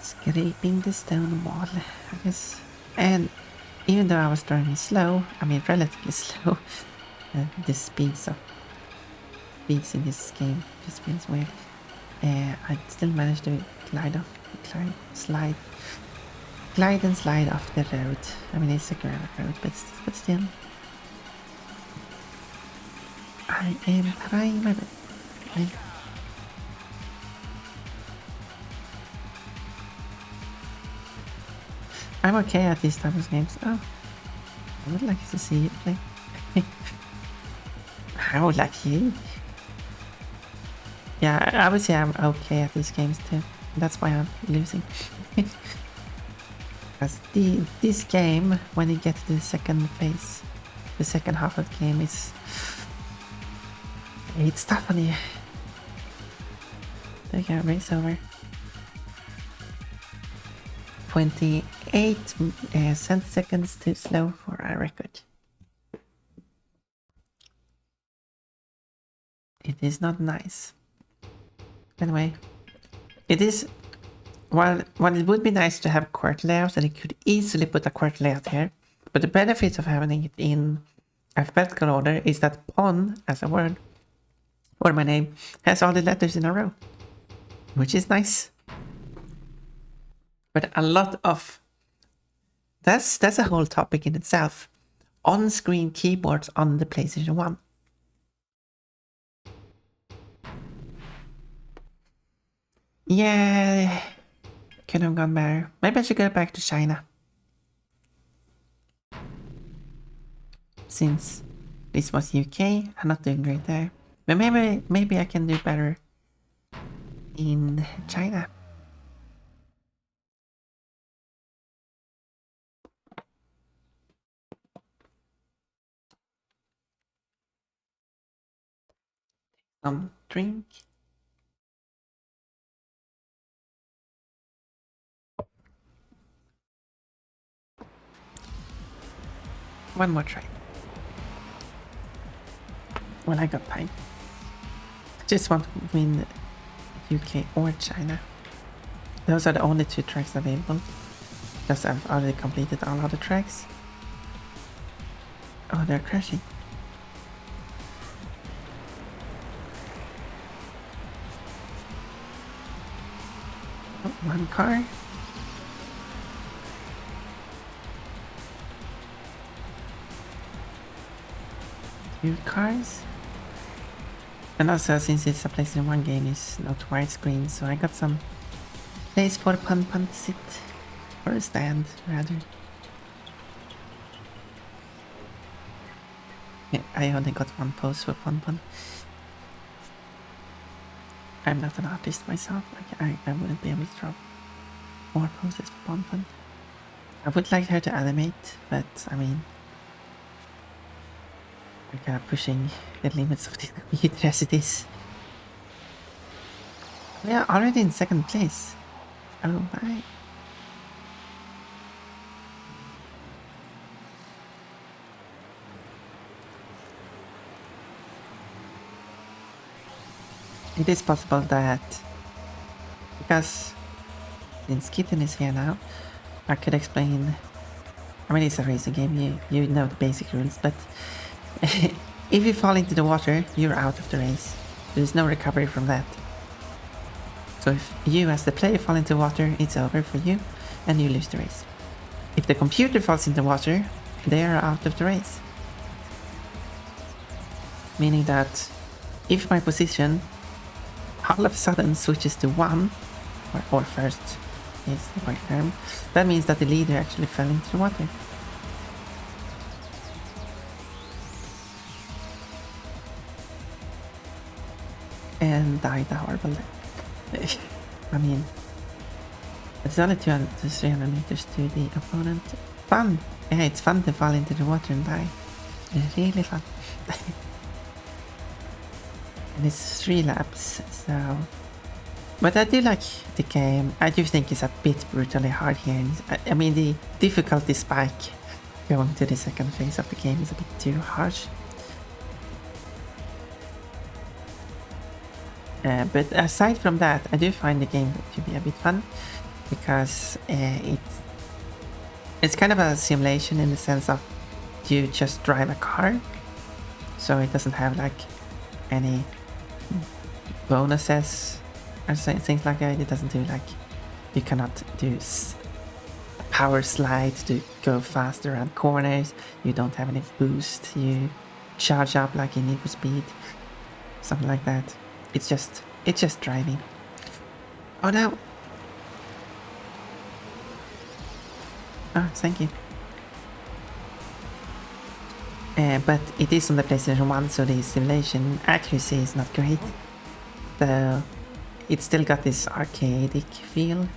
S1: Scraping the stone wall, I guess. And even though I was driving slow, I mean relatively slow, the speeds in this game just feels weird. I still managed to glide and slide off the road. I mean it's a gravel road, but still. I am trying my best. I'm okay at these type of games. Oh, I would like to see you play. I would like you. Yeah, I would say I'm okay at these games too. That's why I'm losing. Because this game, when you get to the second phase, the second half of the game, it's tough on you. They got race over. 28 centiseconds too slow for a record. It is not nice. Anyway, it is. While it would be nice to have court layouts, and it could easily put a court layout here, but the benefit of having it in alphabetical order is that pawn as a word, or my name, has all the letters in a row, which is nice. But a lot of that's a whole topic in itself. On-screen keyboards on the PlayStation 1. Yeah, could have gone better. Maybe I should go back to China. Since this was UK, I'm not doing great there. But maybe I can do better in China. Drink. One more try. When I got time. Just want to win UK or China. Those are the only 2 tracks available. Because I've already completed all other tracks. Oh, they're crashing. Oh, one car. Two cars. And also, since it's a PlayStation 1 game, it's not widescreen, so I got some place for Pun to sit. Or a stand, rather. Yeah, I only got one pose for Pun. I'm not an artist myself, like I wouldn't be able to draw more poses for Pun. I would like her to animate, but I mean, we're kind of pushing the limits of the computer as it is. We are already in 2nd place. Oh my. It is possible that, because since Kitten is here now, I could explain. I mean, it's a racing game, you know the basic rules, but if you fall into the water, you're out of the race. There's no recovery from that. So if you as the player fall into water, it's over for you and you lose the race. If the computer falls into water, they are out of the race. Meaning that if my position all of a sudden switches to 1, or first is the right term, that means that the leader actually fell into the water. and died a horrible death. I mean, it's only 200 to 300 meters to the opponent. Fun! Yeah, it's fun to fall into the water and die. It's really fun. And it's 3 laps, so... But I do like the game. I do think it's a bit brutally hard here. I mean, the difficulty spike going to the second phase of the game is a bit too harsh. But aside from that, I do find the game to be a bit fun because it's kind of a simulation in the sense of you just drive a car, so it doesn't have like any bonuses or things like that. It doesn't do like, you cannot do power slide to go faster around corners. You don't have any boost. You charge up like in Need for Speed, something like that. It's just driving. Oh no! Oh, thank you. But it is on the PlayStation 1, so the simulation accuracy is not great. So it still got this arcadic feel.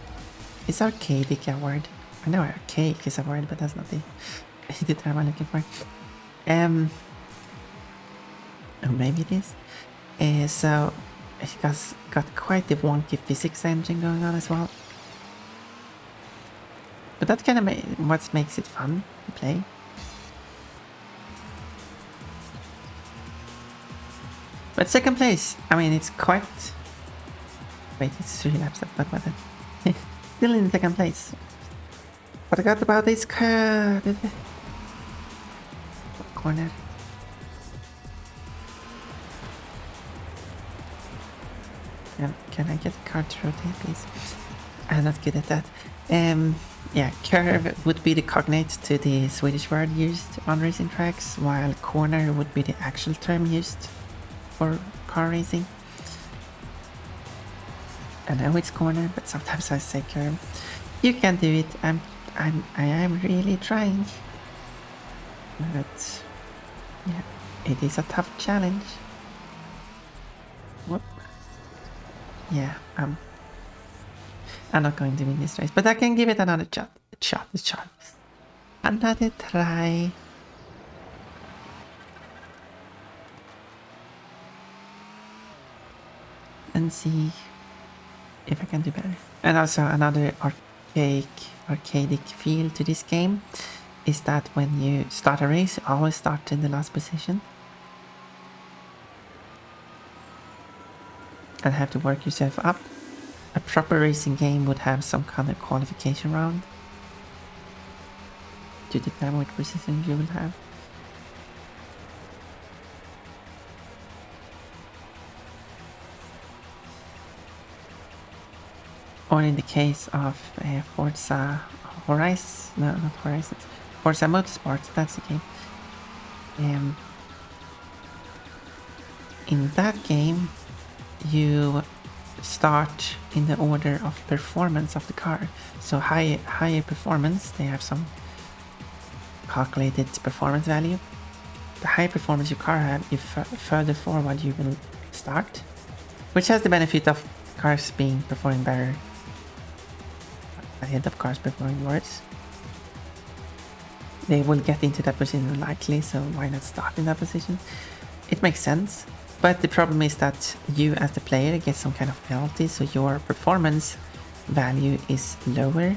S1: Is arcadic a word? I know archaic is a word, but that's not the term I'm looking for. Or maybe it is. So it got quite the wonky physics engine going on as well. But that kind of what makes it fun to play. But second place, I mean, it's quite... Wait, it's 3 laps up, but still in second place. Forgot about this car. Corner. Can I get the car to rotate, please? I'm not good at that. Yeah, curve would be the cognate to the Swedish word used on racing tracks, while corner would be the actual term used for car racing. I know it's corner, but sometimes I say curve. You can do it. I am really trying. But yeah, it is a tough challenge. Whoop. Yeah, I'm not going to win this race, but I can give it another shot. Another try. And see if I can do better. And also another arcadic feel to this game is that when you start a race, you always start in the last position. And have to work yourself up. A proper racing game would have some kind of qualification round to determine which position you will have. Or in the case of Forza Horizon, no, not Horizon, Forza Motorsport, that's the game. In that game, you start in the order of performance of the car. So higher performance, they have some calculated performance value. The higher performance your car has, the further forward you will start, which has the benefit of cars performing better ahead of cars performing worse. They will get into that position likely, so why not start in that position? It makes sense. But the problem is that you as the player get some kind of penalty, so your performance value is lower.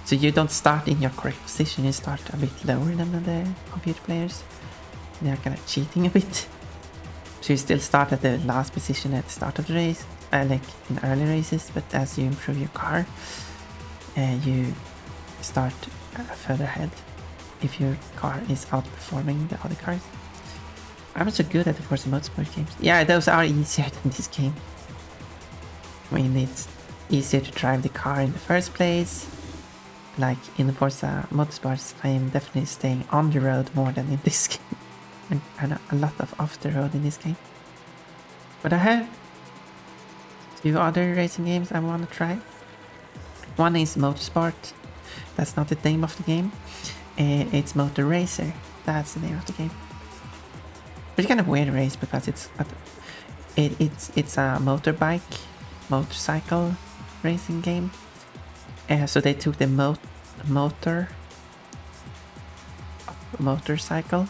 S1: So you don't start in your correct position, you start a bit lower than the computer players. They are kind of cheating a bit. So you still start at the last position at the start of the race, like in early races, but as you improve your car, you start further ahead if your car is outperforming the other cars. I'm so good at the Forza Motorsport games. Yeah, those are easier than this game. I mean, it's easier to drive the car in the first place. Like in the Forza Motorsports, I am definitely staying on the road more than in this game. And a lot of off the road in this game. But I have 2 other racing games I want to try. One is Motorsport. That's not the name of the game. It's Motor Racer. That's the name of the game. It's kind of weird race because it's a motorcycle racing game. So they took the motorcycle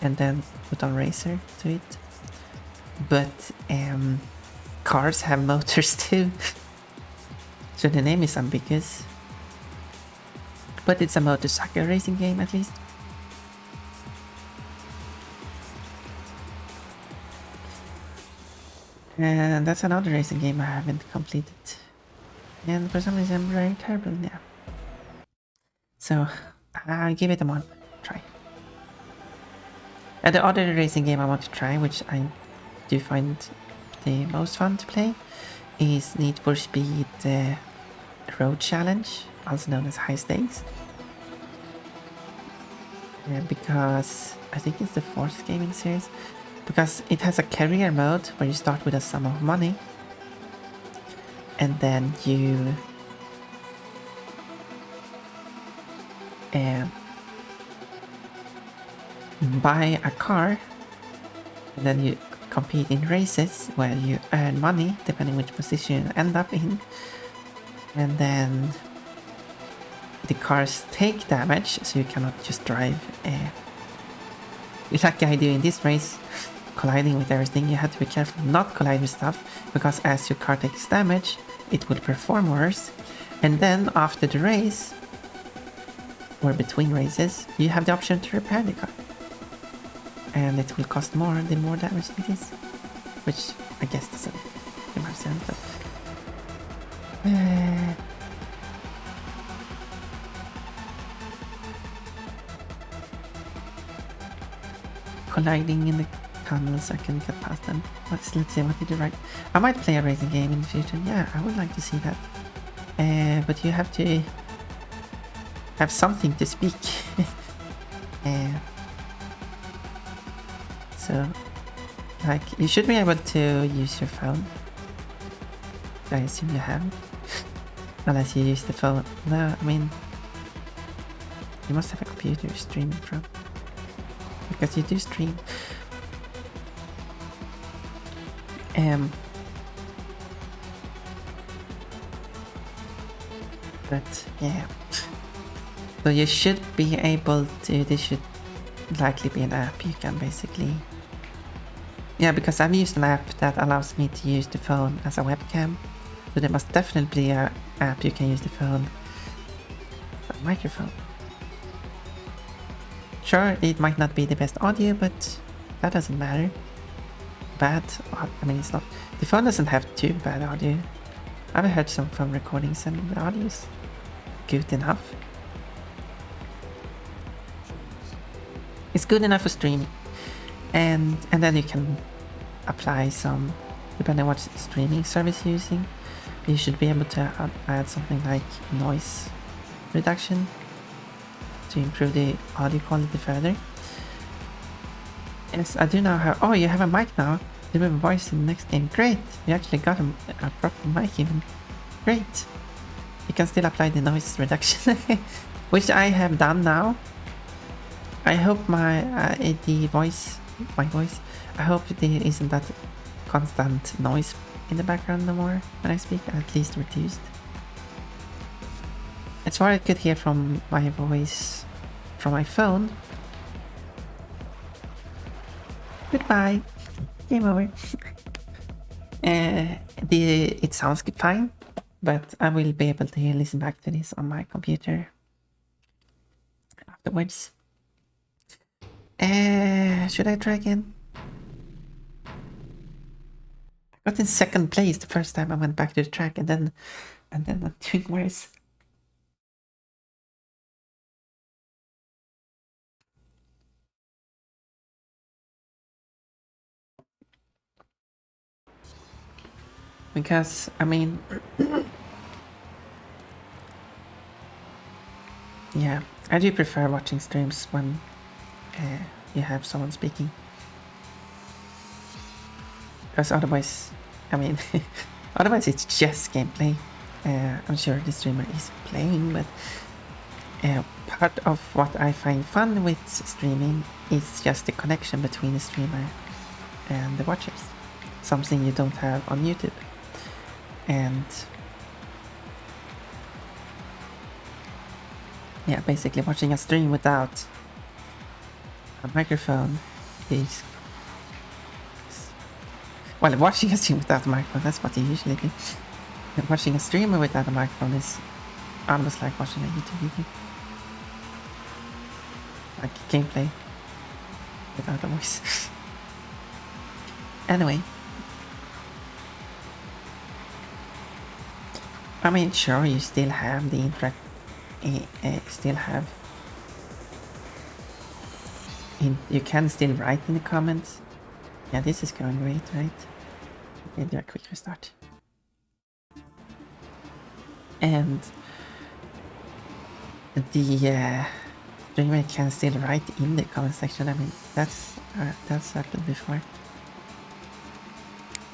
S1: and then put on racer to it. But cars have motors too. So the name is ambiguous. But it's a motorcycle racing game at least. And that's another racing game I haven't completed. And for some reason I'm very terrible now. So I'll give it a try. And the other racing game I want to try, which I do find the most fun to play, is Need for Speed Road Challenge, also known as High Stakes. Because I think it's the 4th game in the series. Because it has a career mode where you start with a sum of money and then you buy a car and then you compete in races where you earn money depending which position you end up in, and then the cars take damage, so you cannot just drive like I do in this race, colliding with everything. You have to be careful not collide with stuff, because as your car takes damage, it will perform worse. And then after the race, or between races, you have the option to repair the car. And it will cost more the more damage it is. Which I guess doesn't make much sense, but... colliding in the tunnels, I can get past them. Let's see what they do right. I might play a racing game in the future. Yeah, I would like to see that. But you have to have something to speak. So, like, you should be able to use your phone. I assume you have. Unless you use the phone. No, I mean, you must have a computer you're streaming from. Because you do stream. But yeah. So you should be able to, this should likely be an app you can basically... Yeah, because I've used an app that allows me to use the phone as a webcam. So there must definitely be an app you can use the phone as a microphone. Sure, it might not be the best audio, but that doesn't matter. I mean, it's not... The phone doesn't have too bad audio. I've heard some phone recordings and the audio is good enough. It's good enough for streaming. And then you can apply some, depending on what streaming service you're using, you should be able to add something like noise reduction to improve the audio quality further. Yes, I do now have... Oh, you have a mic now. You have a voice in the next game. Great! You actually got a proper mic even. Great! You can still apply the noise reduction, which I have done now. I hope my voice, I hope there isn't that constant noise in the background no more when I speak, at least reduced. As far as I could hear from my voice from my phone. Goodbye. Game over. It sounds fine, but I will be able to listen back to this on my computer afterwards. Should I try again? I got in second place the first time I went back to the track, and then I'm doing worse. Because, I mean... yeah, I do prefer watching streams when you have someone speaking. Because otherwise, I mean, otherwise it's just gameplay. I'm sure the streamer is playing, but part of what I find fun with streaming is just the connection between the streamer and the watchers. Something you don't have on YouTube. And yeah, basically watching a stream without a microphone is... Well, watching a stream without a microphone, that's what you usually do. And watching a streamer without a microphone is almost like watching a YouTube video. Like gameplay without a voice. Anyway. I mean, sure, you still have the you can still write in the comments. Yeah, this is going great, right? Okay, do a quick restart. And the streamer can still write in the comment section. I mean, that's happened before.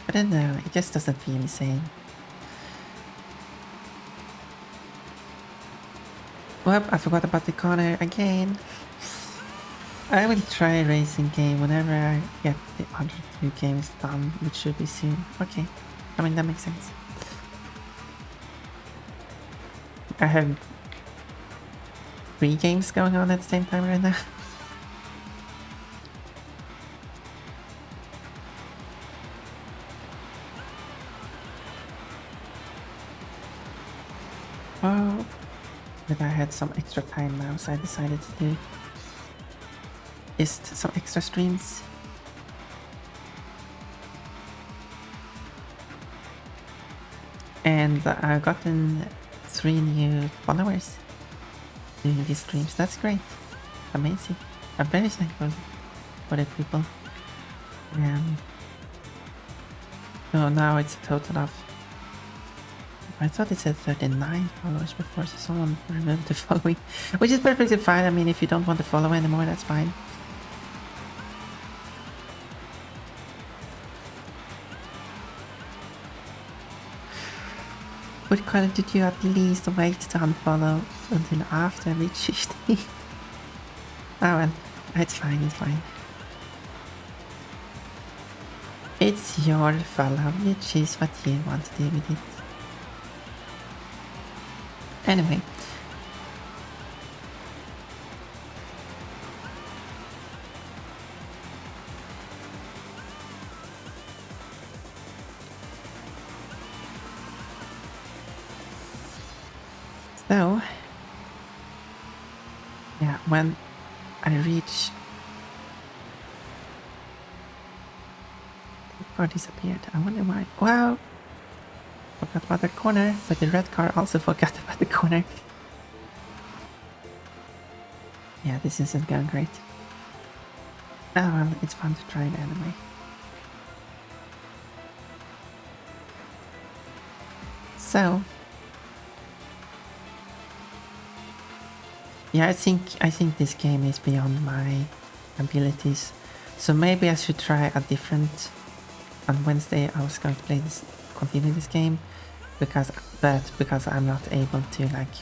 S1: But I don't know, it just doesn't feel the same. Well, I forgot about the corner again. I will try a racing game whenever I get the other 2 games done, which should be soon. Okay, I mean, that makes sense. I have 3 games going on at the same time right now. Oh, but I had some extra time now, so I decided to do just some extra streams. And I've gotten 3 new followers doing these streams. That's great. Amazing. I'm very thankful for the people. So now it's a total of... I thought it said 39 followers before, so someone removed the following. Which is perfectly fine. I mean, if you don't want to follow anymore, that's fine. What color did you at least wait to unfollow until after I reached 50? Oh well, it's fine, it's fine. It's your follow, you choose what you want to do with it. Anyway. So, yeah, when I reach... The car disappeared. I wonder why. Wow! Forgot about the corner, but the red car also forgot about the corner. Yeah, this isn't going great. Oh well, it's fun to try it anyway. So... Yeah, I think this game is beyond my abilities. So maybe I should try a different... On Wednesday I was going to play this, continue this game, because I'm not able to like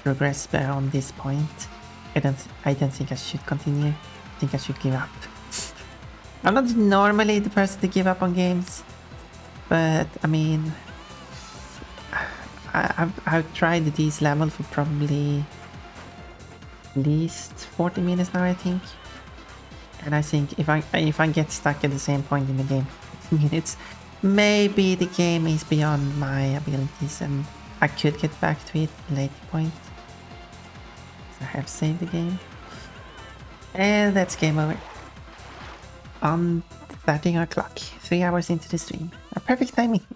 S1: progress beyond this point. I don't think I should continue. I think I should give up. I'm not normally the person to give up on games, but I mean, I've tried these levels for probably at least 40 minutes now, I think. And I think if I get stuck at the same point in the game for 40 minutes, maybe the game is beyond my abilities and I could get back to it at a later point. So I have saved the game. And that's game over. On 13 o'clock, 3 hours into the stream. A perfect timing.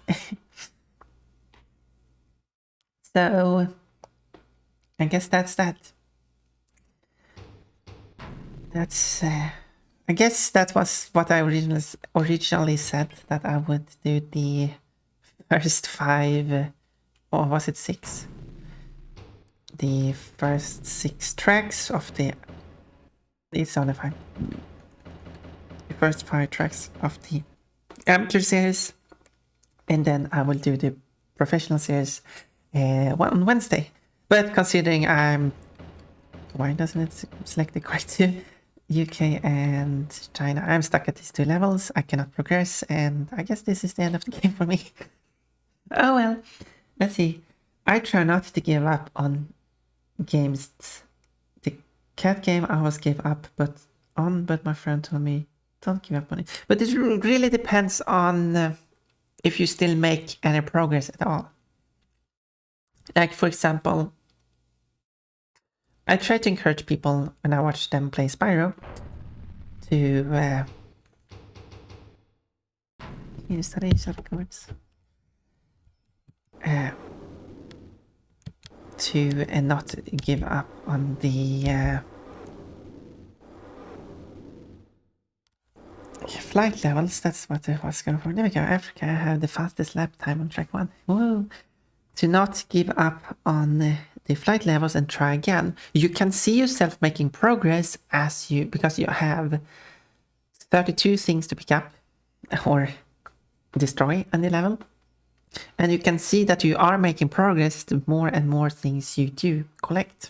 S1: So I guess that's that. That's I guess that was what I originally said, that I would do the first 5, or was it 6? The first 6 tracks of the... It's only 5. The first 5 tracks of the amateur series, and then I will do the professional series on Wednesday. But considering I'm Why doesn't it select the criteria? UK and China. I'm stuck at these 2 levels. I cannot progress, and I guess this is the end of the game for me. Oh well. Let's see. I try not to give up on games. The cat game I always gave up, but my friend told me don't give up on it. But it really depends on if you still make any progress at all. Like for example, I try to encourage people when I watch them play Spyro to use the shortcuts to not give up on the flight levels. That's what I was going for. There we go. Africa, I have the fastest lap time on track 1. Woo! To not give up on the flight levels and try again. You can see yourself making progress because you have 32 things to pick up or destroy on the level. And you can see that you are making progress the more and more things you do collect.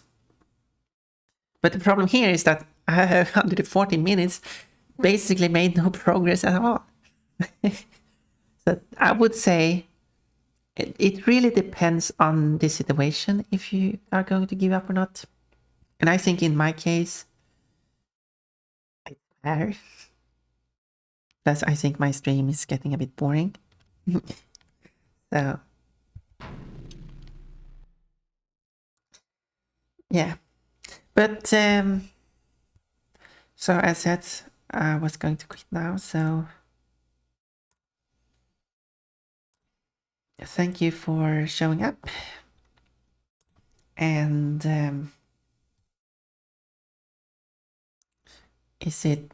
S1: But the problem here is that I have 140 minutes basically made no progress at all. So I would say it really depends on the situation if you are going to give up or not. And I think in my case, it's fair. Plus, I think my stream is getting a bit boring. So, yeah. But, so as said, I was going to quit now, so thank you for showing up. And is it,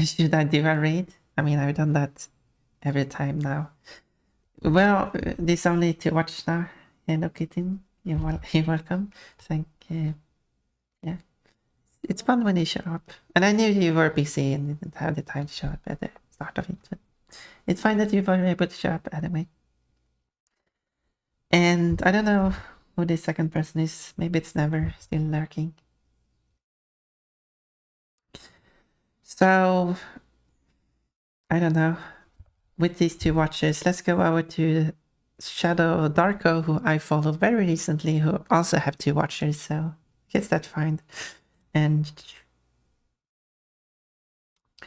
S1: should I do a raid? I mean, I've done that every time now. Well, there's only to watch now. Hello, Kitten. You're welcome. Thank you. Yeah. It's fun when you show up. And I knew you were busy and didn't have the time to show up at the start of it. But it's fine that you were able to show up anyway. And I don't know who the second person is. Maybe it's Never, still lurking. So, I don't know. With these 2 watchers, let's go over to Shadow Darko, who I followed very recently, who also have 2 watchers, so I guess that's fine. And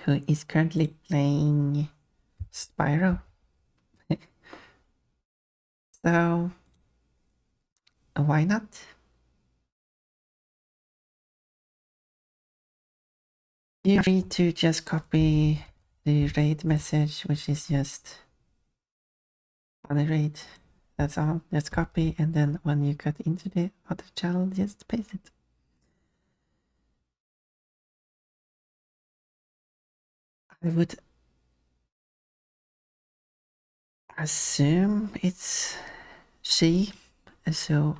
S1: who is currently playing Spyro. So, why not? Feel free to just copy the raid message, which is just on the raid. That's all. Just copy, and then when you cut into the other channel, just paste it. I would assume it's she, so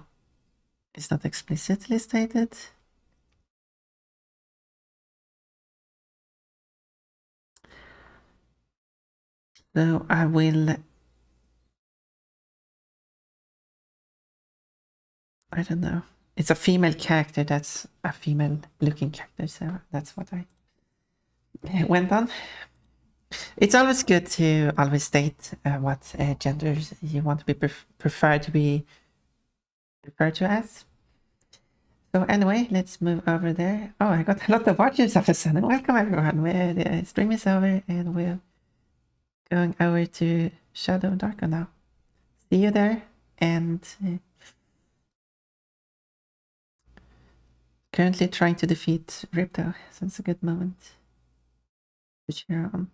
S1: it's not explicitly stated. So I will, I don't know. It's a female character that's a female looking character, so that's what I went on. It's always good to always state what genders you want to be preferred to be referred to as. So anyway, let's move over there. Oh, I got a lot of watchers all of a sudden. Welcome everyone. The stream is over and we're going over to Shadow Darko now. See you there, and currently trying to defeat Ripto, so it's a good moment to cheer on.